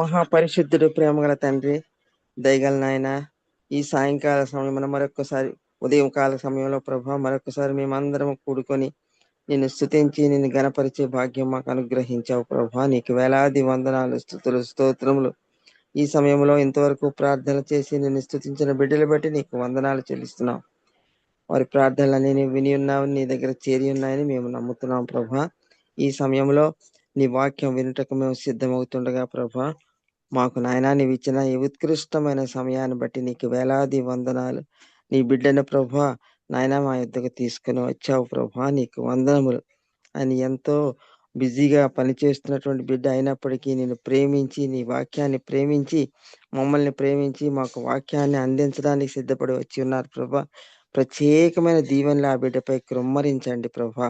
మహాపరిశుద్ధుడు, ప్రేమగల తండ్రి, దయగల నాయన, ఈ సాయంకాల సమయంలో మరొకసారి ఉదయం కాల సమయంలో ప్రభా మరొకసారి మేమందరం కూడుకొని నిన్ను స్తుతించి నిన్ను గణపరిచే భాగ్యం మాకు అనుగ్రహించావు ప్రభా. నీకు వేలాది వందనాలు, స్తుతులు, స్తోత్రములు. ఈ సమయంలో ఇంతవరకు ప్రార్థన చేసి నిన్ను స్తుతించిన బిడ్డలు బట్టి నీకు వందనాలు చెల్లిస్తున్నాం. వారి ప్రార్థనలన్నీ నీవు విని ఉన్నావు, నీ దగ్గర చేరి ఉన్నాయని మేము నమ్ముతున్నాం ప్రభా. ఈ సమయంలో నీ వాక్యం వినుటకు మేము సిద్ధమవుతుండగా ప్రభా, మాకు నాయనా నీవు ఇచ్చిన ఈ ఉత్కృష్టమైన సమయాన్ని బట్టి నీకు వేలాది వందనాలు. నీ బిడ్డను ప్రభా నాయనా మా యుద్ధకు తీసుకుని వచ్చావు ప్రభా, నీకు వందనములు. అని ఎంతో బిజీగా పనిచేస్తున్నటువంటి బిడ్డ అయినప్పటికీ నేను ప్రేమించి నీ వాక్యాన్ని ప్రేమించి మమ్మల్ని ప్రేమించి మాకు వాక్యాన్ని అందించడానికి సిద్ధపడి వచ్చి ఉన్నారు ప్రభా. ప్రత్యేకమైన దీవెనలు ఆ బిడ్డపై కృమ్మరించండి ప్రభా.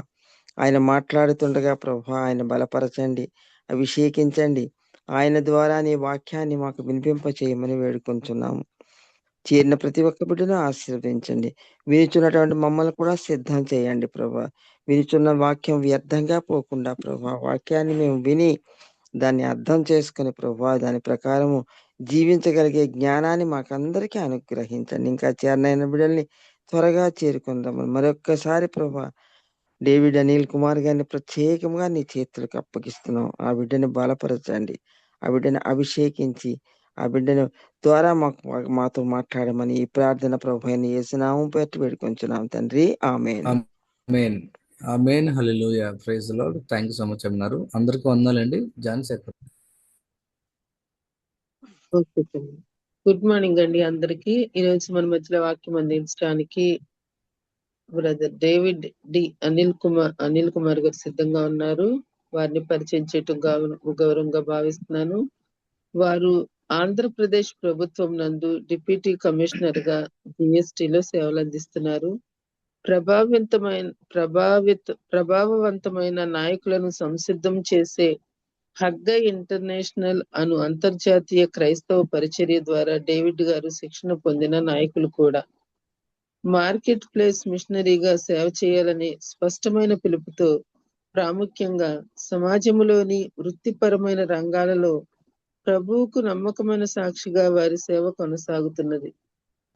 ఆయన మాట్లాడుతుండగా ప్రభా ఆయన బలపరచండి, అభిషేకించండి. ఆయన ద్వారా నీ వాక్యాన్ని మాకు వినిపింప చేయమని వేడుకొంచున్నాము. చేరిన ప్రతి ఒక్క బిడ్డను ఆశీర్వదించండి. వినిచున్నటువంటి మమ్మల్ని కూడా సిద్ధం చేయండి ప్రభా. వినిచున్న వాక్యం వ్యర్థంగా పోకుండా ప్రభా, వాక్యాన్ని మేము విని దాన్ని అర్థం చేసుకుని ప్రభా దాని ప్రకారము జీవించగలిగే జ్ఞానాన్ని మాకందరికీ అనుగ్రహించండి. ఇంకా చేరనైన బిడ్డల్ని త్వరగా చేరుకుందాము. మరొక్కసారి ప్రభా డేవిడ్ అనిల్ కుమార్ గారిని ప్రత్యేకంగా నీ చేతులకు అప్పగిస్తున్నాం. ఆ బిడ్డని బలపరచండి, ఆ బిడ్డని అభిషేకించి ఆ బిడ్డను ద్వారా మాతో మాట్లాడమని ఈ ప్రార్థన ప్రభు అయిన యేసునామం పెట్టి వేడుకొంచున్నాం తండ్రి. ఆమేన్. ఆమేన్. ఆమేన్. హల్లెలూయా. Praise the lord. Thank you so much అన్నారు. అందరికీ వందనాలండి. John second. Okay. Good morning అండి అందరికి. ఈరోజు మన మధ్యలో వాక్యం అందించడానికి brother David D Anil Kumar గారు సిద్ధంగా ఉన్నారు. వారిని పరిచయం చేయటం గౌరవంగా భావిస్తున్నాను. వారు ఆంధ్రప్రదేశ్ ప్రభుత్వం నందు డిప్యూటీ కమిషనర్ గా జిఎస్టిలో సేవలు అందిస్తున్నారు. ప్రభావవంతమైన నాయకులను సంసిద్ధం చేసే హగ్గై ఇంటర్నేషనల్ అను అంతర్జాతీయ క్రైస్తవ పరిచర్య ద్వారా డేవిడ్ గారు శిక్షణ పొందిన నాయకులు కూడా. మార్కెట్ ప్లేస్ మిషనరీగా సేవ చేయాలనే స్పష్టమైన పిలుపుతో ప్రాముఖ్యంగా సమాజంలోని వృత్తిపరమైన రంగాలలో ప్రభువుకు నమ్మకమైన సాక్షిగా వారి సేవ కొనసాగుతున్నది.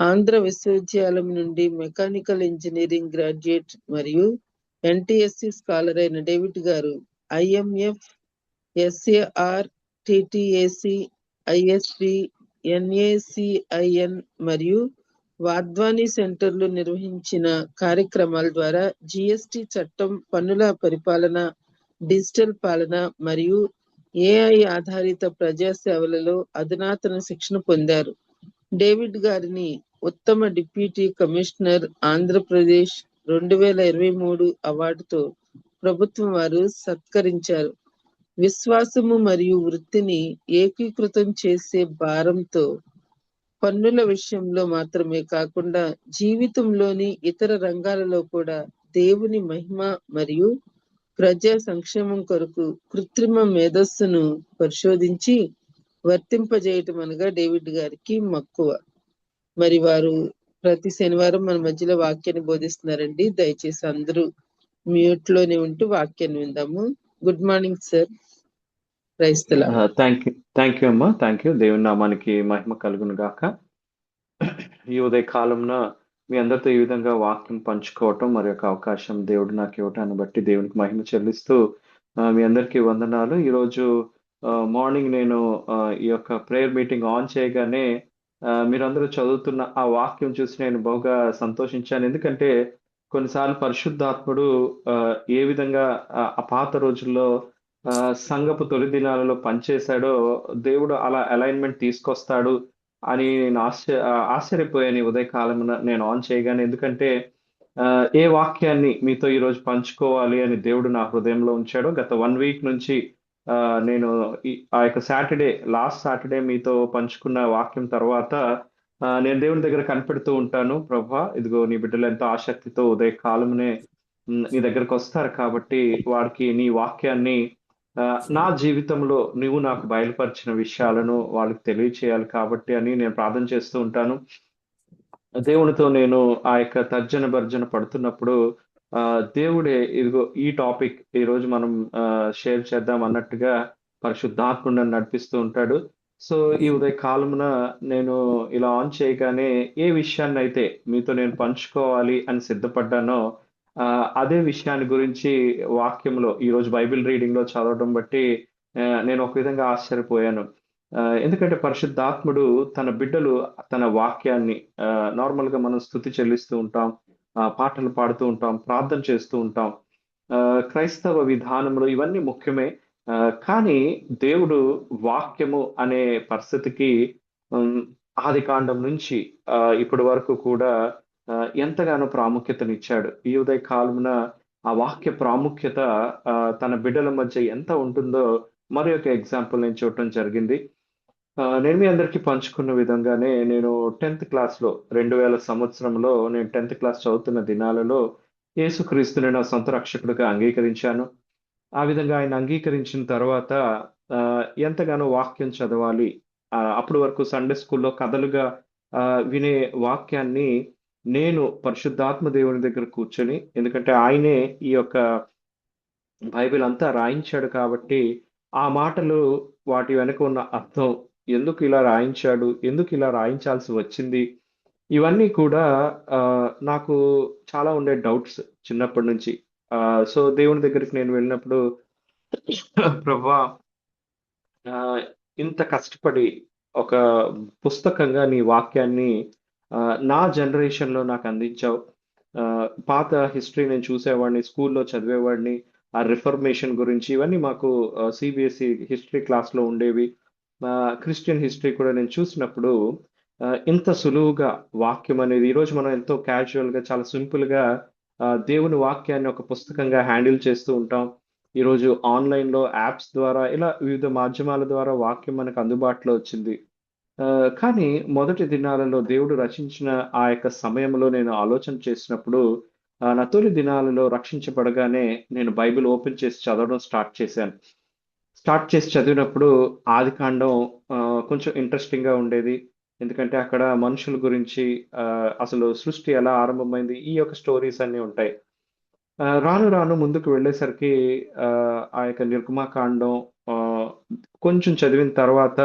ఆంధ్ర విశ్వవిద్యాలయం నుండి మెకానికల్ ఇంజనీరింగ్ గ్రాడ్యుయేట్ మరియు ఎన్టీఎస్సి స్కాలర్ అయిన డేవిడ్ గారు ఐఎంఎఫ్, ఎస్ఏఆర్, టిటిఏసి, ఐఎస్బి, ఎన్ఏసిఐఎన్ మరియు వాద్వానీ సెంటర్లు నిర్వహించిన కార్యక్రమాల ద్వారా జిఎస్టి చట్టం, పన్నుల పరిపాలన, డిజిటల్ పాలన మరియు ఏఐ ఆధారిత ప్రజా సేవలలో అధునాతన శిక్షణ పొందారు. డేవిడ్ గారిని ఉత్తమ డిప్యూటీ కమిషనర్ ఆంధ్రప్రదేశ్ 2023 అవార్డుతో ప్రభుత్వం వారు సత్కరించారు. విశ్వాసము మరియు వృత్తిని ఏకీకృతం చేసే భారంతో పన్నుల విషయంలో మాత్రమే కాకుండా జీవితంలోని ఇతర రంగాలలో కూడా దేవుని మహిమ మరియు ప్రజా సంక్షేమం కొరకు కృత్రిమ మేధస్సును పరిశోధించి వర్తింపజేయటం అనగా డేవిడ్ గారికి మక్కువ. మరి వారు ప్రతి శనివారం మన మధ్యలో వాక్యాన్ని బోధిస్తున్నారండి. దయచేసి అందరూ మ్యూట్ లోనే ఉంటూ వాక్యాన్ని విందాము. Good morning sir. Thank you అమ్మా. Thank you. దేవుని నామానికి మహిమ కలుగును గాక. ఈ ఉదయ కాలంలో మీ అందరితో ఈ విధంగా వాక్యం పంచుకోవటం మరి యొక్క అవకాశం దేవుడు నాకు ఇవ్వటాన్ని బట్టి దేవునికి మహిమ చెల్లిస్తూ మీ అందరికీ వందనాలు. ఈరోజు మార్నింగ్ నేను ఈ యొక్క ప్రేయర్ మీటింగ్ ఆన్ చేయగానే మీరందరూ చదువుతున్న ఆ వాక్యం చూసి నేను బహుగా సంతోషించాను. ఎందుకంటే కొన్నిసార్లు పరిశుద్ధాత్ముడు ఏ విధంగా ఆ పాత రోజుల్లో సంఘపు తొలి దినాలలో పనిచేశాడో దేవుడు అలా అలైన్మెంట్ తీసుకొస్తాడు అని నేను ఆశ్చర్యపోయాను ఈ ఉదయకాలమున నేను ఆన్ చేయగానే. ఎందుకంటే ఏ వాక్యాన్ని మీతో ఈరోజు పంచుకోవాలి అని దేవుడు నా హృదయంలో ఉంచాడో గత 1 వీక్ నుంచి నేను ఆ యొక్క లాస్ట్ సాటర్డే మీతో పంచుకున్న వాక్యం తర్వాత నేను దేవుని దగ్గర కనిపెడుతూ ఉంటాను. ప్రభా ఇదిగో నీ బిడ్డలు ఎంతో ఆసక్తితో ఉదయకాలమునే నీ దగ్గరకు వస్తారు కాబట్టి వారికి నీ వాక్యాన్ని నా జీవితంలో నువ్వు నాకు బయలుపరిచిన విషయాలను వాళ్ళకి తెలియచేయాలి కాబట్టి అని నేను ప్రార్థన చేస్తూ ఉంటాను. దేవునితో నేను ఆ యొక్క తర్జన భర్జన పడుతున్నప్పుడు దేవుడే ఇదిగో ఈ టాపిక్ ఈరోజు మనం షేర్ చేద్దాం అన్నట్టుగా పరిశుద్ధాత్ముడు నన్ను నడిపిస్తూ ఉంటాడు. సో ఈ ఉదయ కాలమున నేను ఇలా ఆన్ చేయగానే ఏ విషయాన్ని అయితే మీతో నేను పంచుకోవాలి అని సిద్ధపడ్డానో అదే విషయాన్ని గురించి వాక్యంలో ఈరోజు బైబిల్ రీడింగ్ లో చదవడం బట్టి నేను ఒక విధంగా ఆశ్చర్యపోయాను. ఎందుకంటే పరిశుద్ధాత్ముడు తన బిడ్డలు తన వాక్యాన్ని నార్మల్ గా మనం స్తుతి చెల్లిస్తూ ఉంటాం, పాటలు పాడుతూ ఉంటాం, ప్రార్థన చేస్తూ ఉంటాం. క్రైస్తవ విధానంలో ఇవన్నీ ముఖ్యమే. కానీ దేవుడు వాక్యము అనే పరిస్థితికి హ్మ్, ఆదికాండం నుంచి ఇప్పటి వరకు కూడా ఎంతగానో ప్రాముఖ్యతనిచ్చాడు. ఈ ఉదయ కాలమున ఆ వాక్య ప్రాముఖ్యత తన బిడ్డల మధ్య ఎంత ఉంటుందో మరి ఒక ఎగ్జాంపుల్ నేను చూడటం జరిగింది. నేను మీ అందరికీ పంచుకున్న విధంగానే నేను 10th క్లాస్‌లో 2000 సంవత్సరంలో నేను 10th క్లాస్ చదువుతున్న దినాలలో యేసుక్రీస్తుని నా సొంత రక్షకుడిగా అంగీకరించాను. ఆ విధంగా ఆయన అంగీకరించిన తర్వాత ఎంతగానో వాక్యం చదవాలి. అప్పటి వరకు సండే స్కూల్‌లో కథలుగా వినే వాక్యాన్ని నేను పరిశుద్ధాత్మ దేవుని దగ్గర కూర్చొని, ఎందుకంటే ఆయనే ఈ యొక్క బైబిల్ అంతా రాయించాడు కాబట్టి, ఆ మాటలు వాటి వెనక ఉన్న అర్థం, ఎందుకు ఇలా రాయించాడు? ఎందుకు ఇలా రాయించాల్సి వచ్చింది? ఇవన్నీ కూడా నాకు చాలా ఉండే డౌట్స్ చిన్నప్పటి నుంచి. సో, దేవుని దగ్గరికి నేను వెళ్ళినప్పుడు ప్రభువా ఆహ్, ఇంత కష్టపడి ఒక పుస్తకంగా నీ వాక్యాన్ని నా జనరేషన్‌లో నాకు అందించావు. పాత హిస్టరీ నేను చూసేవాడిని, స్కూల్‌లో చదివేవాడిని. ఆ రిఫర్మేషన్ గురించి ఇవన్నీ మాకు సీబీఎస్‌ఈ హిస్టరీ క్లాస్‌లో ఉండేవి. క్రిస్టియన్ హిస్టరీ కూడా నేను చూసినప్పుడు ఇంత సులువుగా వాక్యం అనేది ఈరోజు మనం ఎంతో క్యాజువల్‌గా చాలా సింపుల్‌గా దేవుని వాక్యాన్ని ఒక పుస్తకంగా హ్యాండిల్ చేస్తూ ఉంటాం. ఈరోజు ఆన్‌లైన్‌లో యాప్స్ ద్వారా ఇలా వివిధ మాధ్యమాల ద్వారా వాక్యం మనకు అందుబాటులో వచ్చింది. కానీ మొదటి దినాలలో దేవుడు రచించిన ఆ యొక్క సమయంలో నేను ఆలోచన చేసినప్పుడు నా తొలి దినాలలో రక్షించబడగానే నేను బైబిల్ ఓపెన్ చేసి చదవడం స్టార్ట్ చేశాను. స్టార్ట్ చేసి చదివినప్పుడు ఆదికాండం కొంచెం ఇంట్రెస్టింగ్‌గా ఉండేది. ఎందుకంటే అక్కడ మనుషుల గురించి అసలు సృష్టి ఎలా ఆరంభమైంది, ఈ యొక్క స్టోరీస్ అన్నీ ఉంటాయి. రాను రాను ముందుకు వెళ్ళేసరికి ఆ యొక్క నిర్గమాకాండం ఆహ్, కొంచెం చదివిన తర్వాత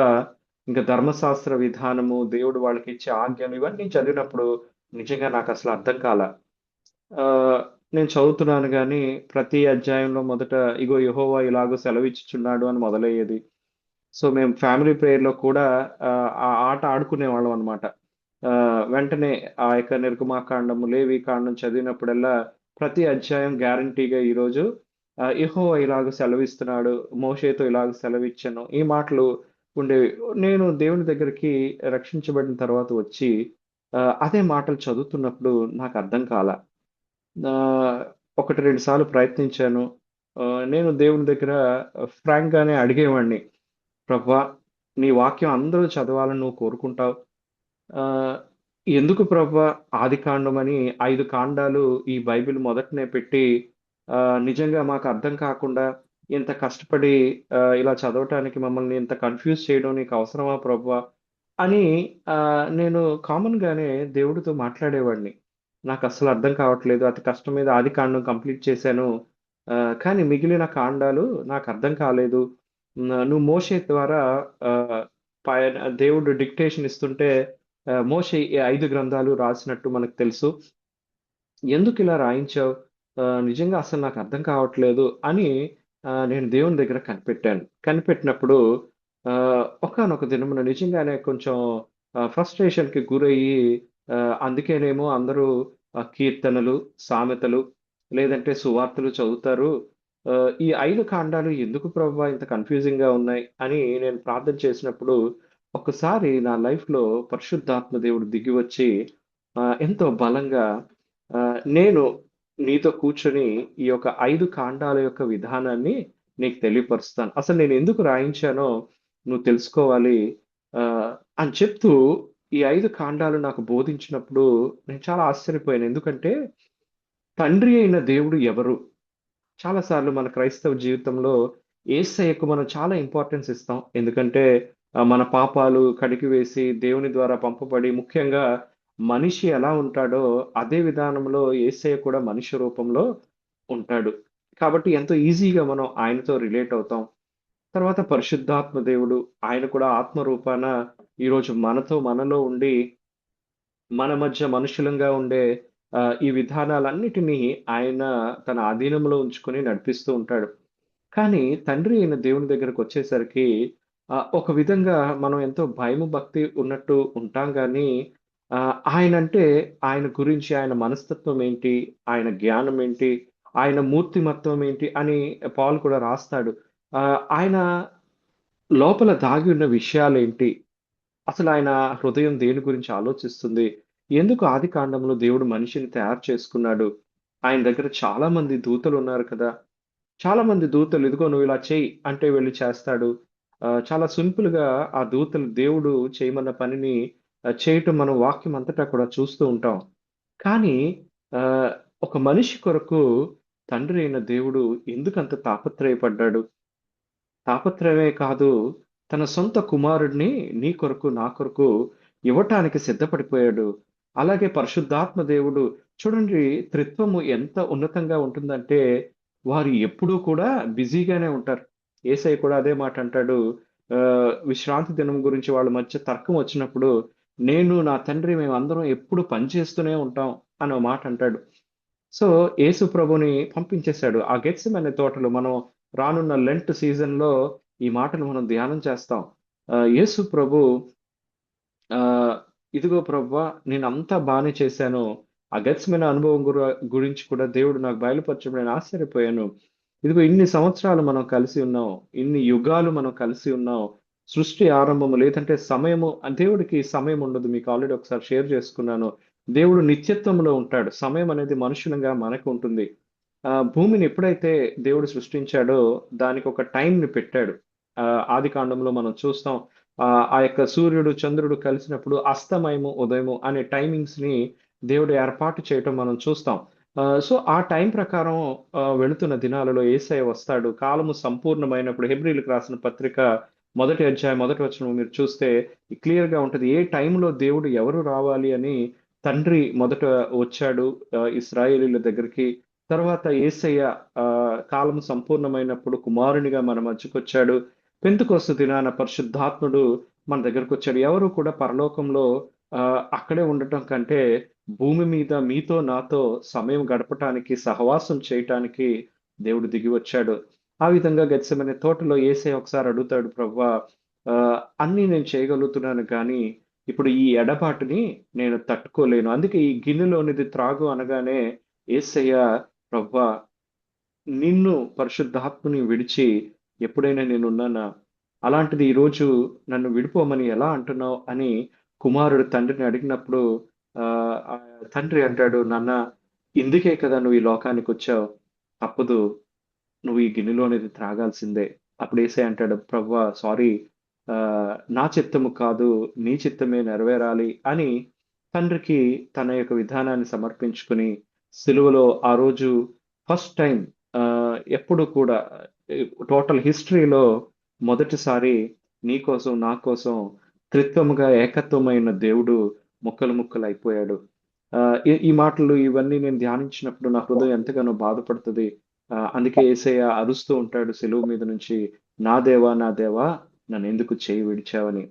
ఇంక ధర్మశాస్త్ర విధానము, దేవుడు వాళ్ళకిచ్చే ఆజ్ఞలు ఇవన్నీ చదివినప్పుడు నిజంగా నాకసలు అర్థం కాల. ఆహ్, నేను చదువుతున్నాను గానీ ప్రతి అధ్యాయంలో మొదట ఇగో యెహోవా ఇలాగో సెలవిచ్చుచున్నాడు అని మొదలయ్యేది. సో, మేము ఫ్యామిలీ ప్రేయర్‌లో కూడా ఆ ఆట ఆడుకునేవాళ్ళం అన్నమాట. వెంటనే ఆ యొక్క నిర్గమాకాండము, లేవీకాండం చదివినప్పుడల్లా ప్రతి అధ్యాయం గ్యారంటీగా ఈరోజు యెహోవా ఇలాగ సెలవిస్తున్నాడు, మోషేతో ఇలాగ సెలవిచ్చాను. ఈ మాటలు ఉండేవి. నేను దేవుని దగ్గరికి రక్షించబడిన తర్వాత వచ్చి అదే మాటలు చదువుతున్నప్పుడు నాకు అర్థం కాల. ఆహ్, 1, 2 సార్లు ప్రయత్నించాను. నేను దేవుని దగ్గర ఫ్రాంక్‌గానే అడిగేవాడిని. ప్రభువా! నీ వాక్యం అందరూ చదవాలని నువ్వు కోరుకుంటావు. ఆహ్, ఎందుకు ప్రభువా ఆదికాండమని 5 కాండాలు ఈ బైబిల్ మొదటనే పెట్టి నిజంగా మాకు అర్థం కాకుండా ఇంత కష్టపడి ఇలా చదవటానికి మమ్మల్ని ఇంత కన్‌ఫ్యూజ్ చేయడం నీకు అవసరమా ప్రభువా? అని నేను కామన్‌గానే దేవుడితో మాట్లాడేవాడిని. నాకస్సలు అర్థం కావట్లేదు. అతి కష్టం మీద ఆదికాండం కంప్లీట్ చేశాను. కానీ మిగిలిన కాండాలు నాకర్థం కాలేదు. నువ్వు మోషే ద్వారా ఆహ్, పయన దేవుడు డిక్టేషన్ ఇస్తుంటే మోషే ఈ 5 గ్రంథాలు రాసినట్టు మనకు తెలుసు. ఎందుకిలా రాయించావు? నిజంగా అసలు నాకర్థం కావట్లేదు అని నేను దేవుని దగ్గర కనిపెట్టాను. కనిపెట్టినప్పుడు ఒకానొక దినమున నిజంగానే కొంచెం ఫ్రస్ట్రేషన్‌కి గురయ్యి అందుకేనేమో అందరూ కీర్తనలు, సామెతలు లేదంటే సువార్తలు చదువుతారు. ఈ 5 కాండాలు ఎందుకు ప్రభువా ఇంత కన్‌ఫ్యూజింగ్‌గా ఉన్నాయి అని నేను ప్రార్థన చేసినప్పుడు ఒక్కసారి నా లైఫ్‌లో పరిశుద్ధాత్మ దేవుడు దిగివచ్చి ఎంతో బలంగా నేను నీతో కూర్చొని ఈ యొక్క 5 కాండాల యొక్క విధానాన్ని నీకు తెలియపరుస్తాను. అసలు నేనెందుకు రాయించానో నువ్వు తెలుసుకోవాలి ఆహ్, అని చెప్తూ ఈ 5 కాండాలు నాకు బోధించినప్పుడు నేను చాలా ఆశ్చర్యపోయాను. ఎందుకంటే తండ్రి అయిన దేవుడు ఎవరు? చాలా సార్లు మన క్రైస్తవ జీవితంలో యేసయ్యకు మనం చాలా ఇంపార్టెన్స్ ఇస్తాం. ఎందుకంటే మన పాపాలు కడిగివేసి దేవుని ద్వారా పంపబడి ముఖ్యంగా మనిషి ఎలా ఉంటాడో అదే విధానంలో యేసయ్య కూడా మనిషి రూపంలో ఉంటాడు. కాబట్టి ఎంతో ఈజీగా మనం ఆయనతో రిలేట్ అవుతాం. తర్వాత పరిశుద్ధాత్మ దేవుడు, ఆయన కూడా ఆత్మ రూపాన ఈరోజు మనలో ఉండి మన మధ్య మనుషులంగా ఉండే ఈ విధానాలన్నిటినీ ఆయన తన ఆధీనంలో ఉంచుకొని నడిపిస్తూ ఉంటాడు. కానీ తండ్రి అయిన దేవుని దగ్గరకొచ్చేసరికి ఒక విధంగా మనం ఎంతో భయము, భక్తి ఉన్నట్టు ఉంటాం గానీ, ఆయనంటే ఆయన గురించి, ఆయన మనస్తత్వం ఏంటి, ఆయన జ్ఞానం ఏంటి, ఆయన మూర్తిమత్వం ఏంటి అని పౌలు కూడా రాస్తాడు. ఆయన లోపల దాగి ఉన్న విషయాలేంటి, అసలాయన హృదయం దేని గురించి ఆలోచిస్తుంది, ఎందుకు ఆదికాండంలో దేవుడు మనిషిని తయారు చేసుకున్నాడు, ఆయన దగ్గర చాలా మంది దూతలున్నారు కదా! చాలా మంది దూతలు ఇదిగో నువ్వు ఇలా చెయ్యి అంటే వెళ్లి చేస్తాడు. చాలా సింపుల్‌గా ఆ దూతలు దేవుడు చేయమన్న పనిని చేయటం మనం వాక్యం అంతటా కూడా చూస్తూ ఉంటాం. కానీ ఆహ్, ఒక మనిషి కొరకు తండ్రి అయిన దేవుడు ఎందుకంత తాపత్రయపడ్డాడు? తాపత్రయమే కాదు, తన సొంత కుమారుడిని నీ కొరకు, నా కొరకు ఇవ్వటానికి సిద్ధపడిపోయాడు. అలాగే పరిశుద్ధాత్మ దేవుడు చూడండి, త్రిత్వము ఎంత ఉన్నతంగా ఉంటుందంటే, వారు ఎప్పుడూ కూడా బిజీగానే ఉంటారు. యేసయ్య కూడా అదే మాట అంటాడు. విశ్రాంతి దినం గురించి వాళ్ళ మధ్య తర్కం వచ్చినప్పుడు, నేను నా తండ్రి మేమందరం ఎప్పుడు పని చేస్తూనే ఉంటాం అని ఓ మాట అంటాడు. సో, యేసు ప్రభుని పంపించేశాడు. ఆ గెత్సెమనే తోటలో మనం రానున్న లెంట్ సీజన్‌లో ఈ మాటలు మనం ధ్యానం చేస్తాం. యేసు ప్రభు ఆహ్, ఇదిగో ప్రభువా నేనంతా బానే చేశాను. ఆ గెత్సెమనే అనుభవం గురించి కూడా దేవుడు నాకు బయలుపరచడం నేను ఆశ్చర్యపోయాను. ఇదిగో ఇన్ని సంవత్సరాలు మనం కలిసి ఉన్నాం. ఇన్ని యుగాలు మనం కలిసి ఉన్నాం. సృష్టి ఆరంభము లేదంటే సమయము దేవుడికి సమయం ఉండదు. మీకు ఆల్రెడీ ఒకసారి షేర్ చేసుకున్నాను. దేవుడు నిత్యత్వంలో ఉంటాడు. సమయం అనేది మనుషులంగా మనకు ఉంటుంది. భూమిని ఎప్పుడైతే దేవుడు సృష్టించాడో దానికి ఒక టైమ్‌ని పెట్టాడు. ఆదికాండంలో మనం చూస్తాం. ఆ యొక్క సూర్యుడు, చంద్రుడు కలిసినప్పుడు అస్తమయము, ఉదయము అనే టైమింగ్స్‌ని దేవుడు ఏర్పాటు చేయటం మనం చూస్తాం. సో, ఆ టైం ప్రకారం వెళుతున్న దినాలలో యేసయ్య వస్తాడు. కాలము సంపూర్ణమైనప్పుడు హెబ్రీయులకు రాసిన పత్రిక మొదటి అధ్యాయం మొదటి వచనం మీరు చూస్తే క్లియర్‌గా ఉంటది. ఏ టైంలో దేవుడు ఎవరు రావాలి అని తండ్రి మొదట వచ్చాడు ఇశ్రాయేలీయుల దగ్గరికి. తర్వాత యేసయ్య కాలం సంపూర్ణమైనప్పుడు కుమారునిగా మన మధ్యకొచ్చాడు. పెంతెకొస్తు దినాన పరిశుద్ధాత్ముడు మన దగ్గరకొచ్చాడు. ఎవరు కూడా పరలోకంలో అక్కడే ఉండటం కంటే భూమి మీద మీతో నాతో సమయం గడపటానికి, సహవాసం చేయటానికి దేవుడు దిగి వచ్చాడు. ఆ విధంగా గెత్సెమనే తోటలో యేసయ్య ఒకసారి అడుగుతాడు, ప్రభువా అన్నీ నేను చేయగలుగుతున్నాను కానీ, ఇప్పుడు ఈ ఎడబాటుని నేను తట్టుకోలేను. అందుకే ఈ గిన్నెలోనిది త్రాగు అనగానే యేసయ్య, ప్రభువా నిన్ను పరిశుద్ధాత్మని విడిచి ఎప్పుడైనా నేనున్నానా? అలాంటిది ఈరోజు నన్ను విడిపోమని ఎలా అంటున్నావు? అని కుమారుడు తండ్రిని అడిగినప్పుడు తండ్రి అంటాడు, నాన్న ఇందుకే కదా నువ్వు ఈ లోకానికొచ్చావు. తప్పదు. నువ్వు ఈ గిన్నెలోనిది త్రాగాల్సిందే. అప్పుడు యేసయ్య అంటాడు, ప్రభువా సారీ నా చిత్తము కాదు, నీ చిత్తమే నెరవేరాలి అని తండ్రికి తన యొక్క విధానాన్ని సమర్పించుకొని, సిలువలో ఆ రోజు ఫస్ట్ టైమ్ ఎప్పుడు కూడా టోటల్ హిస్టరీలో మొదటిసారి నీ కోసం, నా కోసం త్రిత్వముగా ఏకత్వమైన దేవుడు ముక్కలు ముక్కలైపోయాడు. ఈ మాటలు ఇవన్నీ నేను ధ్యానించినప్పుడు నా హృదయం ఎంతగానో బాధపడుతది. అందుకే యేసయ్య అరుస్తూ ఉంటాడు సిలువ మీద నుంచి, నా దేవా, నా దేవా నన్నెందుకు చేయి విడిచావని.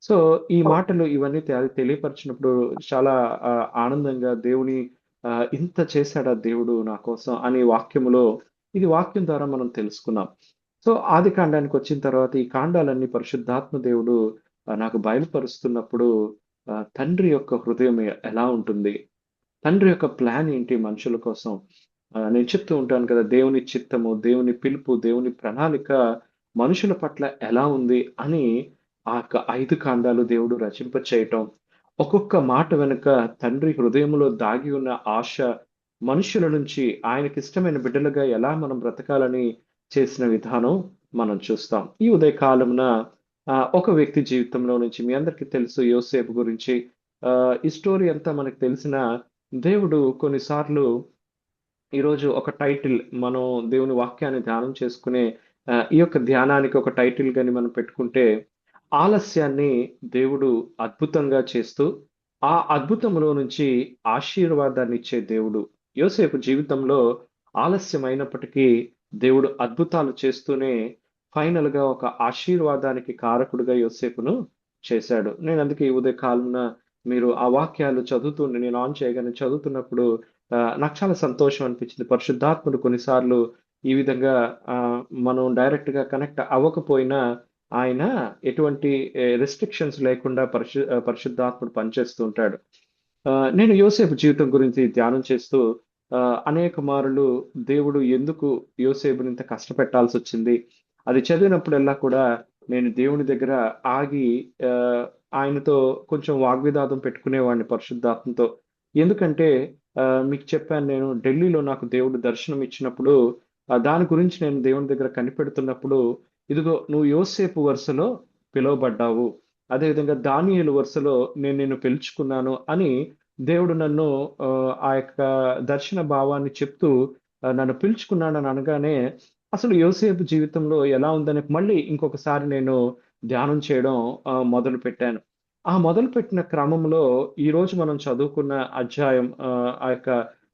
సో, ఈ మాటలు ఇవన్నీ తెలియపరిచినప్పుడు చాలా ఆనందంగా దేవుని ఇంత చేశాడా దేవుడు నా కోసం అనే వాక్యములో ఇది వాక్యం ద్వారా మనం తెలుసుకున్నాం. సో, ఆదికాండానికి తర్వాత ఈ కాండాలన్నీ పరిశుద్ధాత్మ దేవుడు నాకు బయలుపరుస్తున్నప్పుడు తండ్రి యొక్క హృదయం ఎలా ఉంటుంది? తండ్రి యొక్క ప్లాన్ ఏంటి మనుషుల కోసం? నేను చెప్తూ ఉంటాను కదా! దేవుని చిత్తము, దేవుని పిలుపు, దేవుని ప్రణాళిక మనుషుల పట్ల ఎలా ఉంది అని ఆ యొక్క 5 కాండాలు దేవుడు రచింపచేయటం. ఒక్కొక్క మాట వెనుక తండ్రి హృదయంలో దాగి ఉన్న ఆశ, మనుషుల నుంచి ఆయనకిష్టమైన బిడ్డలుగా ఎలా మనం బ్రతకాలని చేసిన విధానం మనం చూస్తాం. ఈ ఉదయకాలమున ఒక వ్యక్తి జీవితంలో నుంచి మీ అందరికీ తెలుసు యోసేపు గురించి. ఈ స్టోరీ అంతా మనకు తెలిసిన దేవుడు కొన్నిసార్లు ఈరోజు ఒక టైటిల్ మనం దేవుని వాక్యాన్ని ధ్యానం చేసుకునే ఈ యొక్క ధ్యానానికి ఒక టైటిల్ గాని మనం పెట్టుకుంటే, ఆలస్యాన్ని దేవుడు అద్భుతంగా చేస్తూ, ఆ అద్భుతంలో నుంచి ఆశీర్వాదాన్నిచ్చే దేవుడు. యోసేపు జీవితంలో ఆలస్యమైనప్పటికీ దేవుడు అద్భుతాలు చేస్తూనే ఫైనల్ గా ఒక ఆశీర్వాదానికి కారకుడుగా యోసేపును చేశాడు. నేను అందుకే ఈ ఉదయ కాలంన మీరు ఆ వాక్యాలు చదువుతుండే నేను ఆన్ చేయగానే చదువుతున్నప్పుడు నాకు చాలా సంతోషం అనిపించింది. పరిశుద్ధాత్ముడు కొన్నిసార్లు ఈ విధంగా మనం డైరెక్ట్ గా కనెక్ట్ అవ్వకపోయినా ఆయన ఎటువంటి రెస్ట్రిక్షన్స్ లేకుండా పరిశుద్ధాత్ముడు పనిచేస్తూ ఉంటాడు. నేను యోసేపు జీవితం గురించి ధ్యానం చేస్తూ అనేక మారులు దేవుడు ఎందుకు యోసేపుని ఇంత కష్టపెట్టాల్సి వచ్చింది, అది చదివినప్పుడల్లా కూడా నేను దేవుని దగ్గర ఆగి ఆయనతో కొంచెం వాగ్వివాదం పెట్టుకునేవాడిని పరిశుద్ధాత్మతో. ఎందుకంటే మీకు చెప్పాను, నేను ఢిల్లీలో నాకు దేవుడు దర్శనం ఇచ్చినప్పుడు దాని గురించి నేను దేవుని దగ్గర కనిపెడుతున్నప్పుడు, ఇదిగో నువ్వు యోసేపు వరుసలో పిలువబడ్డావు, అదేవిధంగా దానియేలు వరుసలో నేను నిన్ను పిలుచుకున్నాను అని దేవుడు నన్ను ఆ యొక్క దర్శన భావాన్ని చెప్తూ నన్ను పిలుచుకున్నానని అనగానే అసలు యోసేపు జీవితంలో ఎలా ఉందని మళ్ళీ ఇంకొకసారి నేను ధ్యానం చేయడం మొదలు పెట్టాను. ఆ మొదలుపెట్టిన క్రమంలో ఈరోజు మనం చదువుకున్న అధ్యాయం ఆ యొక్క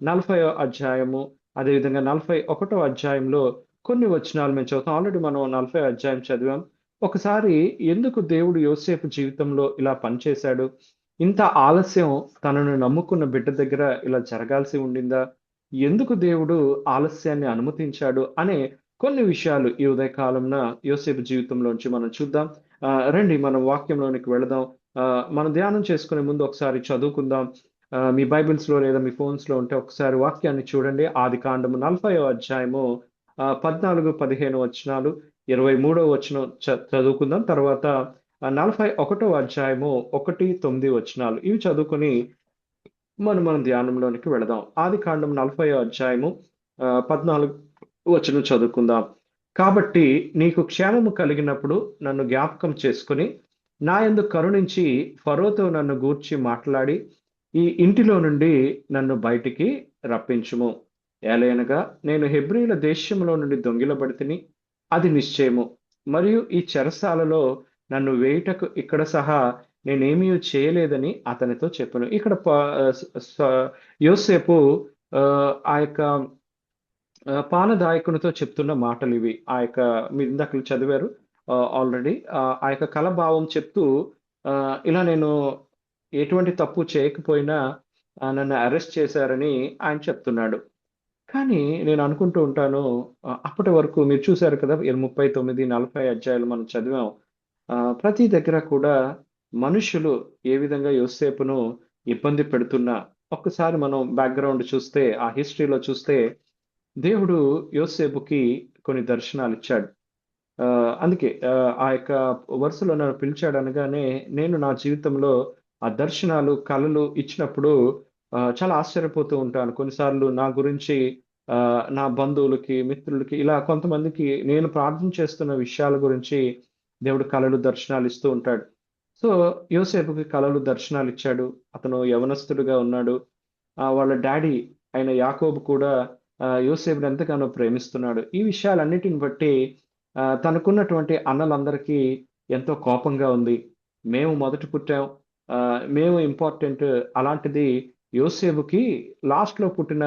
40వ అధ్యాయము, అదేవిధంగా 41వ అధ్యాయంలో కొన్ని వచనాలు మేము చదువుతాం. ఆల్రెడీ మనం 40వ అధ్యాయం చదివాం. ఒకసారి ఎందుకు దేవుడు యోసేపు జీవితంలో ఇలా పనిచేశాడు, ఇంత ఆలస్యం తనను నమ్ముకున్న బిడ్డ దగ్గర ఇలా జరగాల్సి ఉండిందా, ఎందుకు దేవుడు ఆలస్యాన్ని అనుమతించాడు అనే కొన్ని విషయాలు ఈ ఉదయకాలంన యోసేపు జీవితంలోంచి మనం చూద్దాం. రండి మనం వాక్యంలోనికి వెళదాం. మనం ధ్యానం చేసుకునే ముందు ఒకసారి చదువుకుందాం. మీ బైబిల్స్ లో లేదా మీ ఫోన్స్ లో ఉంటే ఒకసారి వాక్యాన్ని చూడండి. ఆదికాండము 40వ అధ్యాయము 14, 15 వచనాలు, 23వ వచనం చదువుకుందాం. తర్వాత 41వ అధ్యాయము 1, 9 వచనాలు ఇవి చదువుకొని మనం ధ్యానంలోనికి వెళదాం. ఆదికాండం 40వ అధ్యాయము 14 వచనం చదువుకుందాం. కాబట్టి నీకు క్షేమము కలిగినప్పుడు నన్ను జ్ఞాపకం చేసుకుని నా యందు కరుణించి ఫరోతో నన్ను గూర్చి మాట్లాడి ఈ ఇంటిలో నుండి నన్ను బయటికి రప్పించుము. ఏలయనగా నేను హెబ్రీల దేశంలో నుండి దొంగిలబడితిని, అది నిశ్చయము. మరియు ఈ చెరసాలలో నన్ను వేయుటకు ఇక్కడ సహా నేనేమీ చేయలేదని అతనితో చెప్పాను. ఇక్కడ యోసేపు ఆ యొక్క పానదాయకునితో చెప్తున్న మాటలు ఇవి. ఆ యొక్క మీరు ఇందాక చదివారు ఆల్రెడీ. ఆ యొక్క కలభావం చెప్తూ ఇలా నేను ఎటువంటి తప్పు చేయకపోయినా నన్ను అరెస్ట్ చేశారని ఆయన చెప్తున్నాడు. కానీ నేను అనుకుంటూ ఉంటాను, అప్పటి వరకు మీరు చూశారు కదా 39, 40 అధ్యాయాలు మనం చదివాం. ప్రతి దగ్గర కూడా మనుషులు ఏ విధంగా యోసేపును ఇబ్బంది పెడుతున్నా, ఒక్కసారి మనం బ్యాక్గ్రౌండ్ చూస్తే, ఆ హిస్టరీలో చూస్తే దేవుడు యోసేపుకి కొన్ని దర్శనాలు ఇచ్చాడు. అందుకే ఆ యొక్క వరుసలో నన్ను పిలిచాడు అనగానే నేను నా జీవితంలో ఆ దర్శనాలు కళలు ఇచ్చినప్పుడు చాలా ఆశ్చర్యపోతూ ఉంటాను. కొన్నిసార్లు నా గురించి నా బంధువులకి, మిత్రులకి, ఇలా కొంతమందికి నేను ప్రార్థన చేస్తున్న విషయాల గురించి దేవుడు కళలు దర్శనాలు ఇస్తూ ఉంటాడు. సో యోసేపుకి కళలు దర్శనాలు ఇచ్చాడు. అతను యవనస్తుడిగా ఉన్నాడు. వాళ్ళ డాడీ అయిన యాకోబు కూడా యోసేపుని ఎంతగానో ప్రేమిస్తున్నాడు. ఈ విషయాలన్నిటిని బట్టి తనకున్నటువంటి అన్నలందరికీ ఎంతో కోపంగా ఉంది. మేము మొదట పుట్టాం, మేము ఇంపార్టెంట్, అలాంటిది యోసేపుకి లాస్ట్ లో పుట్టిన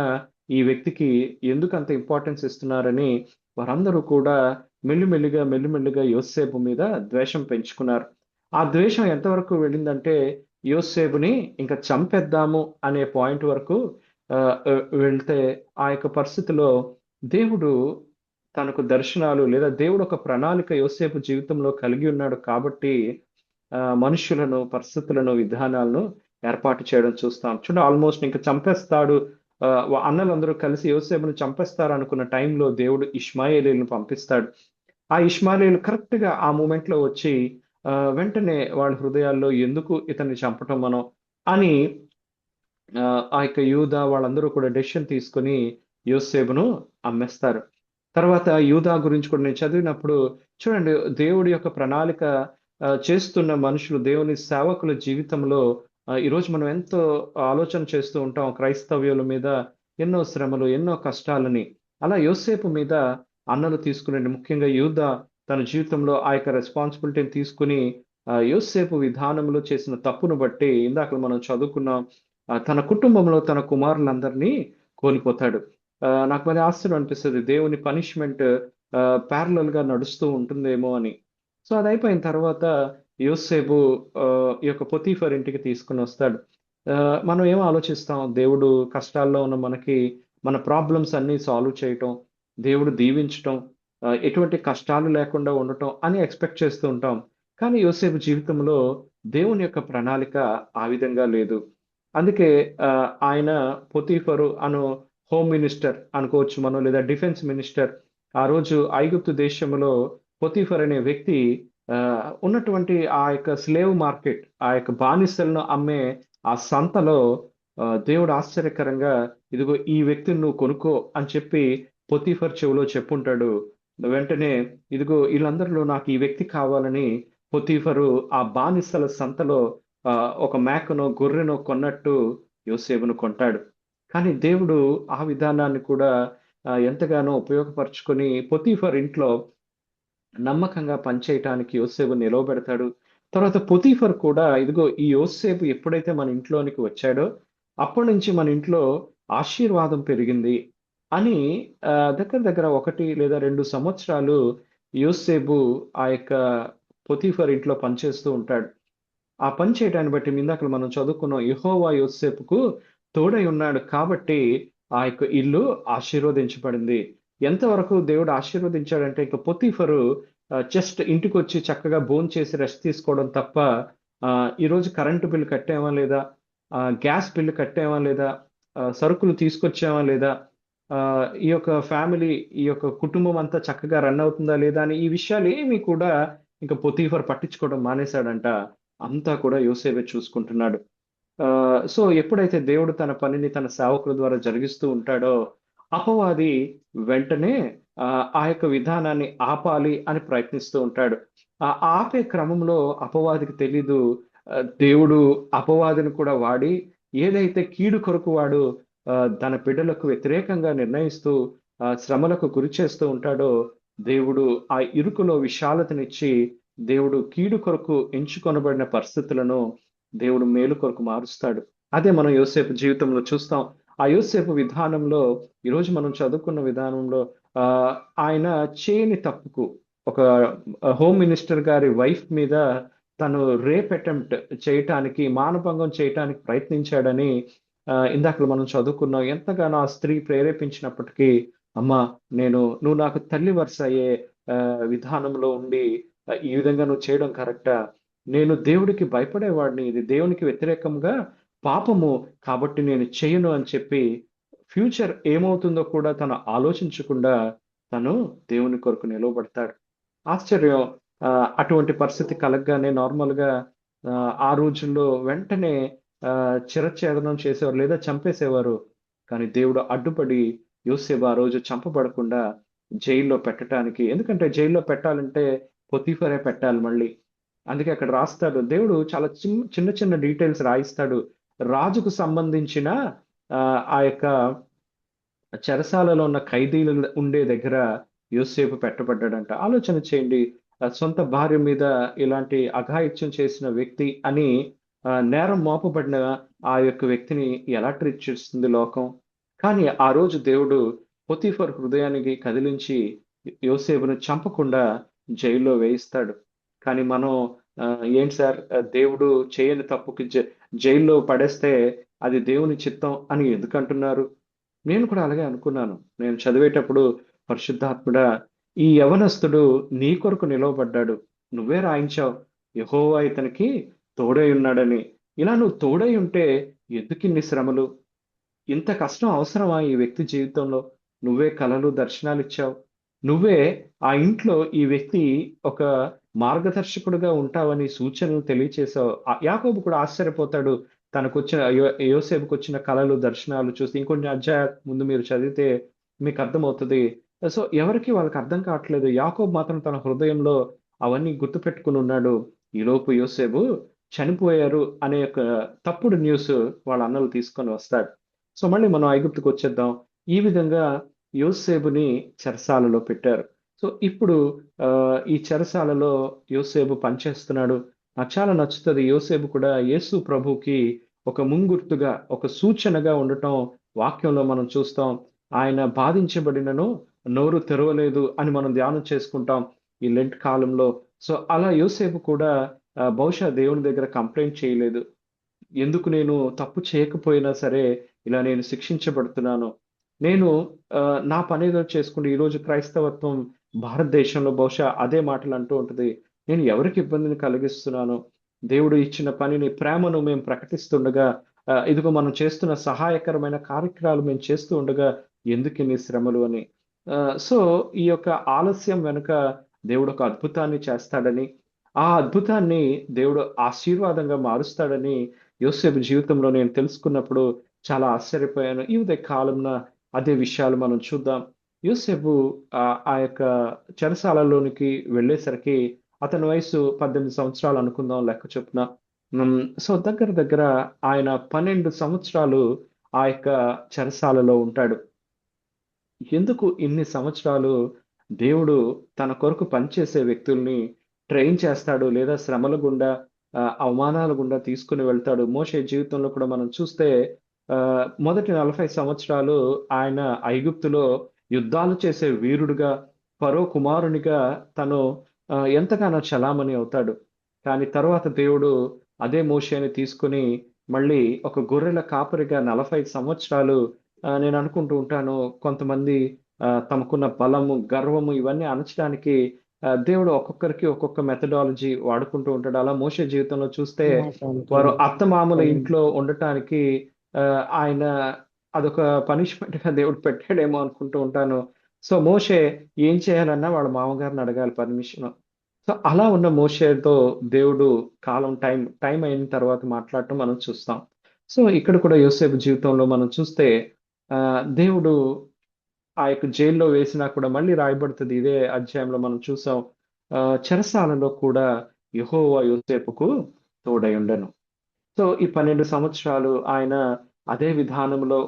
ఈ వ్యక్తికి ఎందుకు అంత ఇంపార్టెన్స్ ఇస్తున్నారని వారందరూ కూడా మెల్లిమెల్లిగా యోసేపు మీద ద్వేషం పెంచుకున్నారు. ఆ ద్వేషం ఎంతవరకు వెళ్ళిందంటే యోసేపుని ఇంకా చంపేద్దాము అనే పాయింట్ వరకు వెళ్తే, ఆ యొక్క పరిస్థితిలో దేవుడు తనకు దర్శనాలు లేదా దేవుడు ఒక ప్రణాళిక యోసేపు జీవితంలో కలిగి ఉన్నాడు కాబట్టి మనుషులను, పరిస్థితులను, విధానాలను ఏర్పాటు చేయడం చూస్తాం. చూడండి, ఆల్మోస్ట్ ఇంకా చంపేస్తాడు, అన్నలందరూ కలిసి యోసేపును చంపేస్తారు అనుకున్న టైంలో దేవుడు ఇష్మాయేలీలను పంపిస్తాడు. ఆ ఇష్మాయేలీలు కరెక్ట్ గా ఆ మూమెంట్ లో వచ్చి వెంటనే వాళ్ళ హృదయాల్లో ఎందుకు ఇతన్ని చంపటం మనం అని ఆ యొక్క యూదా వాళ్ళందరూ కూడా డెసిషన్ తీసుకొని యోసేపును అమ్మేస్తారు. తర్వాత యూదా గురించి కూడా నేను చదివినప్పుడు చూడండి, దేవుడి యొక్క ప్రణాళిక చేస్తున్న మనుషులు, దేవుని సేవకుల జీవితంలో ఈరోజు మనం ఎంతో ఆలోచన చేస్తూ ఉంటాం క్రైస్తవ్యుల మీద ఎన్నో శ్రమలు, ఎన్నో కష్టాలని. అలా యోసేపు మీద అన్నలు తీసుకునే, ముఖ్యంగా యూదా తన జీవితంలో ఆ యొక్క రెస్పాన్సిబిలిటీని తీసుకుని యోసేపు విధానంలో చేసిన తప్పును బట్టి ఇందాక మనం చదువుకున్నాం, తన కుటుంబంలో తన కుమారులందరినీ కోల్పోతాడు. నాకు మరి ఆశ్చర్యం అనిపిస్తుంది. దేవుని పనిష్మెంట్ ప్యారలల్ గా నడుస్తూ ఉంటుందేమో అని. సో అది అయిపోయిన తర్వాత యోసేపు ఈ యొక్క పొతీఫర్ ఇంటికి తీసుకుని వస్తాడు. మనం ఏం ఆలోచిస్తాం, దేవుడు కష్టాల్లో ఉన్న మనకి మన ప్రాబ్లమ్స్ అన్నీ సాల్వ్ చేయటం, దేవుడు దీవించటం, ఎటువంటి కష్టాలు లేకుండా ఉండటం అని ఎక్స్పెక్ట్ చేస్తూ ఉంటాం. కానీ యోసేపు జీవితంలో దేవుని యొక్క ప్రణాళిక ఆ విధంగా లేదు. అందుకే ఆయన పొతీఫరు హోమ్ మినిస్టర్ అనుకోవచ్చు మనం, లేదా డిఫెన్స్ మినిస్టర్. ఆ రోజు ఐగుప్తు దేశంలో పొతీఫర్ అనే వ్యక్తి ఉన్నటువంటి ఆ యొక్క స్లేవ్ మార్కెట్, ఆ యొక్క బానిసలను అమ్మే ఆ సంతలో దేవుడు ఆశ్చర్యకరంగా, ఇదిగో ఈ వ్యక్తిని నువ్వు కొనుక్కో అని చెప్పి పొతీఫర్ చెవిలో చెప్పుంటాడు. వెంటనే ఇదిగో వీళ్ళందరిలో నాకు ఈ వ్యక్తి కావాలని పొతీఫరు ఆ బానిసల సంతలో ఒక మేకనో గొర్రెనో కొన్నట్టు యోసేపును కొంటాడు. కానీ దేవుడు ఆ విధానాన్ని కూడా ఎంతగానో ఉపయోగపరుచుకొని పొతీఫర్ ఇంట్లో నమ్మకంగా పనిచేయటానికి యోసేపు నిలవబెడతాడు. తర్వాత పొతీఫర్ కూడా ఇదిగో ఈ యోసేపు ఎప్పుడైతే మన ఇంట్లోనికి వచ్చాడో అప్పటి నుంచి మన ఇంట్లో ఆశీర్వాదం పెరిగింది అని దగ్గర దగ్గర 1 లేదా 2 సంవత్సరాలు యోసేపు ఆ యొక్క పొతీఫర్ ఇంట్లో పనిచేస్తూ ఉంటాడు. ఆ పని చేయటాన్ని బట్టి ఇందాక మనం చదువుకున్నాం, యెహోవా యోసేపుకు తోడై ఉన్నాడు కాబట్టి ఆ యొక్క ఇల్లు ఆశీర్వదించబడింది. ఎంతవరకు దేవుడు ఆశీర్వదించాడంటే, ఇక పొతీఫరు జస్ట్ ఇంటికొచ్చి చక్కగా భోంచేసి రెస్ట్ తీసుకోవడం తప్ప ఈరోజు కరెంటు బిల్లు కట్టామా లేదా, గ్యాస్ బిల్లు కట్టామా లేదా, సరుకులు తీసుకొచ్చామా లేదా, ఈ యొక్క ఫ్యామిలీ, ఈ యొక్క కుటుంబం అంతా చక్కగా రన్ అవుతుందా లేదా అని ఈ విషయాలు ఏమీ కూడా ఇంక పొతీఫర్ పట్టించుకోవడం మానేశాడంట. అంతా కూడా యోసేపే చూసుకుంటున్నాడు. సో ఎప్పుడైతే దేవుడు తన పనిని తన సేవకుల ద్వారా జరిగిస్తూ ఉంటాడో, అపవాది వెంటనే ఆ యొక్క విధానాన్ని ఆపాలి అని ప్రయత్నిస్తూ ఉంటాడు. ఆపే క్రమంలో అపవాదికి తెలీదు, దేవుడు అపవాదిని కూడా వాడి ఏదైతే కీడు కొరకు వాడు తన బిడ్డలకు వ్యతిరేకంగా నిర్ణయిస్తూ శ్రమలకు గురి చేస్తూ ఉంటాడో, దేవుడు ఆ ఇరుకులో విశాలతనిచ్చి దేవుడు కీడు కొరకు ఎంచుకొనబడిన పరిస్థితులను దేవుడు మేలు కొరకు మారుస్తాడు. అదే మనం యోసేపు జీవితంలో చూస్తాం. ఆ యోసేపు విధానంలో ఈరోజు మనం చదువుకున్న విధానంలో ఆయన చేయని తప్పుకు ఒక హోమ్ మినిస్టర్ గారి వైఫ్ మీద తను రేప్ అటెంప్ట్ చేయటానికి, మానభంగం చేయటానికి ప్రయత్నించాడని ఇందాక మనం చదువుకున్నాం. ఎంతగానో ఆ స్త్రీ ప్రేరేపించినప్పటికీ, అమ్మా నువ్వు నాకు తల్లి వరుస అయ్యే విధానంలో ఉండి ఈ విధంగా నువ్వు చేయడం కరెక్టా? నేను దేవుడికి భయపడేవాడిని, ఇది దేవునికి వ్యతిరేకంగా పాపము కాబట్టి నేను చేయను అని చెప్పి ఫ్యూచర్ ఏమవుతుందో కూడా తను ఆలోచించకుండా తను దేవుని కొరకు నిలవబడతాడు. ఆశ్చర్యం, అటువంటి పరిస్థితి కలగగానే నార్మల్గా ఆ రోజుల్లో వెంటనే చిరఛేదనం చేసేవారు లేదా చంపేసేవారు. కానీ దేవుడు అడ్డుపడి యోసేపు ఆ రోజు చంపబడకుండా జైల్లో పెట్టడానికి, ఎందుకంటే జైల్లో పెట్టాలంటే పొతీఫరే పెట్టాలి మళ్ళీ. అందుకే అక్కడ రాస్తాడు, దేవుడు చాలా చిన్న చిన్న డీటెయిల్స్ రాయిస్తాడు. రాజుకు సంబంధించిన ఆ యొక్క చెరసాలలో ఉన్న ఖైదీలు ఉండే దగ్గర యోసేపు పెట్టబడ్డాడంట. ఆలోచన చేయండి, సొంత భార్య మీద ఇలాంటి అఘాయిత్యం చేసిన వ్యక్తి అని నేరం మోపబడిన ఆ యొక్క వ్యక్తిని ఎలా ట్రీట్ చేస్తుంది లోకం? కానీ ఆ రోజు దేవుడు పొతీఫర్ హృదయానికి కదిలించి యోసేపును చంపకుండా జైల్లో వేయిస్తాడు. కానీ మనం ఏంటి సార్, దేవుడు చేయని తప్పుకి జైల్లో పడేస్తే అది దేవుని చిత్తం అని ఎందుకు అంటున్నారు? నేను కూడా అలాగే అనుకున్నాను. నేను చదివేటప్పుడు పరిశుద్ధాత్ముడా, ఈ యవనస్తుడు నీ కొరకు నిలవబడ్డాడు, నువ్వే రాయించావు యెహోవా ఇతనికి తోడై ఉన్నాడని. ఇలా నువ్వు తోడై ఉంటే ఎందుకు ఇన్ని శ్రమలు? ఇంత కష్టం అవసరమా ఈ వ్యక్తి జీవితంలో? నువ్వే కలలు దర్శనాలు ఇచ్చావు, నువ్వే ఆ ఇంట్లో ఈ వ్యక్తి ఒక మార్గదర్శకుడుగా ఉంటావని సూచనలు తెలియచేసావు. యాకోబు కూడా ఆశ్చర్యపోతాడు తనకొచ్చిన యోసేపుకు వచ్చిన కలలు దర్శనాలు చూసి. ఇంకొన్ని అధ్యాయాల ముందు మీరు చదివితే మీకు అర్థమవుతుంది. సో ఎవరికి వాళ్ళకి అర్థం కావట్లేదు. యాకోబు మాత్రం తన హృదయంలో అవన్నీ గుర్తుపెట్టుకుని ఉన్నాడు. ఈలోపు యోసేపు చనిపోయారు అనే ఒక తప్పుడు న్యూస్ వాళ్ళ అన్నలు తీసుకొని వస్తాడు. సో మళ్ళీ మనం ఐగుప్తుకు వచ్చేద్దాం. ఈ విధంగా యోసేపుని చెరసాలలో పెట్టారు. సో ఇప్పుడు ఈ చెరసాలలో యోసేపు పనిచేస్తున్నాడు. నాకు చాలా నచ్చుతుంది. యోసేపు కూడా యేసు ప్రభుకి ఒక ముంగుర్తుగా, ఒక సూచనగా ఉండటం వాక్యంలో మనం చూస్తాం. ఆయన బాధించబడినను నోరు తెరవలేదు అని మనం ధ్యానం చేసుకుంటాం ఈ లెంట్ కాలంలో. సో అలా యోసేపు కూడా బహుశా దేవుని దగ్గర కంప్లైంట్ చేయలేదు. ఎందుకు నేను తప్పు చేయకపోయినా సరే ఇలా నేను శిక్షించబడుతున్నాను. నేను నా పనేదో చేసుకుంటూ ఈరోజు క్రైస్తవత్వం భారతదేశంలో బహుశా అదే మాటలు అంటూ ఉంటది. నేను ఎవరికి ఇబ్బందిని కలిగిస్తున్నాను? దేవుడు ఇచ్చిన పనిని, ప్రేమను మేము ప్రకటిస్తుండగా, ఇదిగో మనం చేస్తున్న సహాయకరమైన కార్యక్రమాలు మేము చేస్తూ ఉండగా ఎందుకిన్ని శ్రమలు అని. సో ఈ యొక్క ఆలస్యం వెనుక దేవుడు ఒక అద్భుతాన్ని చేస్తాడని, ఆ అద్భుతాన్ని దేవుడు ఆశీర్వాదంగా మారుస్తాడని యోసేపు జీవితంలో నేను తెలుసుకున్నప్పుడు చాలా ఆశ్చర్యపోయాను. ఈ ఉదయ కాలంన అదే విషయాలు మనం చూద్దాం. యోసేపు ఆ యొక్క చెరసాలలోనికి వెళ్ళేసరికి అతని వయసు 18 సంవత్సరాలు అనుకుందాం లెక్క చొప్పున. సో దగ్గర దగ్గర ఆయన 12 సంవత్సరాలు ఆ యొక్క చెరసాలలో ఉంటాడు. ఎందుకు ఇన్ని సంవత్సరాలు దేవుడు తన కొరకు పనిచేసే వ్యక్తుల్ని ట్రైన్ చేస్తాడు, లేదా శ్రమల గుండా, అవమానాల గుండా తీసుకుని వెళ్తాడు. మోషే జీవితంలో కూడా మనం చూస్తే మొదటి 40 సంవత్సరాలు ఆయన ఐగుప్తులో యుద్ధాలు చేసే వీరుడుగా, ఫరో కుమారునిగా తను ఎంతగానో చలామణి అవుతాడు. కానీ తర్వాత దేవుడు అదే మోషేని తీసుకుని మళ్ళీ ఒక గొర్రెల కాపరిగా 45 సంవత్సరాలు, నేను అనుకుంటూ ఉంటాను కొంతమంది తమకున్న బలము, గర్వము ఇవన్నీ అణచడానికి దేవుడు ఒక్కొక్కరికి ఒక్కొక్క మెథడాలజీ వాడుకుంటూ ఉంటాడు. అలా మోషే జీవితంలో చూస్తే వారు అత్తమామల ఇంట్లో ఉండటానికి ఆయన అదొక పనిష్మెంట్‌గా దేవుడు పెట్టాడేమో అనుకుంటూ ఉంటాను. సో మోషే ఏం చేయాలన్నా వాళ్ళ మామగారిని అడగాలి పర్మిషను. సో అలా ఉన్న మోషేతో దేవుడు టైం అయిన తర్వాత మాట్లాడటం మనం చూస్తాం. సో ఇక్కడ కూడా యోసేపు జీవితంలో మనం చూస్తే దేవుడు ఆ యొక్క జైల్లో వేసినా కూడా మళ్ళీ రాయబడుతుంది. ఇదే అధ్యాయంలో మనం చూసాం. చెరసాలలో కూడా యెహోవా యోసేపుకు తోడై ఉండెను. సో ఈ 12 సంవత్సరాలు ఆయన అదే విధానంలో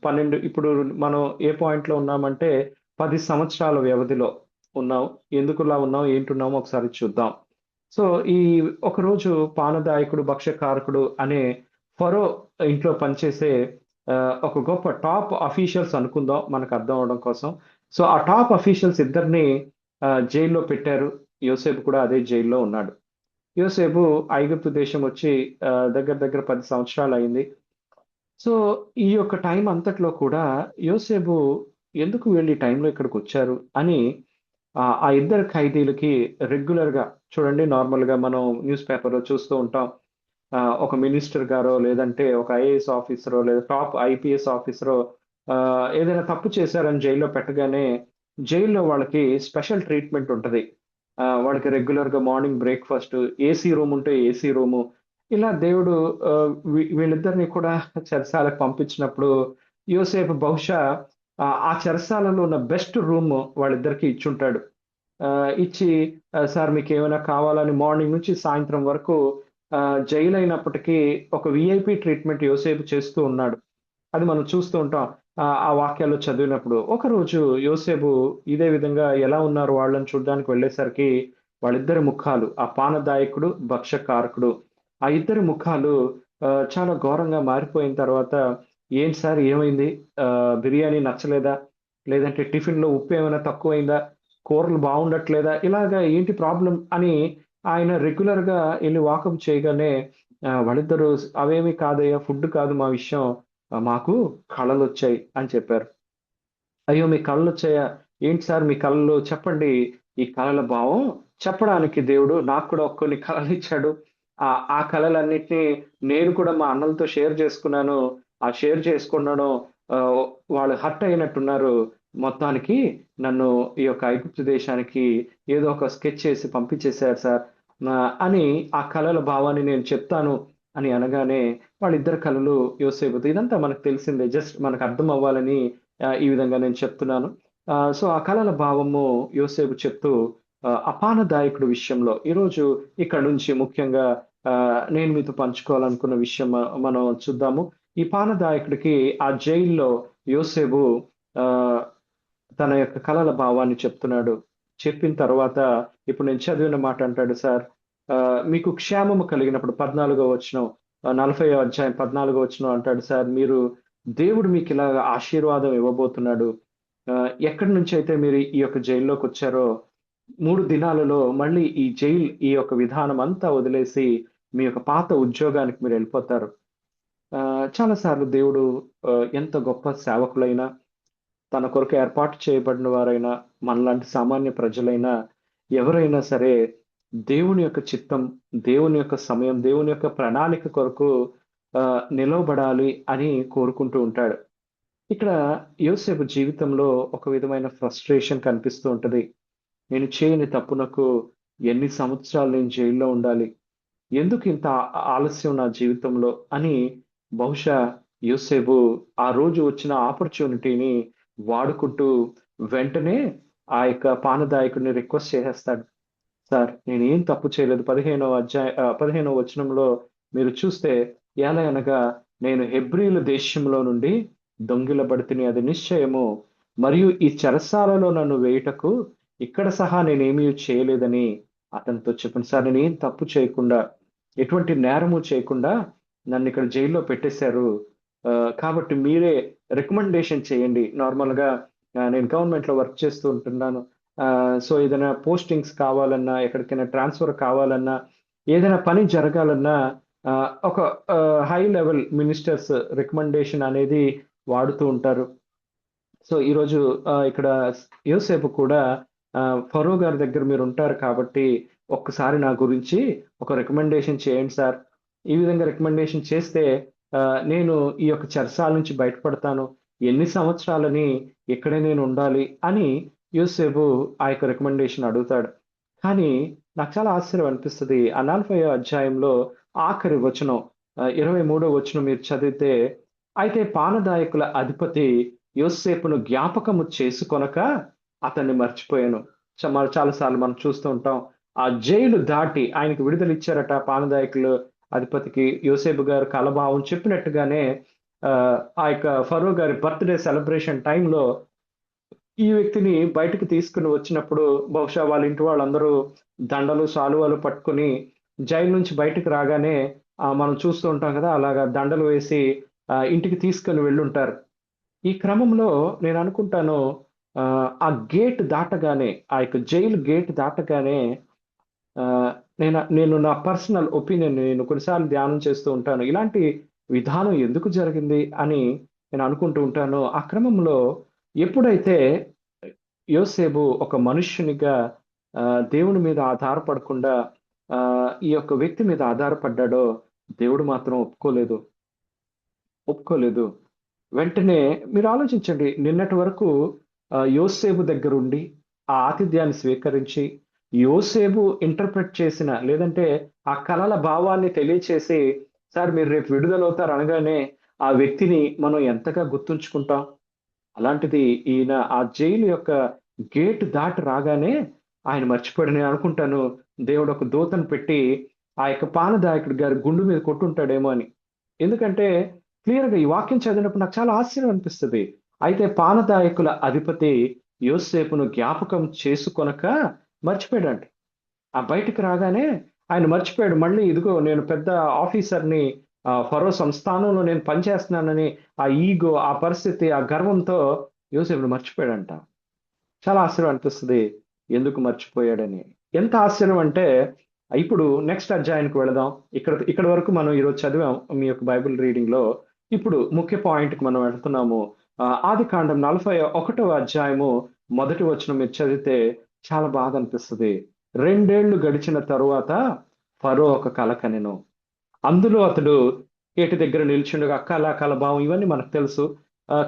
12 ఇప్పుడు మనం ఏ పాయింట్‌లో ఉన్నామంటే 10 సంవత్సరాల వ్యవధిలో ఉన్నాం. ఎందుకులా ఉన్నాం, ఏంటున్నామో ఒకసారి చూద్దాం. సో ఈ ఒకరోజు పానదాయకుడు, భక్ష్యకారకుడు అనే ఫరో ఇంట్లో పనిచేసే ఒక గొప్ప టాప్ అఫీషియల్స్ అనుకుందాం మనకు అర్థం అవ్వడం కోసం. సో ఆ టాప్ అఫీషియల్స్ ఇద్దరిని జైల్లో పెట్టారు. యోసేపు కూడా అదే జైల్లో ఉన్నాడు. యోసేపు ఐగుప్తు దేశం వచ్చి దగ్గర దగ్గర 10 సంవత్సరాలయింది. సో ఈ యొక్క టైం అంతట్లో కూడా యోసేపు ఎందుకు వీళ్ళు ఈ టైంలో ఇక్కడికొచ్చారు అని ఆ ఇద్దరు ఖైదీలకి రెగ్యులర్‌గా చూడండి, నార్మల్‌గా మనం న్యూస్ పేపర్‌లో చూస్తూ ఉంటాం. ఒక మినిస్టర్ గారో, లేదంటే ఒక ఐఏఎస్ ఆఫీసరో, లేదా టాప్ ఐపీఎస్ ఆఫీసరో ఏదైనా తప్పు చేశారని జైల్లో పెట్టగానే జైల్లో వాళ్ళకి స్పెషల్ ట్రీట్మెంట్ ఉంటది. వాళ్ళకి రెగ్యులర్‌గా మార్నింగ్ బ్రేక్‌ఫాస్ట్, ఏసీ రూమ్ ఉంటే ఏసీ రూము. ఇలా దేవుడు వీళ్ళిద్దరిని కూడా చెరసాలకు పంపించినప్పుడు యోసేపు బహుశా ఆ చెరసాలలో ఉన్న బెస్ట్ రూమ్ వాళ్ళిద్దరికీ ఇచ్చుంటాడు. ఇచ్చి సార్ మీకేమైనా కావాలని మార్నింగ్ నుంచి సాయంత్రం వరకు జైలయినప్పటికీ ఒక వీఐపీ ట్రీట్మెంట్ యోసేపు చేస్తూ ఉన్నాడు. అది మనం చూస్తూ ఉంటాం ఆ వాక్యాల్లో చదివినప్పుడు. ఒకరోజు యోసేపు ఇదే విధంగా ఎలా ఉన్నారు వాళ్ళని చూడ్డానికి వెళ్ళేసరికి వాళ్ళిద్దరి ముఖాలు, ఆ పానదాయకుడు, భక్ష్యకారకుడు, ఆ ఇద్దరి ముఖాలు చాలా ఘోరంగా మారిపోయిన తర్వాత, "ఏంటి సార్ ఏమైంది? బిర్యానీ నచ్చలేదా? లేదంటే టిఫిన్‌లో ఉప్పు ఏమైనా తక్కువైందా? కూరలు బాగుండట్లేదా?" ఇలాగా ఏంటి ప్రాబ్లమ్ అని ఆయన రెగ్యులర్‌గా ఎళ్లి వాకప్ చేయగానే వాళ్ళిద్దరూ "అవేమీ కాదయ్యా, ఫుడ్ కాదు మా విషయం. మాకు కళలొచ్చాయి" అని చెప్పారు. "అయ్యో! మీకు కళలొచ్చాయా? ఏంటి సార్ మీ కళలు చెప్పండి." ఈ కళల భావం చెప్పడానికి దేవుడు నాకు కూడా కొన్ని కళలిచ్చాడు. ఆ కళలన్నిటిని నేను కూడా మా అన్నలతో షేర్ చేసుకున్నాను. ఆ షేర్ చేసుకునడం ఆహ్, వాళ్ళు హర్ట్ అయినట్టున్నారు. మొత్తానికి నన్ను ఈ యొక్క ఐగుప్తు దేశానికి ఏదో ఒక స్కెచ్ చేసి పంపించేసారు సార్. అని ఆ కళల భావాన్ని నేను చెప్తాను అని అనగానే వాళ్ళిద్దరి కళలు యోసేపుతో, ఇదంతా మనకు తెలిసిందే. జస్ట్ మనకు అర్థం అవ్వాలని ఈ విధంగా నేను చెప్తున్నాను. సో ఆ కళల భావము యోసేపు చెప్తూ అపానదాయకుడి విషయంలో ఈరోజు ఇక్కడ నుంచి ముఖ్యంగా నేను మీతో పంచుకోవాలనుకున్న విషయం మనం చూద్దాము. ఈ పానదాయకుడికి ఆ జైల్లో యోసేపు ఆహ్, తన యొక్క కలల భావాన్ని చెప్తున్నాడు. చెప్పిన తర్వాత ఇప్పుడు నేను చదివిన మాట అంటాడు, సార్ మీకు క్షేమము కలిగినప్పుడు 14వ వచనం, 40వ అధ్యాయం 14వ వచనం అంటాడు, సార్ దేవుడు మీకిలాగ ఆశీర్వాదం ఇవ్వబోతున్నాడు. ఎక్కడి నుంచి అయితే మీరు ఈ యొక్క జైల్లోకి వచ్చారో 3 దినాలలో మళ్ళీ ఈ యొక్క విధానం అంతా వదిలేసి మీ యొక్క పాత ఉద్యోగానికి మీరు వెళ్ళిపోతారు. చాలా సార్లు దేవుడు ఎంత గొప్ప సేవకులైనా, తన కొరకు ఏర్పాటు చేయబడిన వారైనా, మనలాంటి సామాన్య ప్రజలైనా, ఎవరైనా సరే దేవుని యొక్క చిత్తం, దేవుని యొక్క సమయం, దేవుని యొక్క ప్రణాళిక కొరకు నిలవబడాలి అని కోరుకుంటూ ఉంటాడు. ఇక్కడ యోసేపు జీవితంలో ఒక విధమైన ఫ్రస్ట్రేషన్ కనిపిస్తూ ఉంటది. నేను చేయని తప్పునకు ఎన్ని సంవత్సరాలు నేను జైల్లో ఉండాలి? ఎందుకు ఇంత ఆలస్యం నా జీవితంలో అని బహుశా యోసేపు ఆ రోజు వచ్చిన ఆపర్చునిటీని వాడుకుంటూ వెంటనే ఆ యొక్క పానదాయకుడిని రిక్వెస్ట్ చేసేస్తాడు. సార్, నేనేం తప్పు చేయలేదు. 15వ వచనంలో మీరు చూస్తే, ఏలయనగా నేను హెబ్రీయుల దేశంలో నుండి దొంగిలబడితిని, అది నిశ్చయము. మరియు ఈ చెరసాలలో నన్ను వేయుటకు ఇక్కడ సహా నేనేమీ చేయలేదని అతనితో చెప్పాను. సార్, నేనేం తప్పు చేయకుండా, ఎటువంటి నేరము చేయకుండా నన్ను ఇక్కడ జైల్లో పెట్టేశారు. కాబట్టి మీరే రికమెండేషన్ చేయండి. నార్మల్‌గా నేను గవర్నమెంట్‌లో వర్క్ చేస్తూ ఉంటున్నాను. సో ఏదైనా పోస్టింగ్స్ కావాలన్నా, ఎక్కడికైనా ట్రాన్స్‌ఫర్ కావాలన్నా, ఏదైనా పని జరగాలన్నా ఒక హై లెవెల్ మినిస్టర్స్ రికమెండేషన్ అనేది వాడుతూ ఉంటారు. సో ఈరోజు ఇక్కడ యోసేపు కూడా ఫరో గారి దగ్గర మీరుంటారు కాబట్టి, ఒక్కసారి నా గురించి ఒక రికమెండేషన్ చేయండి సార్. ఈ విధంగా రికమెండేషన్ చేస్తే నేను ఈ యొక్క చెరసాల నుంచి బయటపడతాను. ఎన్ని సంవత్సరాలని ఇక్కడే నేను ఉండాలి అని యోసేపు ఆ యొక్క రికమెండేషన్ అడుగుతాడు. కానీ నాకు చాలా ఆశ్చర్యం అనిపిస్తది. ఆ 40వ అధ్యాయంలో ఆఖరి వచనం 23వ వచనం మీరు చదివితే, అయితే పానదాయకుల అధిపతి యోసేపును జ్ఞాపకము చేసుకొనక అతన్ని మర్చిపోయాను. చాలా సార్లు మనం చూస్తూ ఉంటాం. ఆ జైలు దాటి ఆయనకు విడుదల ఇచ్చారట పానదాయకులు అధిపతికి. యోసేపు గారు కలభావం చెప్పినట్టుగానే ఆ యొక్క ఫరో గారి బర్త్‌డే సెలబ్రేషన్ టైంలో ఈ వ్యక్తిని బయటకు తీసుకొని వచ్చినప్పుడు బహుశా వాళ్ళ ఇంటి వాళ్ళందరూ దండలు, శాలువాలు పట్టుకొని జైలు నుంచి బయటకు రాగానే మనం చూస్తూ ఉంటాం కదా! అలాగా దండలు వేసి ఇంటికి తీసుకొని వెళ్ళుంటారు. ఈ క్రమంలో నేను అనుకుంటాను, ఆ గేట్ దాటగానే, ఆ యొక్క జైలు గేట్ దాటగానే నేను నా పర్సనల్ ఒపీనియన్ నేను కొన్నిసార్లు ధ్యానం చేస్తూ ఉంటాను. ఇలాంటి విధానం ఎందుకు జరిగింది అని నేను అనుకుంటూ ఉంటాను. ఆ క్రమంలో ఎప్పుడైతే యోసేపు ఒక మనుష్యునిగా దేవుని మీద ఆధారపడకుండా ఈ యొక్క వ్యక్తి మీద ఆధారపడ్డాడో, దేవుడు మాత్రం ఒప్పుకోలేదు. వెంటనే మీరు ఆలోచించండి, నిన్నటి వరకు యోసేపు దగ్గరుండి ఆ ఆతిథ్యాన్ని స్వీకరించి, యోసేపు ఇంటర్ప్రెట్ చేసిన, లేదంటే ఆ కలల భావాన్ని తెలియచేసి, సార్ మీరు రేపు విడుదలవుతారు అనగానే ఆ వ్యక్తిని మనం ఎంతగా గుర్తుంచుకుంటాం. అలాంటిది ఈయన ఆ జైలు యొక్క గేట్ దాటి రాగానే ఆయన మర్చిపోయాడు. నేను అనుకుంటాను, దేవుడు ఒక దూతను పెట్టి ఆ యొక్క పానదాయకుడి గారి గుండు మీద కొట్టుంటాడేమో అని. ఎందుకంటే క్లియర్‌గా ఈ వాక్యం చదివినప్పుడు నాకు చాలా ఆశ్చర్యం అనిపిస్తది. అయితే పానదాయకుల అధిపతి యోసేపును జ్ఞాపకం చేసుకొనక మర్చిపోయాడంట. ఆ బయటికి రాగానే ఆయన మర్చిపోయాడు. మళ్ళీ ఇదిగో నేను పెద్ద ఆఫీసర్‌ని, ఫరో సంస్థానంలో నేను పనిచేస్తున్నానని ఆ ఈగో, ఆ పరిస్థితి, ఆ గర్వంతో యోసేపును మర్చిపోయాడంట. చాలా ఆశ్చర్యం అనిపిస్తది. ఎందుకు మర్చిపోయాడని. ఎంత ఆశ్చర్యం అంటే, ఇప్పుడు నెక్స్ట్ అధ్యాయానికి వెళదాం. ఇక్కడి వరకు మనం ఈరోజు చదివాం మీ యొక్క బైబిల్ రీడింగ్‌లో. ఇప్పుడు ముఖ్య పాయింట్‌కి మనం వెళ్తున్నాము. ఆదికాండం 41వ అధ్యాయము మొదటి వచనం మీరు చదివితే చాలా బాధ అనిపిస్తది. 2 ఏళ్ళు గడిచిన తరువాత ఫరో ఒక కల కనెను. అందులో అతడు ఏటి దగ్గర నిల్చుండగా కలభావం ఇవన్నీ మనకు తెలుసు.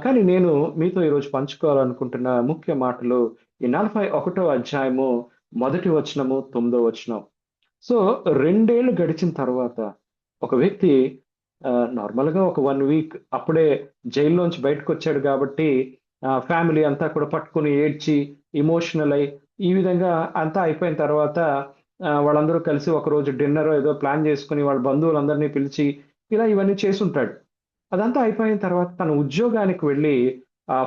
కానీ నేను మీతో ఈరోజు పంచుకోవాలనుకుంటున్న ముఖ్య మాటలు ఈ 41వ అధ్యాయము మొదటి వచనము, 9వ వచనం. సో 2 ఏళ్ళు గడిచిన తర్వాత ఒక వ్యక్తి నార్మల్‌గా ఒక 1 వీక్ అప్పుడే జైల్లోంచి బయటకొచ్చాడు కాబట్టి ఫ్యామిలీ అంతా కూడా పట్టుకొని ఏడ్చి, ఎమోషనల్ అయ్యి, ఈ విధంగా అంతా అయిపోయిన తర్వాత వాళ్ళందరూ కలిసి ఒకరోజు డిన్నరో ఏదో ప్లాన్ చేసుకొని వాళ్ళ బంధువులందరినీ పిలిచి ఇలా ఇవన్నీ చేసుంటాడు. అదంతా అయిపోయిన తర్వాత తన ఉద్యోగానికి వెళ్ళి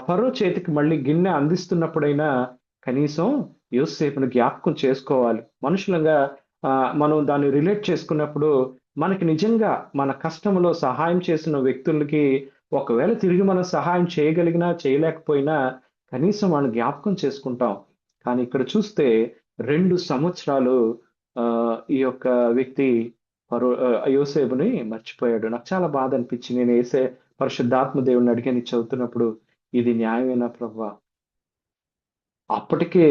ఫరో చేతికి మళ్ళీ గిన్నె అందిస్తున్నప్పుడైనా కనీసం యోసేపును జ్ఞాపకం చేసుకోవాలి. మనుషులంగా మనం దాన్ని రిలేట్ చేసుకున్నప్పుడు మనకి నిజంగా మన కష్టంలో సహాయం చేసిన వ్యక్తులకి ఒకవేళ తిరిగి మనం సహాయం చేయగలిగినా, చేయలేకపోయినా కనీసం వాళ్ళని జ్ఞాపకం చేసుకుంటాం. కానీ ఇక్కడ చూస్తే 2 సంవత్సరాలు ఈ యొక్క వ్యక్తి యోసేపుని మర్చిపోయాడు. నాకు చాలా బాధ అనిపించింది. నేను పరిశుద్ధాత్మ దేవుని అడిగాను చదువుతున్నప్పుడు, ఇది న్యాయమేనా ప్రభువా? అప్పటికే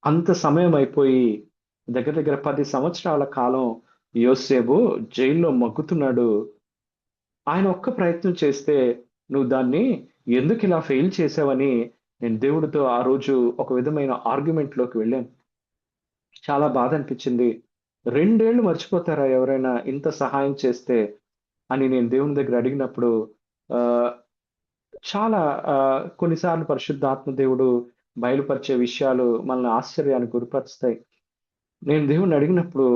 అంత సమయం అయిపోయి దగ్గర దగ్గర 10 సంవత్సరాల కాలం యోసేపు జైల్లో మగ్గుతున్నాడు. ఆయన ఒక్క ప్రయత్నం చేస్తే నువ్వు దాన్ని ఎందుకు ఇలా ఫెయిల్ చేసావని నేను దేవుడితో ఆ రోజు ఒక విధమైన ఆర్గ్యుమెంట్లోకి వెళ్ళాను. చాలా బాధ అనిపించింది. 2 ఏళ్ళు మర్చిపోతారా ఎవరైనా ఇంత సహాయం చేస్తే అని నేను దేవుని దగ్గర అడిగినప్పుడు చాలా కొన్నిసార్లు పరిశుద్ధాత్మ దేవుడు బయలుపరిచే విషయాలు మనల్ని ఆశ్చర్యానికి గురిపరుస్తాయి. నేను దేవుణ్ణి అడిగినప్పుడు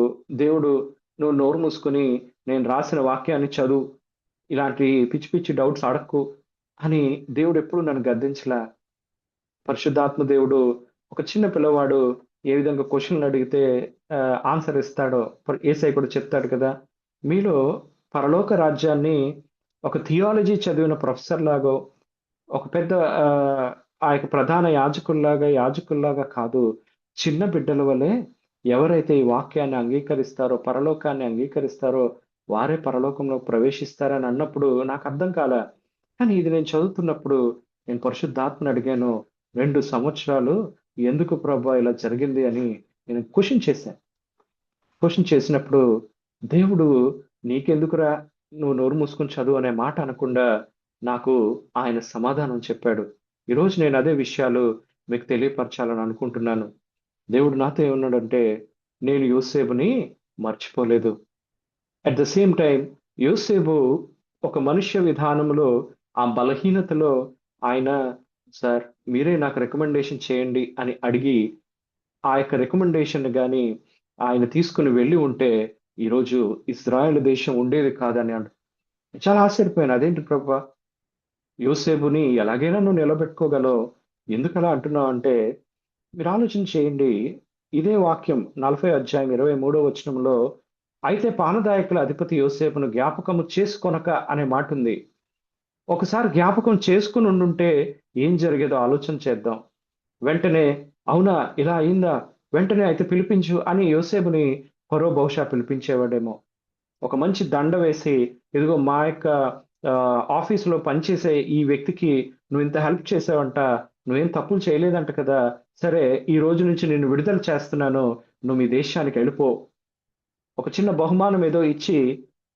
దేవుడు, నువ్వు నోరు మూసుకొని నేను రాసిన వాక్యాన్ని చదువు, ఇలాంటి పిచ్చి పిచ్చి డౌట్స్ అడక్కు అని దేవుడు ఎప్పుడు నన్ను గద్దించలా. పరిశుద్ధాత్మ దేవుడు ఒక చిన్న పిల్లవాడు ఏ విధంగా క్వశ్చన్లు అడిగితే ఆన్సర్ ఇస్తాడో యేసయ్య కూడా చెప్తాడు కదా, మీలో పరలోక రాజ్యాన్ని ఒక థియాలజీ చదివిన ప్రొఫెసర్ లాగో ఒక పెద్ద ఆ యొక్క ప్రధాన యాజకుల్లాగా కాదు, చిన్న బిడ్డల వలె ఎవరైతే ఈ వాక్యాన్ని అంగీకరిస్తారో, పరలోకాన్ని అంగీకరిస్తారో వారే పరలోకంలో ప్రవేశిస్తారని అన్నప్పుడు నాకు అర్థం కాలే. కానీ ఇది నేను చదువుతున్నప్పుడు నేను పరిశుద్ధాత్మని అడిగాను, 2 సంవత్సరాలు ఎందుకు ప్రభా ఇలా జరిగింది అని నేను క్వశ్చన్ చేశాను. క్వశ్చన్ చేసినప్పుడు దేవుడు, నీకెందుకురా, నువ్వు నోరు మూసుకొని చదువు అనే మాట అనకుండా నాకు ఆయన సమాధానం చెప్పాడు. ఈరోజు నేను అదే విషయాలు మీకు తెలియపరచాలని అనుకుంటున్నాను. దేవుడు నాతో ఏమన్నాడంటే, నేను యోసేపుని మర్చిపోలేదు. అట్ ద సేమ్ టైం యోసేపు ఒక మనుష్య విధానంలో ఆ బలహీనతలో ఆయన, సార్ మీరే నాకు రికమెండేషన్ చేయండి అని అడిగి ఆ యొక్క రికమెండేషన్ కానీ ఆయన తీసుకుని వెళ్ళి ఉంటే ఈరోజు ఇజ్రాయెల్ దేశం ఉండేది కాదని చాలా ఆశ్చర్యపోయాను. అదేంటి ప్రభువా, యోసేపుని ఎలాగైనా నువ్వు నిలబెట్టుకోగలవు, ఎందుకు అలా అంటున్నావు అంటే, మీరు ఆలోచన చేయండి. ఇదే వాక్యం 40 అధ్యాయం 23వ వచనంలో, అయితే పానదాయకుల అధిపతి యోసేపును జ్ఞాపకము చేసుకొనక అనే మాట ఉంది. ఒకసారి జ్ఞాపకం చేసుకుని ఉండుంటే ఏం జరిగేదో ఆలోచన చేద్దాం. వెంటనే అవునా ఇలా అయిందా, వెంటనే అయితే పిలిపించు అని యోసేపుని ఫరో బహుశా పిలిపించేవాడేమో. ఒక మంచి దండ వేసి, ఇదిగో మా యొక్క ఆఫీసులో పనిచేసే ఈ వ్యక్తికి నువ్వు ఇంత హెల్ప్ చేసావంట, నువ్వేం తప్పులు చేయలేదంట కదా, సరే ఈ రోజు నుంచి నిన్ను విడుదల చేస్తున్నాను, నువ్వు మీ దేశానికి వెళ్ళిపో. ఒక చిన్న బహుమానం ఏదో ఇచ్చి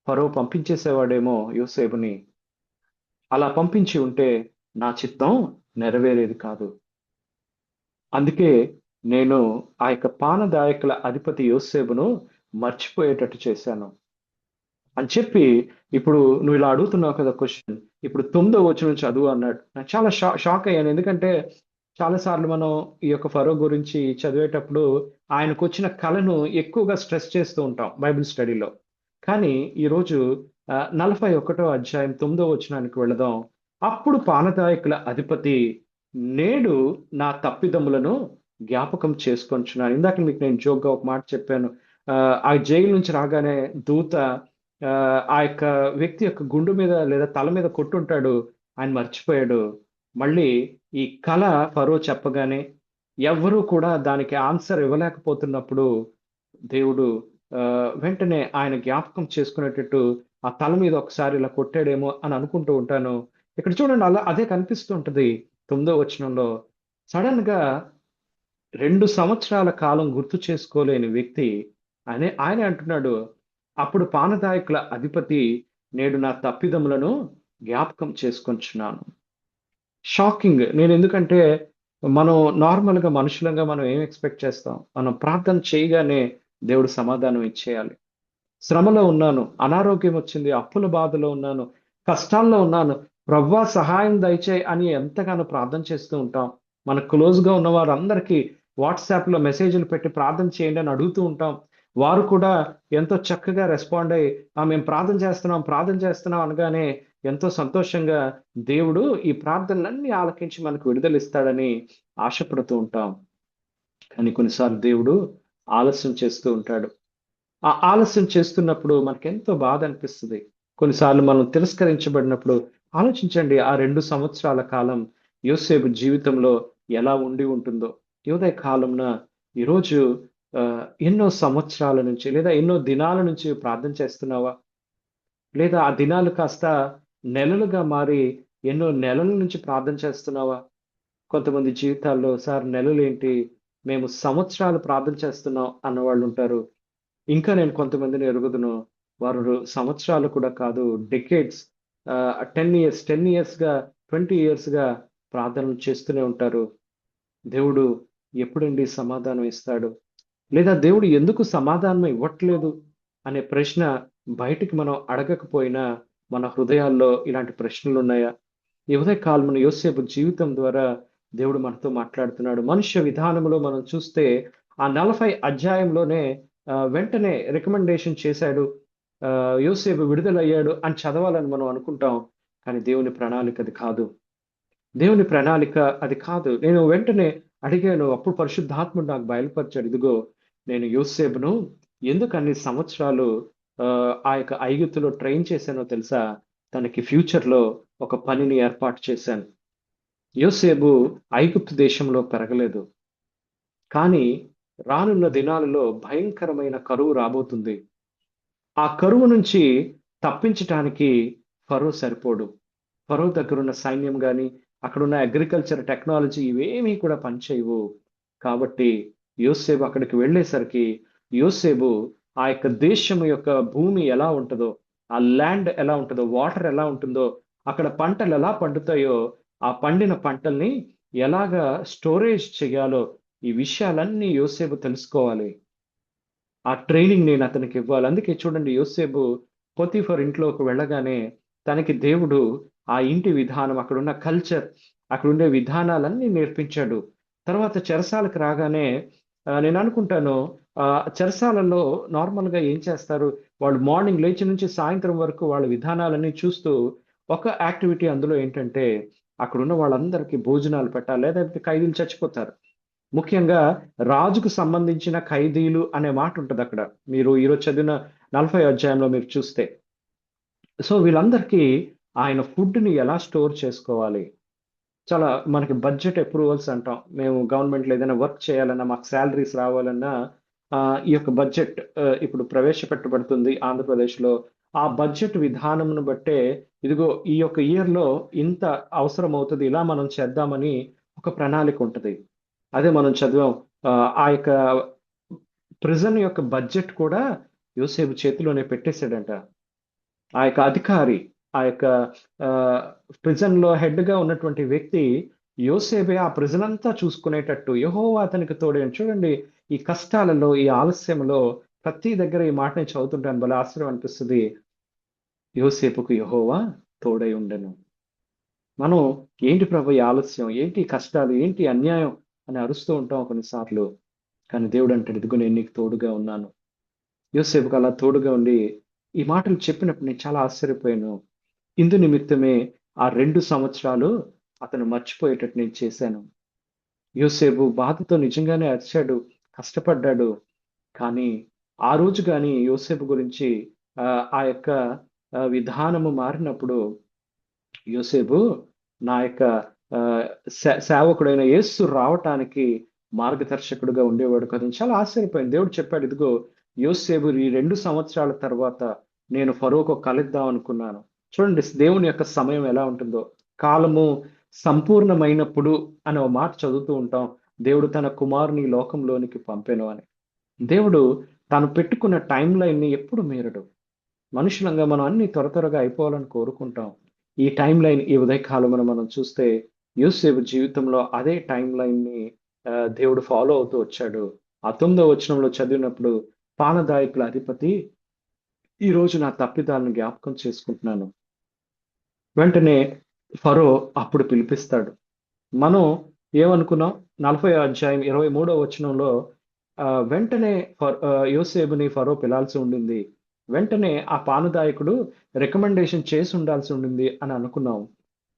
ఫరో పంపించేసేవాడేమో యోసేపుని. అలా పంపించి ఉంటే నా చిత్తం నెరవేరేది కాదు. అందుకే నేను ఆ యొక్క పానదాయకుల అధిపతి యోసేపును మర్చిపోయేటట్టు చేశాను అని చెప్పి, ఇప్పుడు నువ్వు ఇలా అడుగుతున్నావు కదా క్వశ్చన్, ఇప్పుడు 9వ వచనం చదువు అన్నాడు. నాకు చాలా షాక్ అయ్యాను. ఎందుకంటే చాలాసార్లు మనం ఈ యొక్క ఫరో గురించి చదివేటప్పుడు ఆయనకు వచ్చిన కళను ఎక్కువగా స్ట్రెస్ చేస్తూ ఉంటాం బైబిల్ స్టడీలో. కానీ ఈరోజు 41వ అధ్యాయం 9వ వచనానికి వెళదాం. అప్పుడు పానదాయకుల అధిపతి, నేడు నా తప్పిదములను జ్ఞాపకం చేసుకొంచున్నాను. ఇందాక మీకు నేను జోక్గా ఒక మాట చెప్పాను. ఆ జైలు నుంచి రాగానే దూత ఆ యొక్క వ్యక్తి యొక్క గుండు మీద లేదా తల మీద కొట్టుంటాడు, ఆయన మర్చిపోయాడు. మళ్ళీ ఈ కళ ఫరో చెప్పగానే ఎవ్వరూ కూడా దానికి ఆన్సర్ ఇవ్వలేకపోతున్నప్పుడు దేవుడు వెంటనే ఆయన జ్ఞాపకం చేసుకునేటట్టు ఆ తల మీద ఒకసారి ఇలా కొట్టాడేమో అని అనుకుంటూ ఉంటాను. ఇక్కడ చూడండి, అదే కనిపిస్తూ ఉంటుంది 9వ వచనంలో. సడన్ గా 2 సంవత్సరాల కాలం గుర్తు చేసుకోలేని వ్యక్తి ఆయన అంటున్నాడు, అప్పుడు పానదాయకుల అధిపతి, నేడు నా తప్పిదములను జ్ఞాపకం చేసుకొంచున్నాను. షాకింగ్. నేను ఎందుకంటే మనం నార్మల్గా మనుషులంగా మనం ఏం ఎక్స్పెక్ట్ చేస్తాం, మనం ప్రార్థన చేయగానే దేవుడు సమాధానం ఇచ్చేయాలి. శ్రమలో ఉన్నాను, అనారోగ్యం వచ్చింది, అప్పుల బాధలో ఉన్నాను, కష్టాల్లో ఉన్నాను, ప్రభువా సహాయం దయచేయి అని ఎంతగానో ప్రార్థన చేస్తూ ఉంటాం. మన క్లోజ్గా ఉన్న వారందరికీ వాట్సాప్లో మెసేజ్లు పెట్టి ప్రార్థన చేయండి అని అడుగుతూ ఉంటాం. వారు కూడా ఎంతో చక్కగా రెస్పాండ్ అయ్యి మేము ప్రార్థన చేస్తున్నాం అనగానే ఎంతో సంతోషంగా దేవుడు ఈ ప్రార్థనలన్నీ ఆలకించి మనకు విడుదలిస్తాడని ఆశపడుతూ ఉంటాం. కానీ కొన్నిసార్లు దేవుడు ఆలస్యం చేస్తూ ఉంటాడు. ఆ ఆలస్యం చేస్తున్నప్పుడు మనకెంతో బాధ అనిపిస్తుంది. కొన్నిసార్లు మనం తిరస్కరించబడినప్పుడు ఆలోచించండి, ఆ 2 సంవత్సరాల కాలం యోసేపు జీవితంలో ఎలా ఉండి ఉంటుందో. ఈ ఉదయ కాలంన ఈరోజు ఎన్నో సంవత్సరాల నుంచి లేదా ఎన్నో దినాల నుంచి ప్రార్థన చేస్తున్నావా? లేదా ఆ దినాలు కాస్త నెలలుగా మారి ఎన్నో నెలల నుంచి ప్రార్థన చేస్తున్నావా? కొంతమంది జీవితాల్లో సార్ నెలలేంటి, మేము సంవత్సరాలు ప్రార్థన చేస్తున్నాం అన్నవాళ్ళు ఉంటారు. ఇంకా నేను కొంతమందిని ఎరుగుదును. వారు సంవత్సరాలు కూడా కాదు, డెకేడ్స్ 10 ఇయర్స్, 10 ఇయర్స్‌గా, 20 ఇయర్స్‌గా ప్రార్థనలు చేస్తూనే ఉంటారు. దేవుడు ఎప్పుడండి సమాధానం ఇస్తాడు? లేదా దేవుడు ఎందుకు సమాధానం ఇవ్వట్లేదు అనే ప్రశ్న బయటికి మనం అడగకపోయినా మన హృదయాల్లో ఇలాంటి ప్రశ్నలున్నాయా? ఈ ఉదయ కాలమున యోసేపు జీవితం ద్వారా దేవుడు మనతో మాట్లాడుతున్నాడు. మనుష్య విధానంలో మనం చూస్తే ఆ 40 అధ్యాయంలోనే వెంటనే రికమెండేషన్ చేశాడు. యోసేపు విడుదలయ్యాడు అని చదవాలని మనం అనుకుంటాం. కానీ దేవుని ప్రణాళిక అది కాదు. దేవుని ప్రణాళిక అది కాదు. నేను వెంటనే అడిగాను. అప్పుడు పరిశుద్ధాత్ముడు నాకు బయలుపరిచాడు. ఇదిగో నేను యోసేపును ఎందుకు అన్ని సంవత్సరాలు ఆ యొక్క ఐగుప్తులో ట్రైన్ చేశానో తెలుసా? తనకి ఫ్యూచర్‌లో ఒక పనిని ఏర్పాటు చేశాను. యోసేపు ఐగుప్తు దేశంలో పెరగలేదు. కానీ రానున్న దినాలలో భయంకరమైన కరువు రాబోతుంది. ఆ కరువు నుంచి తప్పించటానికి ఫరో సరిపోడు. ఫరో దగ్గరున్న సైన్యం గాని, అక్కడున్న అగ్రికల్చర్ టెక్నాలజీ ఇవేమీ కూడా పనిచేయవు. కాబట్టి యోసేపు అక్కడికి వెళ్ళేసరికి యోసేపు ఆ యొక్క దేశం యొక్క భూమి ఎలా ఉంటదో, ఆ ల్యాండ్ ఎలా ఉంటదో, వాటర్ ఎలా ఉంటుందో, అక్కడ పంటలు ఎలా పండుతాయో, ఆ పండిన పంటల్ని ఎలాగా స్టోరేజ్ చేయాలో, ఈ విషయాలన్నీ యోసేపు తెలుసుకోవాలి. ఆ ట్రైనింగ్ నేను అతనికి ఇవ్వాలి. అందుకే చూడండి యోసేపు పొతీఫర్ ఇంట్లోకి వెళ్ళగానే తనకి దేవుడు ఆ ఇంటి విధానం, అక్కడున్న కల్చర్, అక్కడుండే విధానాలన్నీ నేర్పించాడు. తర్వాత చెరసాలకు రాగానే నేను అనుకుంటాను చెరసాలలో నార్మల్‌గా ఏం చేస్తారు? వాళ్ళు మార్నింగ్ లేచి నుంచి సాయంత్రం వరకు వాళ్ళ విధానాలన్నీ చూస్తూ ఒక యాక్టివిటీ అందులో ఏంటంటే అక్కడున్న వాళ్ళందరికీ భోజనాలు పెట్టాలి. లేదంటే ఖైదీలు చచ్చిపోతారు. ముఖ్యంగా రాజుకు సంబంధించిన ఖైదీలు అనే మాట ఉంటదక్కడ. మీరు ఈరోజు చదివిన 40 అధ్యాయంలో మీరు చూస్తే. సో, వీళ్ళందరికీ ఆయన ఫుడ్‌ని ఎలా స్టోర్ చేసుకోవాలి? చాలా మనకి బడ్జెట్ అప్రూవల్స్ అంటాం. మేము గవర్నమెంట్‌లో ఏదైనా వర్క్ చేయాలన్నా, మాకు సాలరీస్ రావాలన్నా ఈ యొక్క బడ్జెట్ ఇప్పుడు ప్రవేశపెట్టబడుతుంది ఆంధ్రప్రదేశ్‌లో. ఆ బడ్జెట్ విధానమును బట్టే ఇదిగో ఈ యొక్క ఇయర్‌లో ఇంత అవసరమవుతది. ఇలా మనం చేద్దామని ఒక ప్రణాళిక ఉంటది. అదే మనం చదివాం. ఆ యొక్క ప్రిజన్ యొక్క బడ్జెట్ కూడా యోసేపు చేతిలోనే పెట్టేసాడంట. ఆ యొక్క అధికారి, ఆ యొక్క ప్రిజన్‌లో హెడ్‌గా ఉన్నటువంటి వ్యక్తి యోసేపే ఆ ప్రిజన్ అంతా చూసుకునేటట్టు యెహోవా అతనికి తోడని. చూడండి ఈ కష్టాలలో, ఈ ఆలస్యంలో ప్రతి దగ్గర ఈ మాట నేను చదువుతుంటాను. భలే ఆశ్చర్యం అనిపిస్తది. యోసేపుకు యెహోవా తోడై ఉండెను. మనం ఏంటి ప్రభు ఈ ఆలస్యం? ఏంటి ఈ కష్టాలు? ఏంటి ఈ అన్యాయం? అని అరుస్తూ ఉంటాం కొన్నిసార్లు. కానీ దేవుడు అంటాడు, ఇదిగో నేను నీకు తోడుగా ఉన్నాను. యోసేపుకు అలా తోడుగా ఉండి ఈ మాటలు చెప్పినప్పుడు నేను చాలా ఆశ్చర్యపోయాను. ఇందు నిమిత్తమే ఆ 2 సంవత్సరాలు అతను మర్చిపోయేటట్టు నేను చేశాను. యోసేపు బాధతో నిజంగానే అరిచాడు, కష్టపడ్డాడు. కానీ ఆ రోజు గాని యోసేపు గురించి ఆ యొక్క విధానము మారినప్పుడు యోసేపు నా యొక్క సేవకుడైన యేసు రావటానికి మార్గదర్శకుడుగా ఉండేవాడు కదా! చాలా ఆశ్చర్యపోయాను. దేవుడు చెప్పాడు, ఇదిగో యోసేపు ఈ 2 సంవత్సరాల తర్వాత నేను ఫరోకు కలుద్దాం అనుకున్నాను. చూడండి దేవుని యొక్క సమయం ఎలా ఉంటుందో. కాలము సంపూర్ణమైనప్పుడు అనే ఒక మాట చదువుతూ ఉంటాం. దేవుడు తన కుమారుని ఈ లోకంలోనికి పంపెను అని. దేవుడు తాను పెట్టుకున్న టైమ్ లైన్‌ని ఎప్పుడు మీరడు. మనుషులంగా మనం అన్ని త్వరగా అయిపోవాలని కోరుకుంటాం. ఈ టైమ్ లైన్ ఈ ఉదయకాలమున మనం చూస్తే యోసేపు జీవితంలో అదే టైమ్ లైన్‌ని దేవుడు ఫాలో అవుతూ వచ్చాడు. ఆ 9వ వచనంలో చదివినప్పుడు పానదాయకుల అధిపతి ఈరోజు నా తప్పిదాలను జ్ఞాపకం చేసుకుంటున్నాను. వెంటనే ఫరో అప్పుడు పిలిపిస్తాడు. మనం ఏమనుకున్నాం? 40వ అధ్యాయం 23వ వచనంలో వెంటనే యోసేపుని ఫరో పిలాల్సి ఉండింది. వెంటనే ఆ పానదాయకుడు రికమెండేషన్ చేసి ఉండాల్సి ఉండింది అని అనుకున్నాం.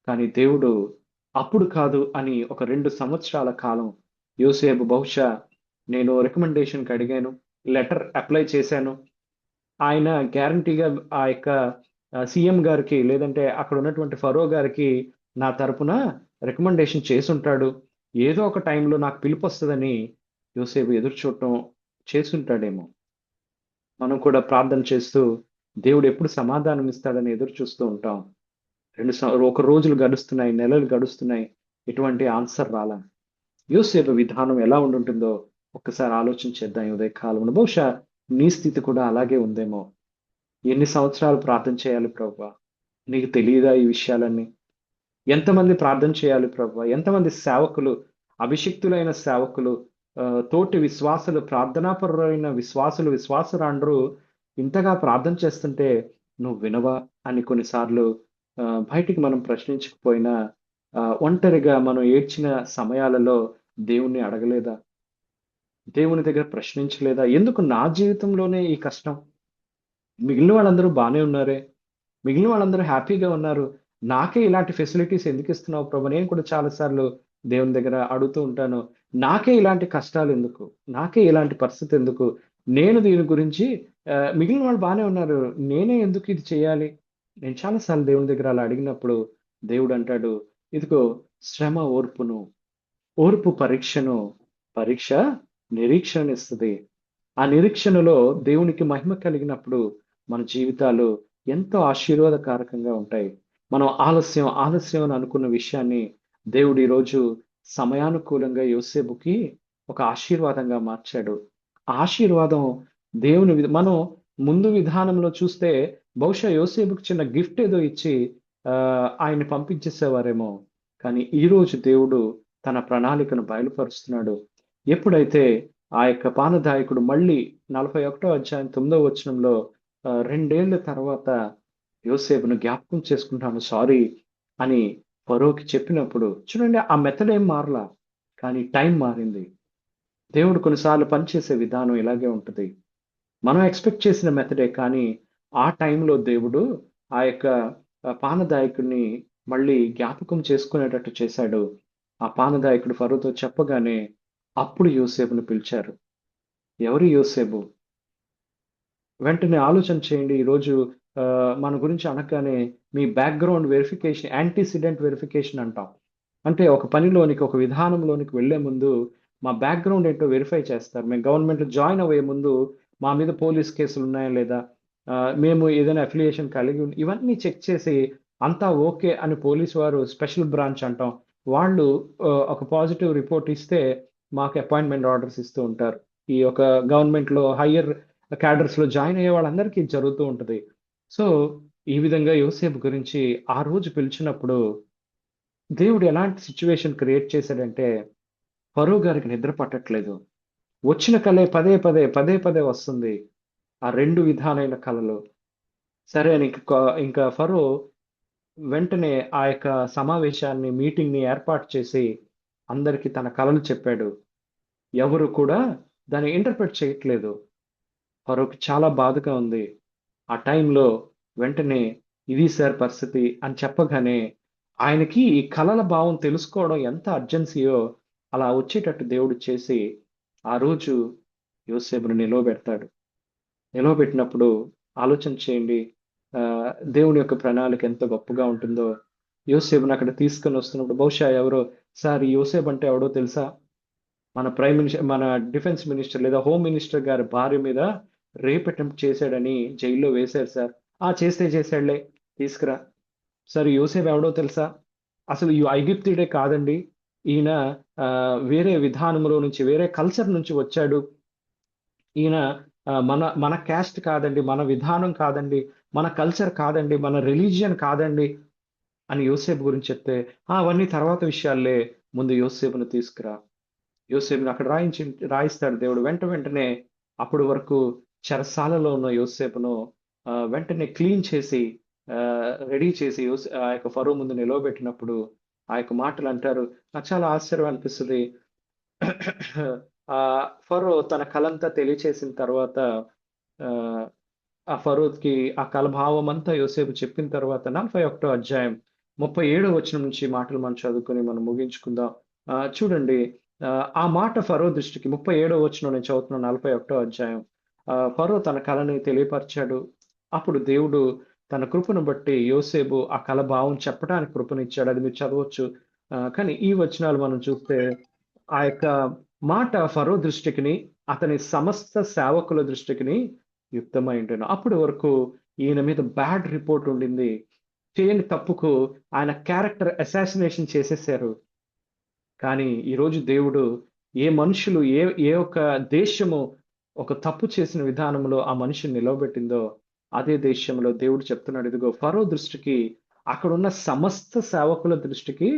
కానీ దేవుడు అప్పుడు కాదు అని ఒక 2 సంవత్సరాల కాలం యోసేపు బహుశా నేను రికమెండేషన్‌కి అడిగాను. లెటర్ అప్లై చేశాను. ఆయన గ్యారంటీగా ఆ యొక్క సీఎం గారికి లేదంటే అక్కడ ఉన్నటువంటి ఫరో గారికి నా తరపున రికమెండేషన్ చేసి ఉంటాడు. ఏదో ఒక టైంలో నాకు పిలుపు వస్తుందని యోసేపు ఎదురు చూడటం చేసుంటాడేమో. మనం కూడా ప్రార్థన చేస్తూ దేవుడు ఎప్పుడు సమాధానం ఇస్తాడని ఎదురు చూస్తూ ఉంటాం. ఒక రోజులు గడుస్తున్నాయి, నెలలు గడుస్తున్నాయి, ఎటువంటి ఆన్సర్ రాలా. యోసేపు విధానం ఎలా ఉండుంటుందో ఒక్కసారి ఆలోచన చేద్దాం. ఉదయ కాలంలో బహుశా నీ స్థితి కూడా అలాగే ఉందేమో. ఎన్ని సంవత్సరాలు ప్రార్థన చేయాలి ప్రభువా? నీకు తెలియదా ఈ విషయాలన్నీ? ఎంతమంది ప్రార్థన చేయాలి ప్రభువా? ఎంతమంది సేవకులు, అభిషిక్తులైన సేవకులు, తోటి విశ్వాసులు, ప్రార్థనాపరులైన విశ్వాసురాండ్రు ఇంతగా ప్రార్థన చేస్తుంటే నువ్వు వినవా అని కొన్నిసార్లు బయటికి మనం ప్రశ్నించకపోయినా ఒంటరిగా మనం ఏడ్చిన సమయాలలో దేవుణ్ణి అడగలేదా? దేవుని దగ్గర ప్రశ్నించలేదా? ఎందుకు నా జీవితంలోనే ఈ కష్టం? మిగిలిన వాళ్ళందరూ బాగానే ఉన్నారే, మిగిలిన వాళ్ళందరూ హ్యాపీగా ఉన్నారు, నాకే ఇలాంటి ఫెసిలిటీస్ ఎందుకు ఇస్తున్నావు ప్రభు? నేను కూడా చాలాసార్లు దేవుని దగ్గర అడుగుతూ ఉంటాను, నాకే ఇలాంటి కష్టాలు ఎందుకు, నాకే ఇలాంటి పరిస్థితి ఎందుకు, నేను దీని గురించి మిగిలిన వాళ్ళు బాగానే ఉన్నారు, నేనే ఎందుకు ఇది చేయాలి? నేను చాలాసార్లు దేవుని దగ్గర అలా అడిగినప్పుడు దేవుడు అంటాడు, ఇదిగో శ్రమ ఓర్పును, ఓర్పు పరీక్షను, పరీక్ష నిరీక్షణ ఇస్తుంది. ఆ నిరీక్షణలో దేవునికి మహిమ కలిగినప్పుడు మన జీవితాలు ఎంతో ఆశీర్వాదకారకంగా ఉంటాయి. మనం ఆలస్యం అని అనుకున్న విషయాన్ని దేవుడు ఈరోజు సమయానుకూలంగా యోసేపుకి ఒక ఆశీర్వాదంగా మార్చాడు. ఆశీర్వాదం దేవుని మనం ముందు విధానంలో చూస్తే బహుశా యోసేపుకి చిన్న గిఫ్ట్ ఏదో ఇచ్చి ఆయన్ని పంపించేసేవారేమో. కానీ ఈరోజు దేవుడు తన ప్రణాళికను బయలుపరుస్తున్నాడు. ఎప్పుడైతే ఆ యొక్క పానదాయకుడు మళ్ళీ 41వ అధ్యాయం 9వ వచనంలో 2 ఏళ్ల తర్వాత యోసేపును జ్ఞాపకం చేసుకుంటాను సారీ అని ఫరోకి చెప్పినప్పుడు చూడండి, ఆ మెథడ్ ఏం మారలా, కానీ టైం మారింది. దేవుడు కొన్నిసార్లు పనిచేసే విధానం ఇలాగే ఉంటుంది. మనం ఎక్స్పెక్ట్ చేసిన మెథడే, కానీ ఆ టైంలో దేవుడు ఆ యొక్క పానదాయకుడిని మళ్ళీ జ్ఞాపకం చేసుకునేటట్టు చేశాడు. ఆ పానదాయకుడు ఫరోతో చెప్పగానే అప్పుడు యోసేపును పిలిచారు. ఎవరు యోసేపు? వెంటనే ఆలోచన చేయండి. ఈరోజు మన గురించి అనగానే మీ బ్యాక్గ్రౌండ్ వెరిఫికేషన్, యాంటీసిడెంట్ వెరిఫికేషన్ అంటాం. అంటే ఒక పనిలోనికి, ఒక విధానంలోనికి వెళ్లే ముందు మా బ్యాక్గ్రౌండ్ ఏంటో వెరిఫై చేస్తారు. మేము గవర్నమెంట్లో జాయిన్ అయ్యే ముందు మా మీద పోలీస్ కేసులు ఉన్నాయా లేదా, మేము ఏదైనా అఫిలియేషన్ కలిగి ఇవన్నీ చెక్ చేసి అంతా ఓకే అని పోలీసు వారు, స్పెషల్ బ్రాంచ్ అంటాం, వాళ్ళు ఒక పాజిటివ్ రిపోర్ట్ ఇస్తే మాకు అపాయింట్మెంట్ ఆర్డర్స్ ఇస్తూ ఉంటారు. ఈ యొక్క గవర్నమెంట్లో హయ్యర్ క్యాడర్స్లో జాయిన్ అయ్యే వాళ్ళందరికీ జరుగుతూ ఉంటుంది. సో ఈ విధంగా యోసేపు గురించి ఆ రోజు పిలిచినప్పుడు దేవుడు ఎలాంటి సిచ్యువేషన్ క్రియేట్ చేశాడంటే, ఫరో గారికి నిద్ర పట్టట్లేదు. వచ్చిన కలే పదే పదే వస్తుంది. ఆ 2 విధాలైన కలలు. సరే అని ఇంకా ఫరో వెంటనే ఆ యొక్క సమావేశాన్ని, మీటింగ్‌ని ఏర్పాటు చేసి అందరికీ తన కలలు చెప్పాడు. ఎవరు కూడా దాన్ని ఇంటర్ప్రెట్ చేయట్లేదు. ఫరోకి చాలా బాధగా ఉంది. ఆ టైంలో వెంటనే ఇది సార్ పరిస్థితి అని చెప్పగానే ఆయనకి ఈ కలల భావం తెలుసుకోవడం ఎంత అర్జెన్సీయో అలా వచ్చేటట్టు దేవుడు చేసి ఆ రోజు యోసేపును నిలవబెడతాడు. నిలవబెట్టినప్పుడు ఆలోచన చేయండి, దేవుని యొక్క ప్రణాళిక ఎంత గొప్పగా ఉంటుందో. యోసేపును అక్కడ తీసుకొని వస్తున్నప్పుడు బహుశా ఎవరో, సార్ ఈ యోసేపు అంటే ఎవడో తెలుసా? మన ప్రైమ్ మినిస్టర్, మన డిఫెన్స్ మినిస్టర్ లేదా హోమ్ మినిస్టర్ గారి భార్య మీద రేప్ అటెంప్ట్ చేశాడని జైల్లో వేశారు సార్. చేశాడులే, తీసుకురా. సార్ యోసేపు ఎవడో తెలుసా? అసలు ఈ ఐగుప్తుడే కాదండి, ఈయన వేరే విధానంలో నుంచి, వేరే కల్చర్ నుంచి వచ్చాడు. ఈయన మన క్యాస్ట్ కాదండి, మన విధానం కాదండి, మన కల్చర్ కాదండి, మన రిలీజియన్ కాదండి అని యోసేపు గురించి చెప్తే, అవన్నీ తర్వాత విషయాలే, ముందు యోసేపును తీసుకురా. యోసేపును అక్కడ రాయిస్తాడు దేవుడు. వెంటనే అప్పటి వరకు చెరసాలలో ఉన్న యోసేపును వెంటనే క్లీన్ చేసి రెడీ చేసి ఆ యొక్క ఫరో ముందు నిలవబెట్టినప్పుడు ఆ యొక్క మాటలు అంటారు. నాకు చాలా ఆశ్చర్యం అనిపిస్తుంది. ఫరో తన కలంతా తెలియచేసిన తర్వాత ఆ ఫరోకి ఆ కలభావం అంతా యోసేపు చెప్పిన తర్వాత 41వ అధ్యాయం 37వ వచనం నుంచి మాటలు మనం చదువుకొని మనం ముగించుకుందాం. చూడండి, ఆ మాట ఫరో దృష్టికి 37వ వచనం నేను చదువుతున్నాను. 41వ అధ్యాయం. ఫరో తన కళని తెలియపరిచాడు. అప్పుడు దేవుడు తన కృపను బట్టి యోసేపు ఆ కళ భావం చెప్పడానికి కృపనిచ్చాడు. అది మీరు చదవచ్చు. కానీ ఈ వచనాలు మనం చూస్తే ఆ యొక్క మాట ఫరో దృష్టికిని అతని సమస్త సేవకుల దృష్టికిని యుక్తమై ఉండేను. అప్పటి వరకు ఈయన మీద బ్యాడ్ రిపోర్ట్ ఉండింది. చేయని తప్పుకు ఆయన క్యారెక్టర్ అసాసినేషన్ చేసేసారు. కానీ ఈరోజు దేవుడు ఏ మనుషులు ఏ ఒక్క దేశము ఒక తప్పు చేసిన విధానంలో ఆ మనిషిని నిలవబెట్టిందో అదే దేశంలో దేవుడు చెప్తున్నాడు, ఇదిగో ఫరో దృష్టికి అక్కడున్న సమస్త సేవకుల దృష్టికి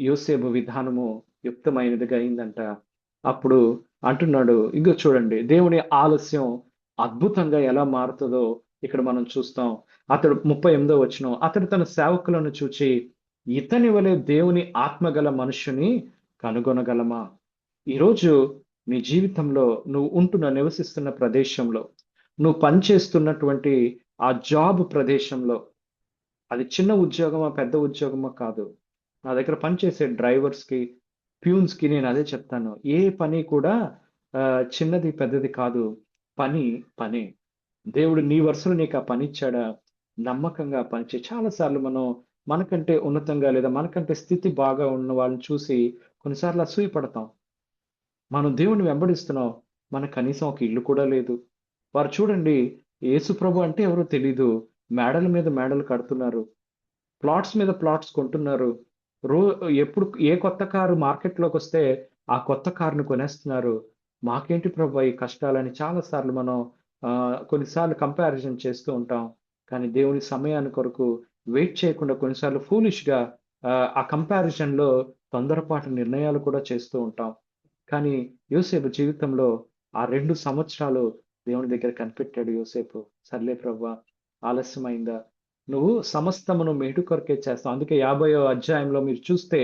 యోసేపు విధానము యుక్తమైనదిగా అయిందంట. అప్పుడు అంటున్నాడు, ఇగో చూడండి దేవుని ఆలస్యం అద్భుతంగా ఎలా మారుతుందో ఇక్కడ మనం చూస్తాం. అతడు 38వ వచనం, అతడు తన సేవకులను చూచి ఇతని వలె దేవుని ఆత్మగల మనుషుని కనుగొనగలమా? ఈరోజు నీ జీవితంలో నువ్వు నివసిస్తున్న ప్రదేశంలో, నువ్వు పనిచేస్తున్నటువంటి ఆ జాబ్ ప్రదేశంలో, అది చిన్న ఉద్యోగమా పెద్ద ఉద్యోగమా కాదు. నా దగ్గర పనిచేసే డ్రైవర్స్కి, ప్యూన్స్కి నేను అదే చెప్తాను, ఏ పని కూడా చిన్నది పెద్దది కాదు. పనే. దేవుడు నీ వరుసలో నీకు ఆ పని ఇచ్చాడా, నమ్మకంగా పనిచే. చాలాసార్లు మనకంటే ఉన్నతంగా లేదా మనకంటే స్థితి బాగా ఉన్న వాళ్ళని చూసి కొన్నిసార్లు అసూయపడతాం. మనం దేవుని వెంబడిస్తున్నాం, మనకు కనీసం ఒక ఇల్లు కూడా లేదు. వారు చూడండి, యేసు ప్రభు అంటే ఎవరో తెలీదు, మేడల మీద మేడలు కడుతున్నారు, ప్లాట్స్ మీద ప్లాట్స్ కొంటున్నారు. ఎప్పుడు ఏ కొత్త కారు మార్కెట్లోకి వస్తే ఆ కొత్త కారును కొనేస్తున్నారు. మాకేంటి ప్రభు ఈ కష్టాలని చాలాసార్లు మనం కొన్నిసార్లు కంపారిజన్ చేస్తూ ఉంటాం. కానీ దేవుని సమయాన్ని కొరకు వెయిట్ చేయకుండా కొన్నిసార్లు ఫూలిష్గా ఆ కంపారిజన్లో తొందరపాటు నిర్ణయాలు కూడా చేస్తూ ఉంటాం. కానీ యోసేపు జీవితంలో ఆ 2 సంవత్సరాలు దేవుని దగ్గర కనిపెట్టాడు యోసేపు. సర్లే ప్రభువా, ఆలస్యమైందా, నువ్వు సమస్తమును మేటు కొరకే చేస్తావు. అందుకే 50వ అధ్యాయంలో మీరు చూస్తే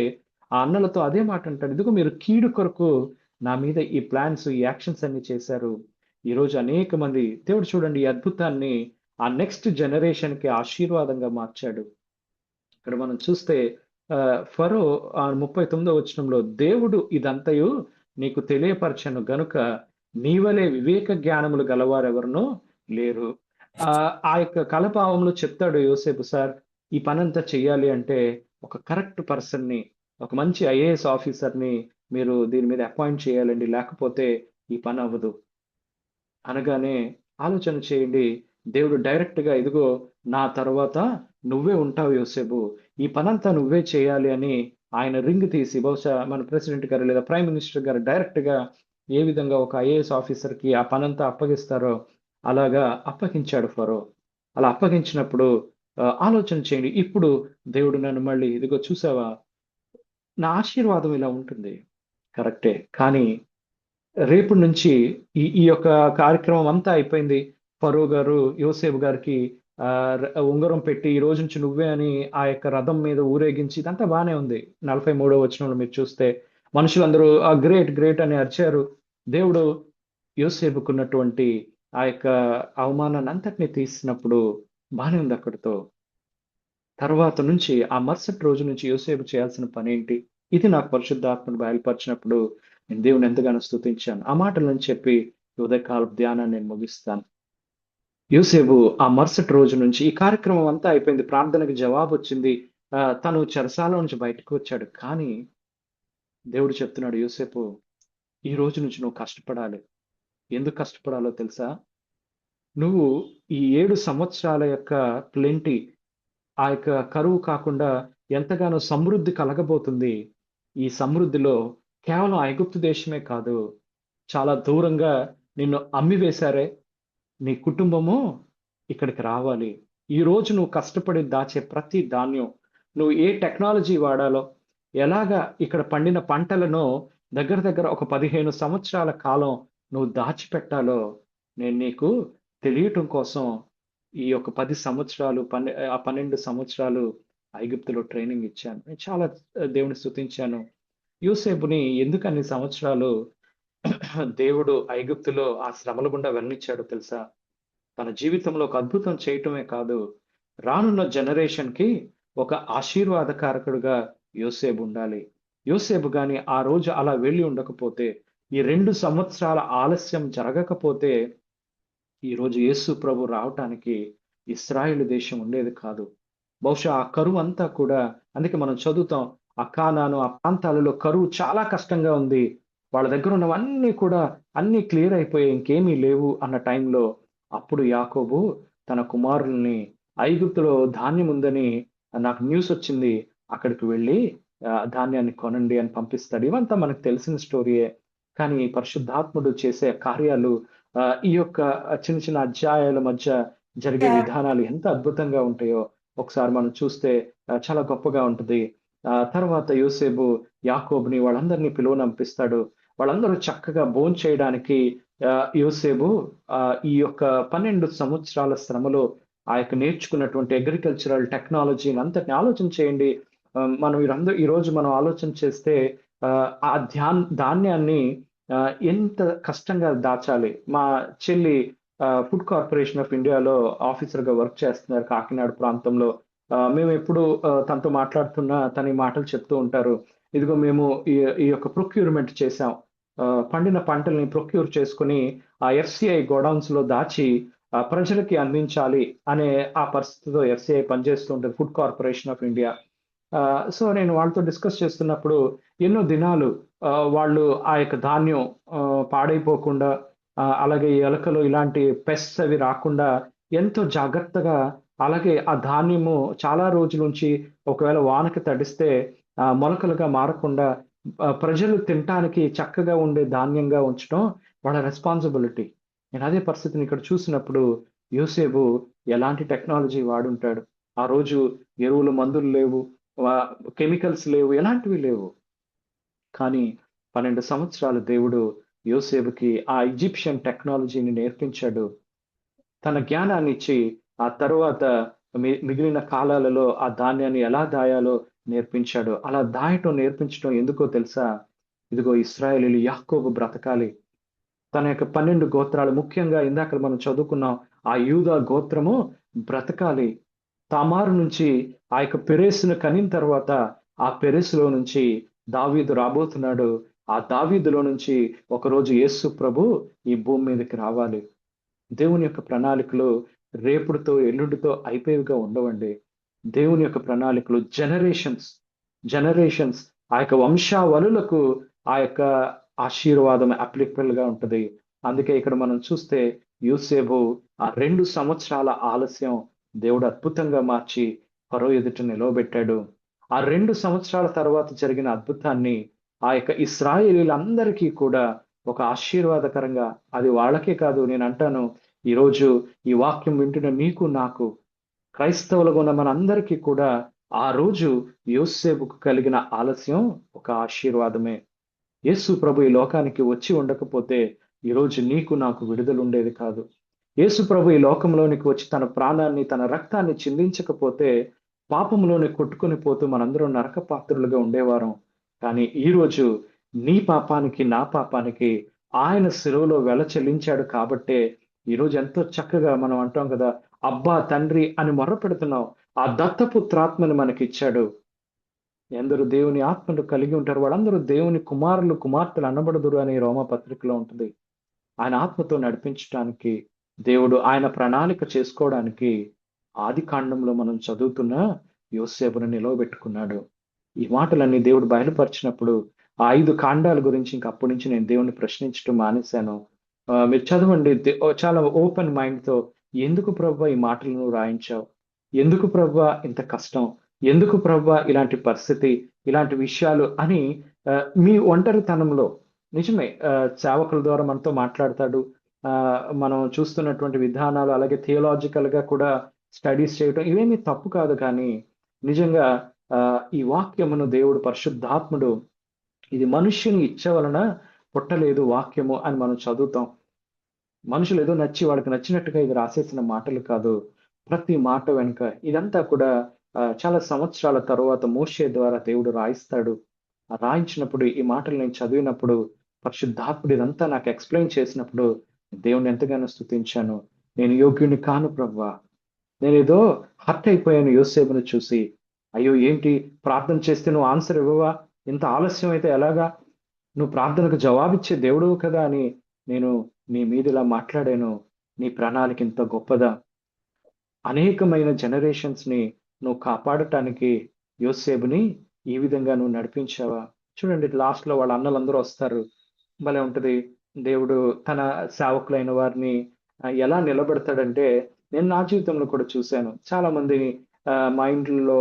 ఆ అన్నలతో అదే మాట అంటాడు, ఇదిగో మీరు కీడు కొరకు నా మీద ఈ ప్లాన్స్, ఈ యాక్షన్స్ అన్ని చేశారు. ఈరోజు అనేక మంది దేవుడు చూడండి ఈ అద్భుతాన్ని ఆ నెక్స్ట్ జనరేషన్కి ఆశీర్వాదంగా మార్చాడు. ఇక్కడ మనం చూస్తే ఫరో 39వ వచనంలో, దేవుడు ఇదంతయు నీకు తెలియపరచను గనుక నీవలే వివేక జ్ఞానములు గలవారెవరినో లేరు. ఆ యొక్క కలపావంలో చెప్తాడు యోసేపు, సార్ ఈ పనంతా చెయ్యాలి అంటే ఒక కరెక్ట్ పర్సన్ని, ఒక మంచి ఐఏఎస్ ఆఫీసర్ని మీరు దీని మీద అపాయింట్ చేయాలండి, లేకపోతే ఈ పని అవ్వదు అనగానే ఆలోచన చేయండి. దేవుడు డైరెక్ట్గా, ఇదిగో నా తర్వాత నువ్వే ఉంటావు యోసేపు, ఈ పనంతా నువ్వే చేయాలి అని ఆయన రింగ్ తీసి, బహుశా మన ప్రెసిడెంట్ గారు లేదా ప్రైమ్ మినిస్టర్ గారు డైరెక్ట్గా ఏ విధంగా ఒక ఐఏఎస్ ఆఫీసర్కి ఆ పనంతా అప్పగిస్తారో అలాగా అప్పగించాడు ఫరో. అలా అప్పగించినప్పుడు ఆలోచన చేయండి, ఇప్పుడు దేవుడు నన్ను మళ్ళీ, ఇదిగో చూసావా నా ఆశీర్వాదం ఇలా ఉంటుంది, కరెక్టే, కానీ రేపు నుంచి ఈ యొక్క కార్యక్రమం అంతా అయిపోయింది. ఫరో గారు యోసేపు గారికి ఉంగరం పెట్టి ఈ రోజు నుంచి నువ్వే అని ఆ యొక్క రథం మీద ఊరేగించి ఇదంతా బానే ఉంది. 43వ వచనంలో మీరు చూస్తే మనుషులందరూ గ్రేట్ అని అరిచారు. దేవుడు యోసేపుకున్నటువంటి ఆ యొక్క అవమానాన్ని అంతటినీ తీసినప్పుడు బానే ఉంది అక్కడితో. తర్వాత నుంచి ఆ మరుసటి రోజు నుంచి యోసేపు చేయాల్సిన పని ఏంటి, ఇది నాకు పరిశుద్ధాత్మను బయలుపరిచినప్పుడు నేను దేవుని ఎంతగానో స్తుతించాను. ఆ మాటలను చెప్పి ఉదయకాల ధ్యానాన్ని నేను ముగిస్తాను. యోసేపు ఆ మరుసటి రోజు నుంచి ఈ కార్యక్రమం అంతా అయిపోయింది, ప్రార్థనకి జవాబు వచ్చింది, తను చెరసాల నుంచి బయటకు వచ్చాడు. కానీ దేవుడు చెప్తున్నాడు, యోసేపు ఈ రోజు నుంచి నువ్వు కష్టపడాలి. ఎందుకు కష్టపడాలో తెలుసా? నువ్వు ఈ 7 సంవత్సరాల యొక్క ప్లెంటీ, ఆ యొక్క కరువు కాకుండా ఎంతగానో సమృద్ధి కలగబోతుంది. ఈ సమృద్ధిలో కేవలం ఐగుప్తు దేశమే కాదు, చాలా దూరంగా నిన్ను అమ్మివేశారే నీ కుటుంబము ఇక్కడికి రావాలి. ఈ రోజు నువ్వు కష్టపడి దాచే ప్రతి ధాన్యం, నువ్వు ఏ టెక్నాలజీ వాడాలో, ఎలాగా ఇక్కడ పండిన పంటలను దగ్గర ఒక 15 సంవత్సరాల కాలం నువ్వు దాచిపెట్టాలో నేను నీకు తెలియటం కోసం ఈ యొక్క 10 సంవత్సరాలు 12 సంవత్సరాలు ఐగుప్తులో ట్రైనింగ్ ఇచ్చాను. నేను చాలా దేవుని స్తుతించాను. యోసేపుని ఎందుకు అన్ని సంవత్సరాలు దేవుడు ఐగుప్తులో ఆ శ్రమల గుండా వెళ్ళనిచ్చాడో తెలుసా? తన జీవితంలో ఒక అద్భుతం చేయటమే కాదు, రానున్న జనరేషన్కి ఒక ఆశీర్వాదకారకుడుగా యోసేపు ఉండాలి. యోసేపు గాని ఆ రోజు అలా వెళ్ళి ఉండకపోతే, ఈ 2 సంవత్సరాల ఆలస్యం జరగకపోతే ఈ రోజు యేసు ప్రభు రావటానికి ఇశ్రాయేలు దేశం ఉండేది కాదు. బహుశా ఆ కరువు అంతా కూడా, అందుకే మనం చదువుతాం, ఆ కానాను ఆ ప్రాంతాలలో కరువు చాలా కష్టంగా ఉంది. వాళ్ళ దగ్గర ఉన్నవన్నీ కూడా అన్నీ క్లియర్ అయిపోయాయి, ఇంకేమీ లేవు అన్న టైంలో అప్పుడు యాకోబు తన కుమారుల్ని ఐగుప్తులో ధాన్యం ఉందని నాకు న్యూస్ వచ్చింది, అక్కడికి వెళ్ళి ధాన్యాన్ని కొనండి అని పంపిస్తాడు. ఇవంతా మనకు తెలిసిన స్టోరీయే. కానీ పరిశుద్ధాత్ముడు చేసే కార్యాలు ఈ యొక్క చిన్న చిన్న అధ్యాయాల మధ్య జరిగే విధానాలు ఎంత అద్భుతంగా ఉంటాయో ఒకసారి మనం చూస్తే చాలా గొప్పగా ఉంటుంది. తర్వాత యోసేపు యాకోబుని వాళ్ళందరినీ పిలువనంపిస్తాడు. వాళ్ళందరూ చక్కగా భోంచేయడానికి యోసేపు ఈ యొక్క 12 సంవత్సరాల శ్రమలో ఆ యొక్క నేర్చుకున్నటువంటి అగ్రికల్చరల్ టెక్నాలజీని అంతటిని ఆలోచన చేయండి. మనం ఈ రోజు మనం ఆలోచన చేస్తే ఆ ధాన్యాన్ని ఎంత కష్టంగా దాచాలి. మా చెల్లి ఫుడ్ కార్పొరేషన్ ఆఫ్ ఇండియాలో ఆఫీసర్ గా వర్క్ చేస్తున్నారు కాకినాడ ప్రాంతంలో. మేము ఎప్పుడు తనతో మాట్లాడుతున్నా తన ఈ మాటలు చెప్తూ ఉంటారు. ఇదిగో మేము ఈ యొక్క ప్రొక్యూర్మెంట్ చేసాం. పండిన పంటల్ని ప్రొక్యూర్ చేసుకుని ఆ ఎఫ్సిఐ గోడౌన్స్ లో దాచి ప్రజలకి అందించాలి అనే ఆ పరిస్థితిలో ఎఫ్సిఐ పనిచేస్తూ ఉంటుంది, food corporation of India. So నేను వాళ్ళతో డిస్కస్ చేస్తున్నప్పుడు ఎన్నో దినాలు వాళ్ళు ఆ యొక్క ధాన్యం పాడైపోకుండా, అలాగే ఎలకలు ఇలాంటి పెస్ట్స్ అవి రాకుండా ఎంతో జాగ్రత్తగా, అలాగే ఆ ధాన్యము చాలా రోజుల నుంచి ఒకవేళ వానకి తడిస్తే మొలకలుగా మారకుండా ప్రజలు తినటానికి చక్కగా ఉండే ధాన్యంగా ఉంచడం వాళ్ళ రెస్పాన్సిబిలిటీ. నేను అదే పరిస్థితిని ఇక్కడ చూసినప్పుడు యోసేపు ఎలాంటి టెక్నాలజీ వాడుంటాడు. ఆ రోజు ఎరువులు మందులు లేవు, కెమికల్స్ లేవు, ఎలాంటివి లేవు. కానీ 12 సంవత్సరాలు దేవుడు యోసేపుకి ఆ ఈజిప్షియన్ టెక్నాలజీని నేర్పించాడు. తన జ్ఞానాన్ని ఇచ్చి ఆ తరువాత మిగిలిన కాలాలలో ఆ ధాన్యాన్ని ఎలా దాయాలో నేర్పించాడు. అలా దాయటం నేర్పించడం ఎందుకో తెలుసా? ఇదిగో ఇశ్రాయేలీయులు యాకోబు బ్రతకాలి. తన యొక్క 12 గోత్రాలు, ముఖ్యంగా ఇందాక మనం చదువుకున్నాం ఆ యూదా గోత్రము బ్రతకాలి. తామారు నుంచి ఆ యొక్క పెరేసును కనిన తర్వాత ఆ పెరేసులో నుంచి దావీదు రాబోతున్నాడు. ఆ దావీదులో నుంచి ఒకరోజు యేసు ప్రభు ఈ భూమి మీదకి రావాలి. దేవుని యొక్క ప్రణాళికలు రేపుడుతో ఎల్లుండితో అయిపోయేవిగా ఉండవండి. దేవుని యొక్క ప్రణాళికలు జనరేషన్స్ ఆ యొక్క వంశావళులకు ఆ యొక్క ఆశీర్వాదం అప్లికబుల్ గా ఉంటది. అందుకే ఇక్కడ మనం చూస్తే యోసేపు ఆ 2 సంవత్సరాల ఆలస్యం దేవుడు అద్భుతంగా మార్చి ఫరో ఎదుట నిలవబెట్టాడు. ఆ 2 సంవత్సరాల తర్వాత జరిగిన అద్భుతాన్ని ఆ యొక్క ఇశ్రాయేలీలందరికీ కూడా ఒక ఆశీర్వాదకరంగా, అది వాళ్ళకే కాదు, నేను అంటాను ఈరోజు ఈ వాక్యం వింటున్న మీకు నాకు క్రైస్తవులుగా ఉన్న మనందరికీ కూడా ఆ రోజు యోసేపుకు కలిగిన ఆలస్యం ఒక ఆశీర్వాదమే. యేసు ప్రభు ఈ లోకానికి వచ్చి ఉండకపోతే ఈరోజు నీకు నాకు విడుదల ఉండేది కాదు. యేసు ప్రభు ఈ లోకంలోనికి వచ్చి తన ప్రాణాన్ని తన రక్తాన్ని చిందించకపోతే పాపంలోనే కొట్టుకొని పోతూ మనందరం నరక పాత్రులుగా ఉండేవారం. కానీ ఈరోజు నీ పాపానికి నా పాపానికి ఆయన శిలువలో వెల చెల్లించాడు కాబట్టే ఈరోజు ఎంతో చక్కగా మనం అంటాం కదా, అబ్బా తండ్రి అని మొర్ర పెడుతున్నాం. ఆ దత్తపుత్రాత్మని మనకిచ్చాడు. ఎందరు దేవుని ఆత్మను కలిగి ఉంటారు వాళ్ళందరూ దేవుని కుమారులు కుమార్తెలు అనబడుదురు అని రోమా పత్రికలో ఉంటుంది. ఆయన ఆత్మతో నడిపించడానికి దేవుడు ఆయన ప్రణాళిక చేసుకోవడానికి ఆది కాండంలో మనం చదువుతున్న యోసేపును నిలవబెట్టుకున్నాడు. ఈ మాటలన్నీ దేవుడు బయలుపరిచినప్పుడు ఆ 5 కాండాల గురించి ఇంక అప్పటి నుంచి నేను దేవుని ప్రశ్నించడం మానేశాను. మీరు చదవండి, చాలా ఓపెన్ మైండ్ తో, ఎందుకు ప్రభువా ఈ మాటలు నువ్వు రాయించావు, ఎందుకు ప్రభువా ఇంత కష్టం, ఎందుకు ప్రభువా ఇలాంటి పరిస్థితి, ఇలాంటి విషయాలు అని మీ ఒంటరితనంలో నిజమే సేవకుల ద్వారా మనతో మాట్లాడతాడు. మనం చూస్తున్నటువంటి విధానాలు, అలాగే థియోలాజికల్ గా కూడా స్టడీస్ చేయటం ఇవేమీ తప్పు కాదు. కానీ నిజంగా ఈ వాక్యమును దేవుడు పరిశుద్ధాత్ముడు ఇది మనుష్యుని ఇచ్చ వలన పుట్టలేదు వాక్యము అని మనం చదువుతాం. మనుషులు ఏదో నచ్చి వాళ్ళకి నచ్చినట్టుగా ఇది రాసేసిన మాటలు కాదు. ప్రతి మాట వెనుక ఇదంతా కూడా చాలా సంవత్సరాల తరువాత మోషే ద్వారా దేవుడు రాయిస్తాడు. రాయించినప్పుడు ఈ మాటలు నేను చదివినప్పుడు పరిశుద్ధాత్ముడు ఇదంతా నాకు ఎక్స్ప్లెయిన్ చేసినప్పుడు దేవుని ఎంతగానో స్తుతించాను. నేను యోగ్యుని కాను ప్రభువా, నేనేదో హర్ట్ అయిపోయాను యోసేపును చూసి. అయ్యో ఏంటి, ప్రార్థన చేస్తే నువ్వు ఆన్సర్ ఇవ్వవా, ఇంత ఆలస్యం అయితే ఎలాగా, నువ్వు ప్రార్థనకు జవాబిచ్చే దేవుడు కదా అని నేను నీ మీద ఇలా మాట్లాడాను. నీ ప్రణాళిక ఇంత గొప్పదా, అనేకమైన జనరేషన్స్ ని నువ్వు కాపాడటానికి యోసేపుని ఈ విధంగా నువ్వు నడిపించావా. చూడండి లాస్ట్లో వాళ్ళ అన్నలందరూ వస్తారు. భలే ఉంటది. దేవుడు తన సేవకులైన వారిని ఎలా నిలబెడతాడంటే, నేను నా జీవితంలో కూడా చూశాను. చాలా మందిని మా ఇంట్లో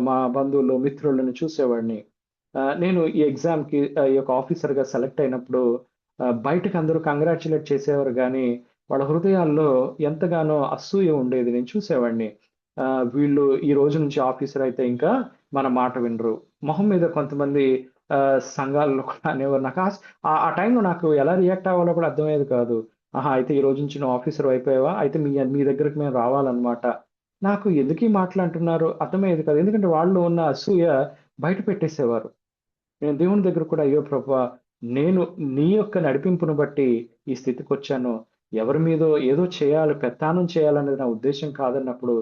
మా బంధువులు, మిత్రులను చూసేవాడిని. నేను ఈ ఎగ్జామ్‌కి ఈ యొక్క ఆఫీసర్‌గా సెలెక్ట్ అయినప్పుడు బయటకి అందరూ కంగ్రాచ్యులేట్ చేసేవారు గానీ, వాళ్ళ హృదయాల్లో ఎంతగానో అసూయ ఉండేది. నేను చూసేవాడిని. వీళ్ళు ఈ రోజు నుంచి ఆఫీసర్ అయితే ఇంకా మన మాట వినరు. మొహం మీద కొంతమంది సంఘాల్లో కూడా అనేవారు. నాకు ఆ టైంలో నాకు ఎలా రియాక్ట్ అవ్వాలో కూడా అర్థమయ్యేది కాదు. ఆహా! అయితే ఈ రోజు నుంచి నువ్వు ఆఫీసర్ అయిపోయావా? అయితే మీ దగ్గరికి మేము రావాలన్నమాట. నాకు ఎందుకీ మాటలు అంటున్నారు అర్థమయ్యేది కాదు. ఎందుకంటే వాళ్ళలో ఉన్న అసూయ బయట పెట్టేసేవారు. నేను దేవుని దగ్గర కూడా అయ్యో ప్రభువా! నేను నీ యొక్క నడిపింపును బట్టి ఈ స్థితికొచ్చాను. ఎవరి మీదో ఏదో చేయాలి, పెత్తానం చేయాలనేది నా ఉద్దేశ్యం కాదన్నప్పుడు,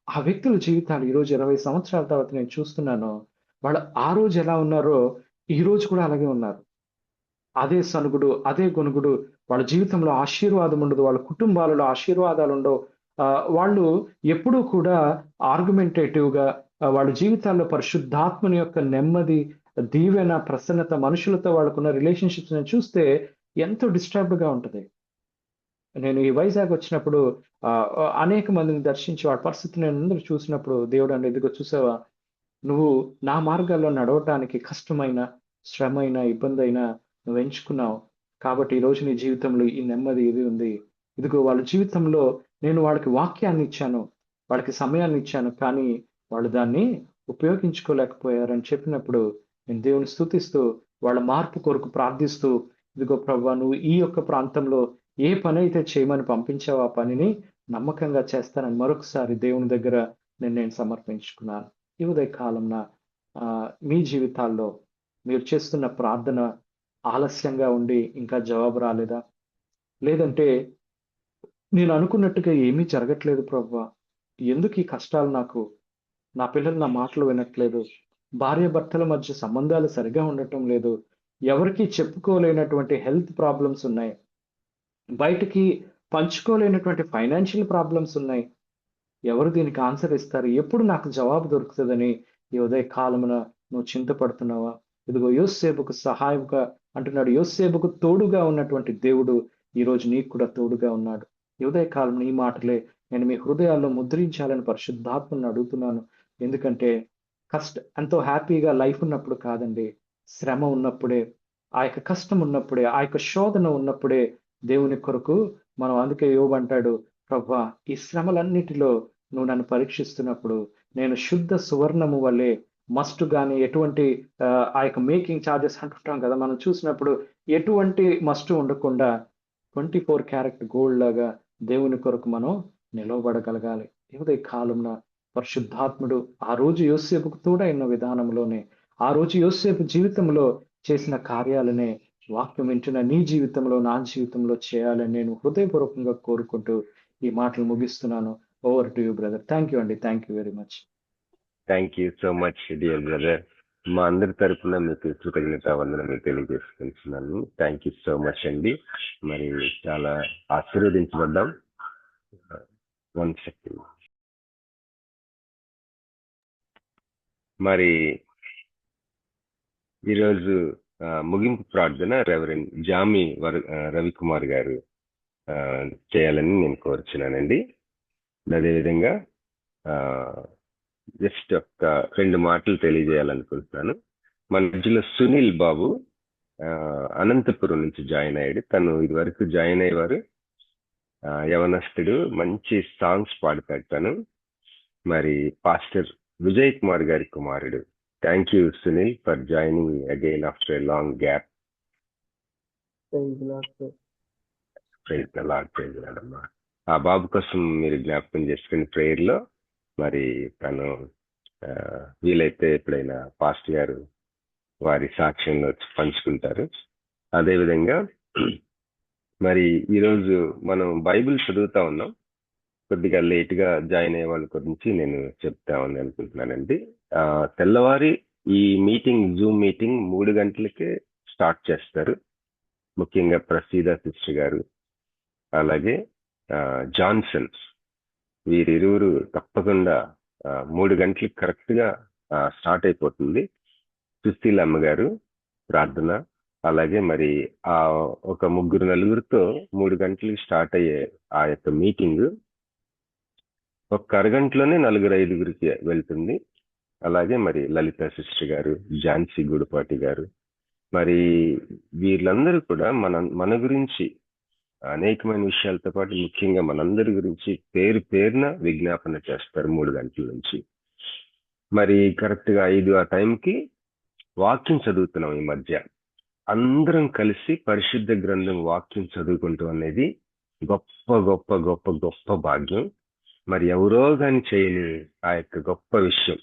ఆ వ్యక్తుల జీవితాలు ఈరోజు 20 సంవత్సరాల తర్వాత నేను చూస్తున్నాను. వాళ్ళు ఆ రోజు ఎలా ఉన్నారో, ఈ రోజు కూడా అలాగే ఉన్నారు. అదే సణుగుడు, అదే గొణుగుడు. వాళ్ళ జీవితంలో ఆశీర్వాదం ఉండదు. వాళ్ళ కుటుంబాలలో ఆశీర్వాదాలుండవు. వాళ్ళు ఎప్పుడూ కూడా ఆర్గ్యుమెంటేటివ్‌గా వాళ్ళ జీవితాల్లో పరిశుద్ధాత్మని యొక్క నెమ్మది, దీవెన, ప్రసన్నత, మనుషులతో వాళ్ళకున్న రిలేషన్‌షిప్స్‌ని చూస్తే ఎంతో డిస్టర్బ్డ్‌గా ఉంటది. నేను ఈ వైజాగ్ వచ్చినప్పుడు అనేక మందిని దర్శించి వాళ్ళ పరిస్థితిని నేనందరూ చూసినప్పుడు దేవుడండి ఇదిగో చూసావా? నువ్వు నా మార్గాల్లో నడవటానికి కష్టమైన, శ్రమైన, ఇబ్బందైనా నువ్వు ఎంచుకున్నావు. కాబట్టి ఈరోజు నీ జీవితంలో ఈ నెమ్మది ఇది ఉంది. ఇదిగో వాళ్ళ జీవితంలో నేను వాళ్ళకి వాక్యాన్ని ఇచ్చాను. వాళ్ళకి సమయాన్ని ఇచ్చాను. కానీ వాళ్ళు దాన్ని ఉపయోగించుకోలేకపోయారని చెప్పినప్పుడు నేను దేవుని స్తుతిస్తూ వాళ్ళ మార్పు కొరకు ప్రార్థిస్తూ ఇదిగో ప్రభువా నువ్వు ఈ యొక్క ప్రాంతంలో ఏ పనైతే చేయమని పంపించావో ఆ పనిని నమ్మకంగా చేస్తానని మరొకసారి దేవుని దగ్గర నేను సమర్పించుకున్నాను. ఈ ఉదయ కాలంన మీ జీవితాల్లో మీరు చేస్తున్న ప్రార్థన ఆలస్యంగా ఉండి ఇంకా జవాబు రాలేదా? లేదంటే నేను అనుకున్నట్టుగా ఏమీ జరగట్లేదు ప్రభువా! ఎందుకు ఈ కష్టాలు నాకు? నా పిల్లలు నా మాటలు వినట్లేదు. భార్యాభర్తల మధ్య సంబంధాలు సరిగ్గా ఉండటం లేదు. ఎవరికీ చెప్పుకోలేనటువంటి హెల్త్ ప్రాబ్లమ్స్ ఉన్నాయి. బయటికి పంచుకోలేనటువంటి ఫైనాన్షియల్ ప్రాబ్లమ్స్ ఉన్నాయి. ఎవరు దీనికి ఆన్సర్ ఇస్తారు? ఎప్పుడు నాకు జవాబు దొరుకుతదని ఈ ఉదయ కాలమున నువ్వు చింతపడుతున్నావా? ఇదిగో యోసేపుకు సహాయముగా అంటున్నాడు. యోసేపుకు తోడుగా ఉన్నటువంటి దేవుడు ఈరోజు నీకు కూడా తోడుగా ఉన్నాడు. ఈ ఉదయ కాలంలో ఈ మాటలే నేను మీ హృదయాల్లో ముద్రించాలని పరిశుద్ధాత్మను అడుగుతున్నాను. ఎందుకంటే ఎంతో హ్యాపీగా లైఫ్ ఉన్నప్పుడు కాదండి. శ్రమ ఉన్నప్పుడే, ఆ యొక్క కష్టం ఉన్నప్పుడే, ఆ యొక్క శోధన ఉన్నప్పుడే దేవుని కొరకు మనం అందుకే యోబు అంటాడు, ప్రభువా ఈ శ్రమలన్నిటిలో నువ్వు నన్ను పరీక్షిస్తున్నప్పుడు నేను శుద్ధ సువర్ణము వలె మస్ట్ గాని ఎటువంటి ఆ యొక్క మేకింగ్ చార్జెస్ అంటుంటాం కదా మనం చూసినప్పుడు ఎటువంటి మస్ట్ ఉండకుండా 24 క్యారెట్ గోల్డ్ లాగా దేవుని కొరకు మనం నిలవబడగలగాలి. ఈ కాలంన పరిశుద్ధాత్ముడు ఆ రోజు యోసేపుకు తోడైన విధానంలోనే ఆ రోజు యోసేపు జీవితంలో చేసిన కార్యాలనే వాక్యం వింటున్న నీ జీవితంలో నా జీవితంలో చేయాలని నేను హృదయపూర్వకంగా కోరుకుంటూ ఈ మాటలు ముగిస్తున్నాను. Over to you brother. Thank you అండి. Thank you very much. Thank you so much dear brother. మా అందరి తరఫున మీకు కృతజ్ఞత వందనలు తెలియజేసుకుంటున్నాను. థ్యాంక్ యూ సో మచ్ అండి. మరి చాలా ఆశీర్వదించబడ్డాం. 1 సెకండ్. మరి ఈరోజు ముగింపు ప్రార్థన రెవరెండ్ జామి రవికుమార్ గారు చేయాలని నేను కోరుచున్నానండి. అదేవిధంగా జస్ట్ ఒక 2 మాటలు తెలియజేయాలనుకుంటున్నాను. మన మధ్యలో సునీల్ బాబు అనంతపురం నుంచి జాయిన్ అయ్యాడు. తను ఇది వరకు జాయిన్ అయ్యేవారు. యవనస్తుడు, మంచి సాంగ్స్ పాడతాడు తను. మరి పాస్టర్ విజయ్ కుమార్ గారి కుమారుడు. Thank you Sunil for joining again after a long gap. Praise the lord అమ్మా. ఆ బాబు కోసం మీరు జ్ఞాపకం చేసుకుని ప్రేయర్ లో మరి తను వీలైతే ఎప్పుడైనా పాస్టర్ గారు వారి సాక్ష్యంలో పంచుకుంటారు. అదేవిధంగా మరి ఈరోజు మనం బైబిల్ చదువుతా ఉన్నాం. కొద్దిగా లేట్ గా జాయిన్ అయ్యే వాళ్ళ గురించి నేను చెప్తామని అనుకుంటున్నానండి. తెల్లవారి ఈ మీటింగ్ జూమ్ మీటింగ్ 3 గంటలకే స్టార్ట్ చేస్తారు. ముఖ్యంగా ప్రసీదా సిస్టర్ గారు అలాగే జాన్సన్ వీరిరువురు తప్పకుండా 3 గంటలకు కరెక్ట్ గా స్టార్ట్ అయిపోతుంది. సుశీలమ్మ గారు ప్రార్థన, అలాగే మరి ఆ ఒక 3-4 3 గంటలకి స్టార్ట్ అయ్యే ఆ యొక్క మీటింగ్ ఒక అరగంటలోనే 4-5 వెళ్తుంది. అలాగే మరి లలిత సిస్టర్ గారు, ఝాన్సీ గుడిపాటి గారు, మరి వీళ్ళందరూ కూడా మన గురించి అనేకమైన విషయాలతో పాటు ముఖ్యంగా మనందరి గురించి పేరు పేరున విజ్ఞాపన చేస్తారు 3 గంటల నుంచి. మరి కరెక్ట్ గా 5 ఆ టైంకి వాక్యం చదువుతున్నాం. ఈ మధ్య అందరం కలిసి పరిశుద్ధ గ్రంథం వాక్యం చదువుకుంటాం అనేది గొప్ప గొప్ప గొప్ప గొప్ప భాగ్యం. మరి ఎవరో గాని చేయని ఆ యొక్క గొప్ప విషయం.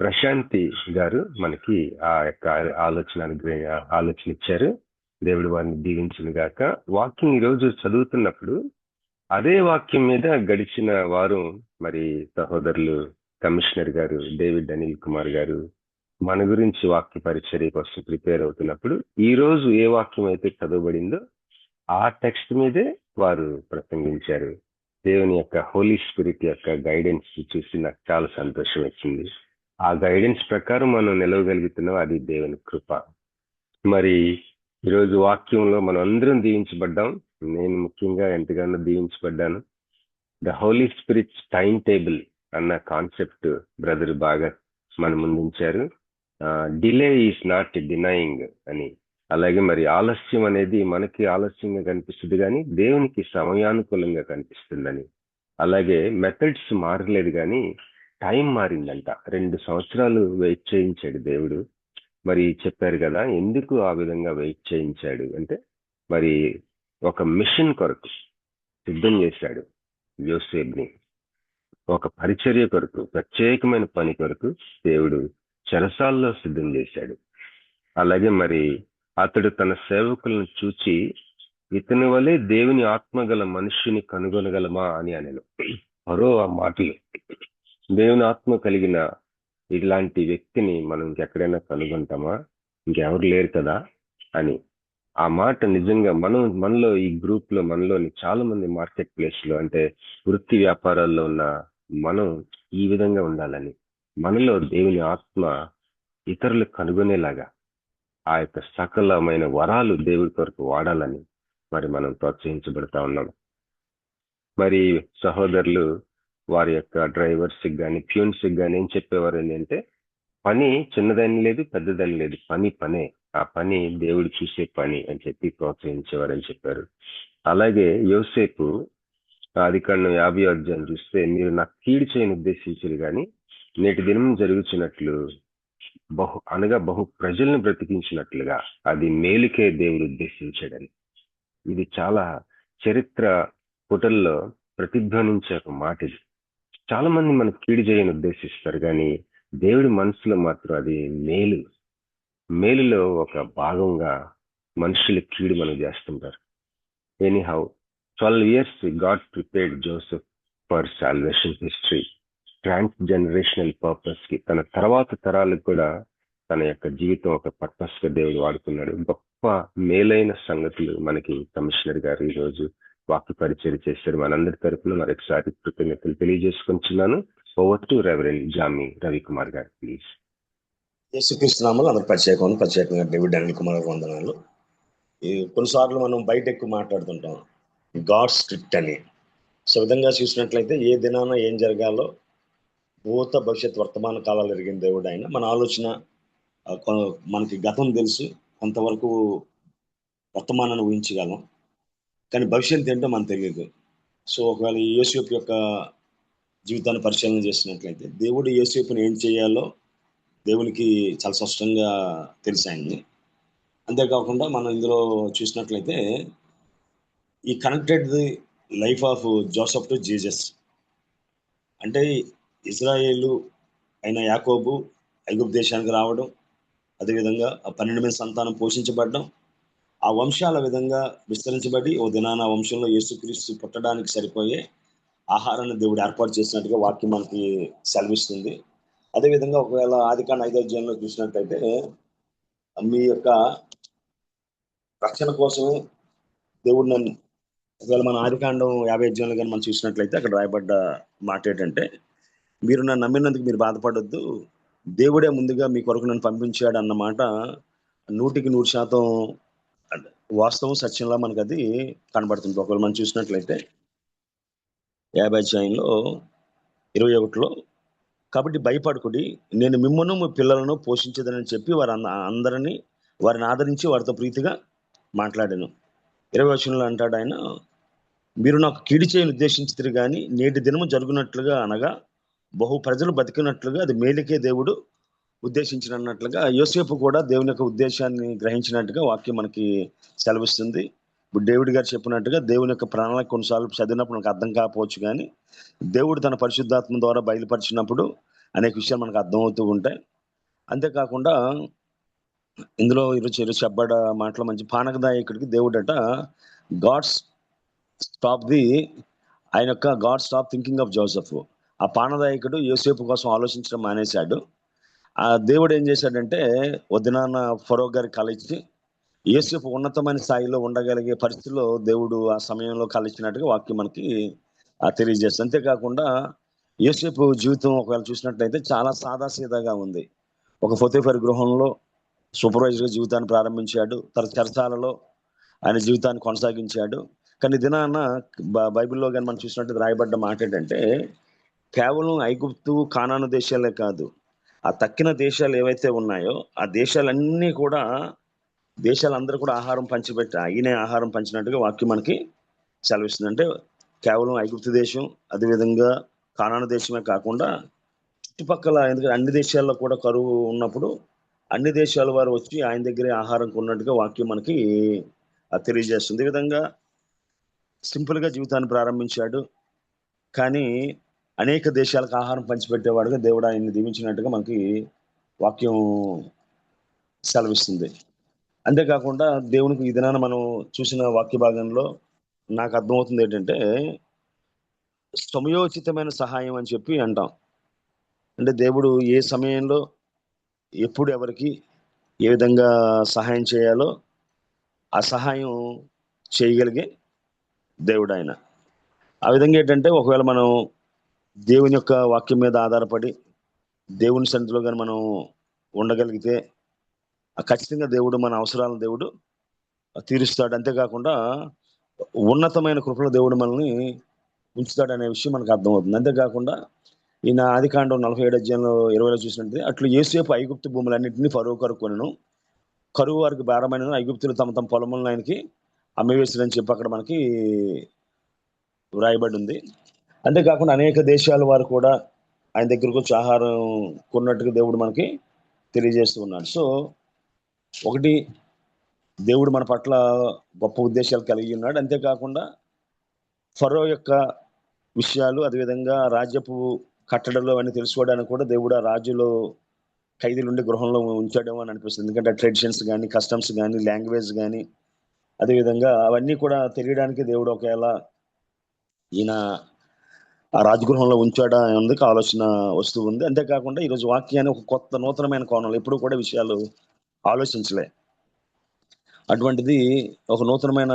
ప్రశాంతి గారు మనకి ఆ యొక్క ఆలోచన ఇచ్చారు. దేవుడు వారిని దీవించిన గాక. వాక్యం ఈరోజు చదువుతున్నప్పుడు అదే వాక్యం మీద గడిచిన వారం మరి సహోదరులు కమిషనర్ గారు డేవిడ్ అనిల్ కుమార్ గారు మన గురించి వాక్య పరిచర్య కోసం ప్రిపేర్ అవుతున్నప్పుడు ఈ రోజు ఏ వాక్యం అయితే చదవబడిందో ఆ టెక్స్ట్ మీదే వారు ప్రసంగించారు. దేవుని యొక్క హోలీ స్పిరిట్ యొక్క గైడెన్స్ చూసి నాకు చాలా సంతోషం వచ్చింది. ఆ గైడెన్స్ ప్రకారం మనం నిలవగలుగుతున్నాం, అది దేవుని కృప. మరి ఈరోజు వాక్యంలో మనం అందరం దీవించబడ్డాం. నేను ముఖ్యంగా ఎంతగానో దీవించబడ్డాను. The holy spirit time table అన్న కాన్సెప్ట్ బ్రదర్ బాగా మన ముందుంచారు. డిలే ఈజ్ నాట్ డినయింగ్ అని. అలాగే మరి ఆలస్యం అనేది మనకి ఆలస్యంగా కనిపిస్తుంది కానీ దేవునికి సమయానుకూలంగా కనిపిస్తుందని. అలాగే మెథడ్స్ మారలేదు కానీ టైం మారిందంట. 2 సంవత్సరాలు వెయిట్ చేయించాడు దేవుడు. మరి చెప్పారు కదా ఎందుకు ఆ విధంగా వెయిట్ చేయించాడు అంటే మరి ఒక మిషన్ కొరకు సిద్ధం చేశాడు యోసేపుని. ఒక పరిచర్య కొరకు, ప్రత్యేకమైన పని కొరకు దేవుడు చెరసాల్లో సిద్ధం చేశాడు. అలాగే మరి అతడు తన సేవకులను చూచి ఇతని వలె దేవుని ఆత్మగల మనుష్యుని కనుగొనగలమా అని అనెను. మరో ఆ మాటలు, దేవుని ఆత్మ కలిగిన ఇలాంటి వ్యక్తిని మనం ఇంకెక్కడైనా కనుగొంటామా, ఇంకెవరు లేరు కదా అని. ఆ మాట నిజంగా మనలో ఈ గ్రూప్ లో మనలోని చాలా మంది మార్కెట్ ప్లేస్ లో అంటే వృత్తి వ్యాపారాల్లో ఉన్న మనం ఈ విధంగా ఉండాలని, మనలో దేవుని ఆత్మ ఇతరులు కనుగొనేలాగా ఆ యొక్క సకలమైన వరాలు దేవుడి కొరకు వాడాలని మరి మనం ప్రోత్సహించబడతా ఉన్నాం. మరి సహోదరులు వారి యొక్క డ్రైవర్స్ కానీ ప్యూన్స్ కానీ ఏం చెప్పేవారు ఏంటంటే పని చిన్నదని లేదు పెద్దదని లేదు, పనే, ఆ పని దేవుడు చూసే పని అని చెప్పి ప్రోత్సహించేవారని చెప్పారు. అలాగే యోసేపు ఆదికాండం 50వ అధ్యాయం చూస్తే మీరు నాకు కీడు చేయని ఉద్దేశించారు కానీ నేటి దినం జరుగుతున్నట్లు బహు ప్రజలను బ్రతికించినట్లుగా అది మేలుకే దేవుడు ఉద్దేశించాడని. ఇది చాలా చరిత్ర పుటల్లో ప్రతిధ్వనించే ఒక మాట. ఇది చాలా మంది మనకు కీడు చేయని ఉద్దేశిస్తారు కానీ దేవుడి మనసులో మాత్రం అది మేలులో ఒక భాగంగా మనుషుల కీడు మనం చేస్తుంటారు. Anyhow 12 years God prepared Joseph for salvation history, transgenerational purpose కి. తన తర్వాత తరాలకు కూడా తన యొక్క జీవితం ఒక పర్పస్ గా దేవుడు వాడుకున్నాడు. గొప్ప మేలైన సంగతులు మనకి కమిషనర్ గారు ఈ రోజు వాక్య పరిచయం చేశారు. మనందరి తరఫున మరొకసారి కృతజ్ఞతలు తెలియజేసుకుంటున్నాను. ఓవర్ టు రెవరెండ్ జామి రవికుమార్ గారు ప్లీజ్. యేసుక్రీస్తునామములో అందరూ ప్రత్యేకంగా డేవిడ్ అనిల్ కుమార్ గారు వందనాలు. కొన్నిసార్లు మనం బయట ఎక్కువ మాట్లాడుతుంటాం గాడ్ స్క్రిప్ట్ అని. సో విధంగా చూసినట్లయితే ఏ దినాన ఏం జరగాలో భూత భవిష్యత్ వర్తమాన కాలాలు ఎరిగిన దేవుడు ఆయన. మన ఆలోచన మనకి గతం తెలుసు, కొంతవరకు వర్తమానాన్ని ఊహించగలం, కానీ భవిష్యత్తు ఏంటో మనకు తెలియదు. సో ఒకవేళ యోసేపు యొక్క జీవితాన్ని పరిశీలన చేసినట్లయితే దేవుడు యోసేపుని ఏం చేయాలో దేవునికి చాలా స్పష్టంగా తెలిసి ఆయన్ని. అంతేకాకుండా మనం ఇందులో చూసినట్లయితే ఈ connected the life of Joseph to Jesus. అంటే ఇజ్రాయేలు అయిన యాకోబు ఐగుప్తు దేశానికి రావడం, అదేవిధంగా ఆ 12 మంది సంతానం పోషించబడడం, ఆ వంశాల విధంగా విస్తరించబడి ఓ దినాన వంశంలో యేసుక్రీస్తు పుట్టడానికి సరిపోయే ఆహారాన్ని దేవుడు ఏర్పాటు చేసినట్టుగా వాక్యం మనకి సెలవిస్తుంది. అదేవిధంగా ఒకవేళ ఆదికాండం 5వ అధ్యాయంలో చూసినట్లయితే మీ యొక్క రక్షణ కోసమే దేవుడు నన్ను, ఒకవేళ మన ఆదికాండం 50వ అధ్యాయంలో కానీ మనం చూసినట్లయితే అక్కడ రాయబడ్డ మాట ఏంటంటే మీరు నన్ను నమ్మినందుకు మీరు బాధపడొద్దు, దేవుడే ముందుగా మీ కొరకు నన్ను పంపించాడు అన్నమాట 100% వాస్తవం, సత్యంలా మనకు అది కనబడుతుంది. ఒకవేళ మనం చూసినట్లయితే 50 అధ్యాయంలో 21లో, కాబట్టి భయపడకుడి, నేను మిమ్మును మీ పిల్లలను పోషించదని చెప్పి అందరినీ వారిని ఆదరించి వారితో ప్రీతిగా మాట్లాడాను. 20 వచనంలో అంటాడు ఆయన, మీరు నాకు కీడు చేయని ఉద్దేశించితే గాని నేటి దినము జరుగునట్లుగా, అనగా బహు ప్రజలు బతికినట్లుగా అది మేలుకే దేవుడు ఉద్దేశించినట్లుగా యోసేపు కూడా దేవుని యొక్క ఉద్దేశాన్ని గ్రహించినట్టుగా వాక్యం మనకి సెలవిస్తుంది. ఇప్పుడు డేవిడ్ గారు చెప్పినట్టుగా దేవుని యొక్క ప్రణాళిక కొన్నిసార్లు చదివినప్పుడు మనకు అర్థం కాకపోవచ్చు, కానీ దేవుడు తన పరిశుద్ధాత్మ ద్వారా బయలుపరిచినప్పుడు అనేక విషయాలు మనకు అర్థమవుతూ ఉంటాయి. అంతేకాకుండా ఇందులో ఈరోజు చెప్పబడ్డ మాటలో మంచి పానకదాయకుడికి దేవుడట God's stop thinking of Joseph. ఆ పానదాయకుడు యోసేపు కోసం ఆలోచించడం మానేశాడు. ఆ దేవుడు ఏం చేశాడంటే వదినాన్న ఫరో గారి కళ ఇచ్చి యోసేపు ఉన్నతమైన స్థాయిలో ఉండగలిగే పరిస్థితిలో దేవుడు ఆ సమయంలో కళ ఇచ్చినట్టుగా వాక్యం మనకి తెలియజేస్తుంది. అంతేకాకుండా యోసేపు జీవితం ఒకవేళ చూసినట్లయితే చాలా సాదాసీదాగా ఉంది. ఒక పొతీఫర్ గృహంలో సూపర్వైజర్గా జీవితాన్ని ప్రారంభించాడు. తర్వాత చెరసాలలో ఆయన జీవితాన్ని కొనసాగించాడు. కానీ దినాన్న బైబిల్లో కానీ మనం చూసినట్టు రాయబడ్డ మాట ఏంటంటే, కేవలం ఐగుప్తు, కానాను దేశాలే కాదు, ఆ తక్కిన దేశాలు ఏవైతే ఉన్నాయో ఆ దేశాలన్నీ కూడా, దేశాలందరూ కూడా ఆహారం పంచిపెట్టి ఆయనే ఆహారం పంచినట్టుగా వాక్యం మనకి సెలవిస్తుంది. అంటే కేవలం ఐగుప్తు దేశం, అదేవిధంగా కానాను దేశమే కాకుండా చుట్టుపక్కల, ఎందుకంటే అన్ని దేశాల్లో కూడా కరువు ఉన్నప్పుడు అన్ని దేశాల వారు వచ్చి ఆయన దగ్గరే ఆహారం కొన్నట్టుగా వాక్యం మనకి తెలియజేస్తుంది. ఈ విధంగా సింపుల్గా జీవితాన్ని ప్రారంభించాడు, కానీ అనేక దేశాలకు ఆహారం పంచిపెట్టేవాడుగా దేవుడు ఆయన్ని దీవించినట్టుగా మనకి వాక్యం సెలవిస్తుంది. అంతేకాకుండా దేవునికి ఈ దినాన మనం చూసిన వాక్య భాగంలో నాకు అర్థమవుతుంది ఏంటంటే, సమయోచితమైన సహాయం అని చెప్పి అంటాం. అంటే దేవుడు ఏ సమయంలో ఎప్పుడు ఎవరికి ఏ విధంగా సహాయం చేయాలో ఆ సహాయం చేయగలిగే దేవుడు ఆయన. ఆ విధంగా ఏంటంటే, ఒకవేళ మనం దేవుని యొక్క వాక్యం మీద ఆధారపడి దేవుని సన్నిధిలో కానీ మనం ఉండగలిగితే ఖచ్చితంగా దేవుడు మన అవసరాలను దేవుడు తీరుస్తాడు. అంతేకాకుండా ఉన్నతమైన కృపలో దేవుడు మనల్ని ఉంచుతాడు అనే విషయం మనకు అర్థమవుతుంది. అంతేకాకుండా ఈయన ఆదికాండం 47 అధ్యాయంలో 20లో చూసినట్టు, అట్లు యోసేపు ఐగుప్తు భూములన్నింటినీ ఫరో కొనుక్కొనెను, కరువు వారికి భారమైన ఐగుప్తులు తమ తమ పొలములను ఆయనకి అమ్మివేసిరని చెప్పి అక్కడ మనకి వ్రాయబడి ఉంది. అంతేకాకుండా అనేక దేశాల వారు కూడా ఆయన దగ్గరకు వచ్చి ఆహారం కొన్నట్టుగా దేవుడు మనకి తెలియజేస్తూ ఉన్నాడు. సో ఒకటి, దేవుడు మన పట్ల గొప్ప ఉద్దేశాలు కలిగి ఉన్నాడు. అంతేకాకుండా ఫరో యొక్క విషయాలు, అదేవిధంగా రాజ్యపు కట్టడలు అని తెలుసుకోవడానికి కూడా దేవుడు ఆ రాజులో ఖైదీలుండి గృహంలో ఉంచాడేమో అని అనిపిస్తుంది. ఎందుకంటే ట్రెడిషన్స్ కానీ, కస్టమ్స్ కానీ, లాంగ్వేజ్ కానీ, అదేవిధంగా అవన్నీ కూడా తెలియడానికి దేవుడు ఒకవేళ ఈయన ఆ రాజగృహంలో ఉంచాడా అందుకు ఆలోచన వస్తూ ఉంది. అంతేకాకుండా ఈరోజు వాక్యాన్ని ఒక కొత్త నూతనమైన కోణంలో ఎప్పుడు కూడా విషయాలు ఆలోచించలే, అటువంటిది ఒక నూతనమైన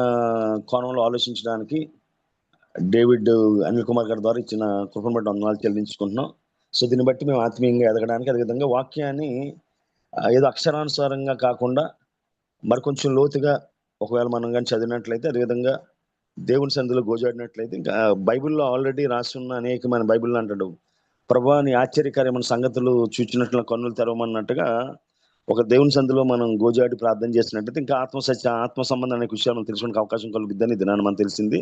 కోణంలో ఆలోచించడానికి డేవిడ్ అనిల్ కుమార్ గారి ద్వారా ఇచ్చిన కృపను బట్టి వందనాలు చెల్లించుకుంటున్నాం. సో దీన్ని బట్టి మేము ఆత్మీయంగా ఎదగడానికి, అదేవిధంగా వాక్యాన్ని ఏదో అక్షరానుసారంగా కాకుండా మరికొంచెం లోతుగా ఒకవేళ మనం కానీ చదివినట్లయితే, అదేవిధంగా దేవుని సన్నిధిలో గోజాడినట్లయితే, ఇంకా బైబిల్లో ఆల్రెడీ రాసున్న అనేకమైన బైబిల్లో అంటాడు, ప్రభువా నీ ఆశ్చర్యకరమైన సంగతులు చూచినట్లు కన్నులు తెరవమన్నట్టుగా ఒక దేవుని సన్నిధిలో మనం గోజాడి ప్రార్థన చేసినట్టయితే ఇంకా ఆత్మ సంబంధం అనే విషయాలు మనం తెలుసుకోవడానికి అవకాశం కలుగుద్దని దినాన్ని మనం తెలిసింది.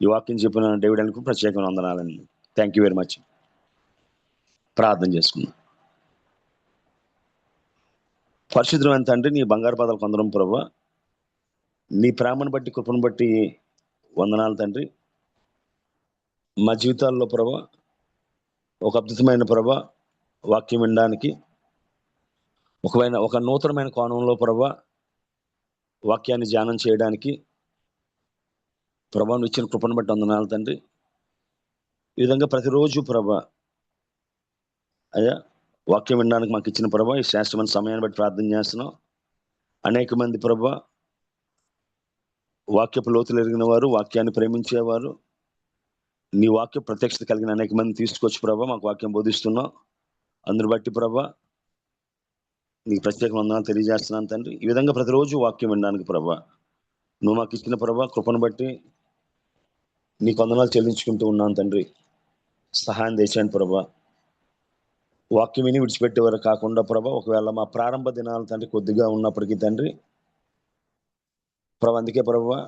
ఈ వాక్యం చెప్పిన డేవిడ్ అనుకు ప్రత్యేకమైన వందనాలండి. Thank you very much. ప్రార్థన చేసుకుందాం. పరిశుద్ధమైన తండ్రి, నీ బంగారు పాదాలకు వందనం ప్రభువా, నీ ప్రేమను బట్టి, కృపను బట్టి వందనాలు తండ్రి. మా జీవితాల్లో ప్రభువా ఒక అద్భుతమైన ప్రభువా వాక్యం వినడానికి, ఒక నూతనమైన కోణంలో ప్రభువా వాక్యాన్ని ధ్యానం చేయడానికి ప్రభువును ఇచ్చిన కృపను బట్టి వందనాలు తండ్రి. ఈ విధంగా ప్రతిరోజు ప్రభా అయ్యా వాక్యం వినడానికి మాకు ఇచ్చిన ప్రభా ఈ శ్రేష్టమైన సమయాన్ని బట్టి ప్రార్థన చేస్తున్నాం. అనేక మంది ప్రభా వాక్యపు లోతులు ఎరిగిన వారు, వాక్యాన్ని ప్రేమించేవారు, నీ వాక్య ప్రత్యక్షత కలిగిన అనేక మంది తీసుకొచ్చి ప్రభా మాకు వాక్యం బోధిస్తున్నాం. అందుని బట్టి ప్రభా నీకు ప్రత్యేక వందనాలు తెలియజేస్తున్నాను తండ్రి. ఈ విధంగా ప్రతిరోజు వాక్యం వినడానికి ప్రభా నువ్వు మాకు ఇచ్చిన ప్రభా కృపను బట్టి నీకు వందనాలు చెల్లించుకుంటూ ఉన్నాను తండ్రి. సహాయం చేశాను ప్రభా. వాక్యం విని విడిచిపెట్టేవారు కాకుండా ప్రభా ఒకవేళ మా ప్రారంభ దినాలు తండ్రి కొద్దిగా ఉన్నప్పటికీ తండ్రి ప్రభా అందుకే ప్రభా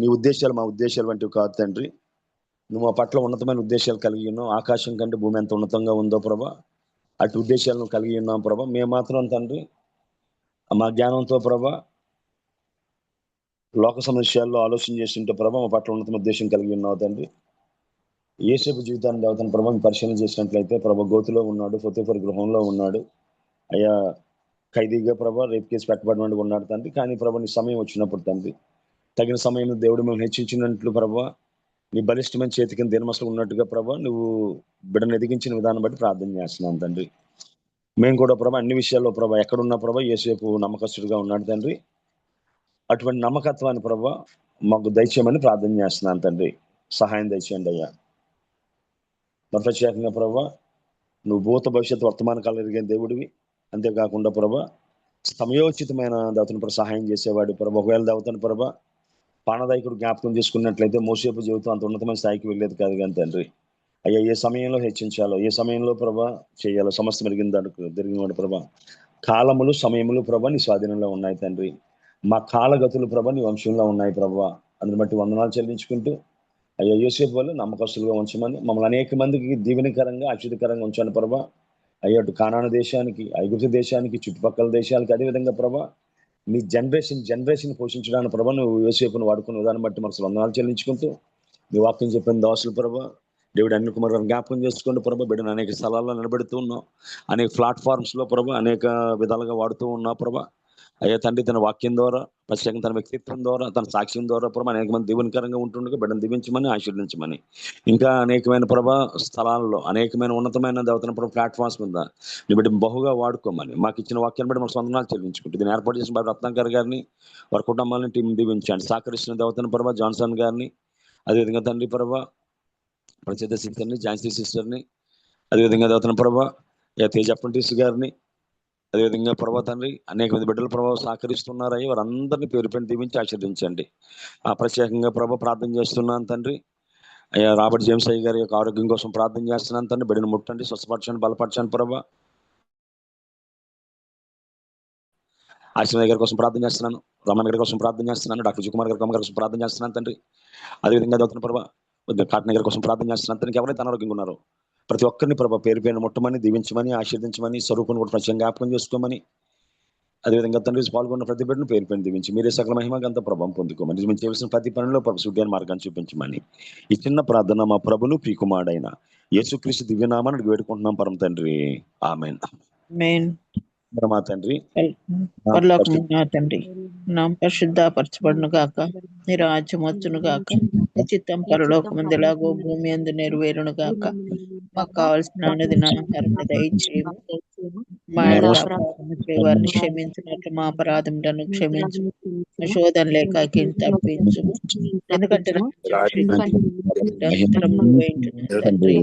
నీ ఉద్దేశాలు మా ఉద్దేశాలు వంటివి కాదు తండ్రి. నువ్వు మా పట్ల ఉన్నతమైన ఉద్దేశాలు కలిగి ఉన్నావు. ఆకాశం కంటే భూమి ఎంత ఉన్నతంగా ఉందో ప్రభా అటు ఉద్దేశాలను కలిగి ఉన్నాం ప్రభా. మేము మాత్రం తండ్రి మా జ్ఞానంతో ప్రభా లోక సమస్యల్లో ఆలోచన చేస్తుంటే ప్రభా మా పట్ల ఉన్నతమైన ఉద్దేశం కలిగి ఉన్నావు తండ్రి. యేసేపు జీవితాన్ని దేవతను ప్రభా పరిశీలన చేసినట్లయితే ప్రభా గోతిలో ఉన్నాడు, పొతీఫరు గృహంలో ఉన్నాడు, అయ్యా ఖైదీగా ప్రభా రేపు కేసు పెట్టబడినట్టు ఉన్నాడు తండ్రి. కానీ ప్రభా నీ సమయం వచ్చినప్పుడు తండ్రి తగిన సమయంలో దేవుడు మేము హెచ్చించినట్లు ప్రభా నీ బలిష్టమైన చేతి కింద దినమసలు ఉన్నట్టుగా ప్రభా నువ్వు బిడ్డను ఎదిగించిన విధానం బట్టి ప్రార్థన చేస్తున్నాను తండ్రి. మేము కూడా ప్రభా అన్ని విషయాల్లో ప్రభా ఎక్కడున్నా ప్రభా యేసేపు నమ్మకస్తుడిగా ఉన్నాడు తండ్రి. అటువంటి నమ్మకత్వాన్ని ప్రభా మాకు దయచేయమని ప్రార్థన చేస్తున్నాను తండ్రి. సహాయం దయచేయండి అయ్యా. ప్రత్యేకంగా ప్రభా నువ్వు భూత భవిష్యత్తు వర్తమాన కాలం ఎరిగిన దేవుడివి. అంతేకాకుండా ప్రభా సమయోచితమైన దేవతను ప్రభా సహాయం చేసేవాడు ప్రభా. ఒకవేళ దేవతను ప్రభా పానదాయకుడు జ్ఞాపకం చేసుకున్నట్లయితే మోసేపు జీవితం అంత ఉన్నతమైన స్థాయికి వెళ్ళేది కాదు కానీ తండ్రి. అయ్యా ఏ సమయంలో హెచ్చించాలో ఏ సమయంలో ప్రభా చేయాలో సమస్త తిరిగినవాడు ప్రభా. కాలములు సమయములు ప్రభా నీ స్వాధీనంలో ఉన్నాయి తండ్రి. మా కాలగతులు ప్రభా నీ వంశంలో ఉన్నాయి ప్రభా. అందుని బట్టి వందనాలు చెల్లించుకుంటూ అయ్యా యోసేపు వాళ్ళు నమ్మకస్తులుగా ఉంచమని మమ్మల్ని అనేక మందికి దీవెనకరంగా ఆశ్చర్యకరంగా ఉంచాను ప్రభా. అయ్యా అటు కానాను దేశానికి, ఐగుప్తు దేశానికి, చుట్టుపక్కల దేశాలకి అదేవిధంగా ప్రభా నీ జనరేషన్ పోషించడానికి ప్రభా నువ్వు యోసేపును వాడుకున్న విధానం బట్టి మనసు వందనాలు చెల్లించుకుంటూ నీ వాక్యం చెప్పిన దాసులు ప్రభా దేవుడు అనిల్ కుమార్ గారిని జ్ఞాపకం చేసుకోండి ప్రభా. బిడ్డను అనేక స్థలాల్లో నిలబెడుతూ ఉన్నావు, అనేక ప్లాట్ఫామ్స్లో ప్రభా అనేక విధాలుగా వాడుతూ ఉన్నావు ప్రభా. అయ్యా తండ్రి తన వాక్యం ద్వారా ప్రత్యేకంగా తన వ్యక్తిత్వం ద్వారా తన సాక్ష్యం ద్వారా ప్రభా అనేక మంది దీవెనకరంగా ఉంటుండగా బిడ్డను దీవించమని ఆశీర్వదించమని ఇంకా అనేకమైన ప్రభా స్థలాల్లో అనేకమైన ఉన్నతమైన దేవతన ప్రభా ప్లాట్ఫామ్స్ మీద నీ బిడ్డ బహుగా వాడుకోమని మాకు ఇచ్చిన వాక్యాన్ని బట్టి మన వందనాలు చెల్లించుకుంటూ దీన్ని ఏర్పాటు చేసిన బాబు రత్నాకర్ గారిని వారి కుటుంబాలను టీం దీవించండి. సహకరిస్తున్న దేవతన ప్రభా జాన్సన్ గారిని, అదేవిధంగా తండ్రి ప్రభా ప్రసిద్ధ సిస్టర్ని, ఝాన్సీ సిస్టర్ని, అదేవిధంగా దేవతన ప్రభా తేజ అప్రెంటిస్ గారిని, అదేవిధంగా ప్రభా తండ్రి అనేక మంది బిడ్డల ప్రభావం సహకరిస్తున్నారని వారందరినీ పేరు పెట్టి దీవించి ఆశీర్వదించండి. ప్రత్యేకంగా ప్రభా ప్రార్థన చేస్తున్నాను తండ్రి. అయ్యా రాబర్ట్ జేమ్స్ అయ్య గారి యొక్క ఆరోగ్యం కోసం ప్రార్థన చేస్తున్నాను తండ్రి. బిడ్డను ముట్టండి, స్వస్థపరచండి, బలపరచండి ప్రభా. ఆశ్రమయ్య గారి కోసం ప్రార్థన చేస్తున్నాను, రమణ గారి కోసం ప్రార్థన చేస్తున్నాను, డాక్టర్ విజయకుమార్ గారి కోసం ప్రార్థన చేస్తున్నాను తండ్రి. అదేవిధంగా దౌతన ప్రభా కాటన్ గారి కోసం ప్రార్థన చేస్తున్నాను తండ్రి. ఎవరైతే అనారోగ్యంగా ఉన్నారో ప్రతి ఒక్కరిని ప్రభా పేరు పేరు ముట్టమని దీవించమని ఆశీర్దించమని స్వరూపుని కూడా ప్రత్యేకంగా జ్ఞాపకం చేసుకోమని అదేవిధంగా తండ్రి పాల్గొన్న ప్రతి బిడ్డను పేరు పేరు దీవించి మీరే సకల మహిమగంత ప్రభావం పొందుకోమని మేము చేయవలసిన ప్రతి పనిలో ప్రభు సుడ్యాన్ని మార్గాన్ని చూపించమని ఈ చిన్న ప్రార్థన మా ప్రభును ప్రియకుమారుడైన యేసుక్రీస్తు దివ్యనామాన్ని వేడుకుంటున్నాం పరమ తండ్రి. ఆమేన్. మా తండ్రి పరలోకమున్న తండ్రి నామ పరిశుద్ధపరచబడును గాక, నీ రాజ్యం వచ్చును గాక, నీ చిత్తం పరలోకమందు ఎలాగో భూమి అందు నెరవేరును గాక. మాకు కావలసిన దినాహారం దయచేయము, మా వారిని క్షమించినట్లు మా అపరాధములను క్షమించు, శోధన లేక తప్పించు, ఎందుకంటే తండ్రి.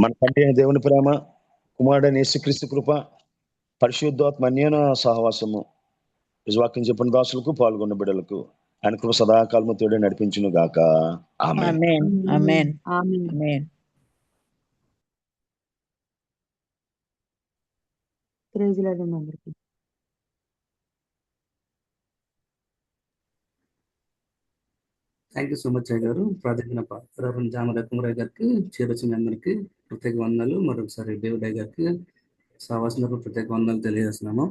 మన తండ్రి అయిన దేవుని ప్రేమ, కుమారుడైన యేసుక్రీస్తు కృప, పరిశుద్ధాత్మ అన్యోన్య సహవాసము వాక్యం చెప్పిన దాసులకు పాల్గొన్న బిడ్డలకు ఆయన కృప సదాకాలము తోడే నడిపించును గాక. ఆమేన్. ఆమేన్. ఆమేన్. ప్రైజ్ లార్డ్ అందరికీ. థ్యాంక్ యూ సో మచ్ అయ్య గారు. ప్రార్థన రెవరెండ్ జామర కుమారయ్య గారికి చేరొచ్చిన అందరికీ ప్రత్యేక వందనాలు. మరొకసారి డేవిడ్ అయ్య గారికి సహవాసులకు ప్రత్యేక వందనాలు తెలియజేస్తున్నాము.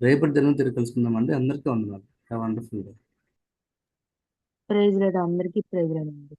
రేపటి దినం తిరిగి కలుసుకుందామండి. అందరికీ వందనాలు. Have wonderful day. Praise lord అందరికీ. Praise lord.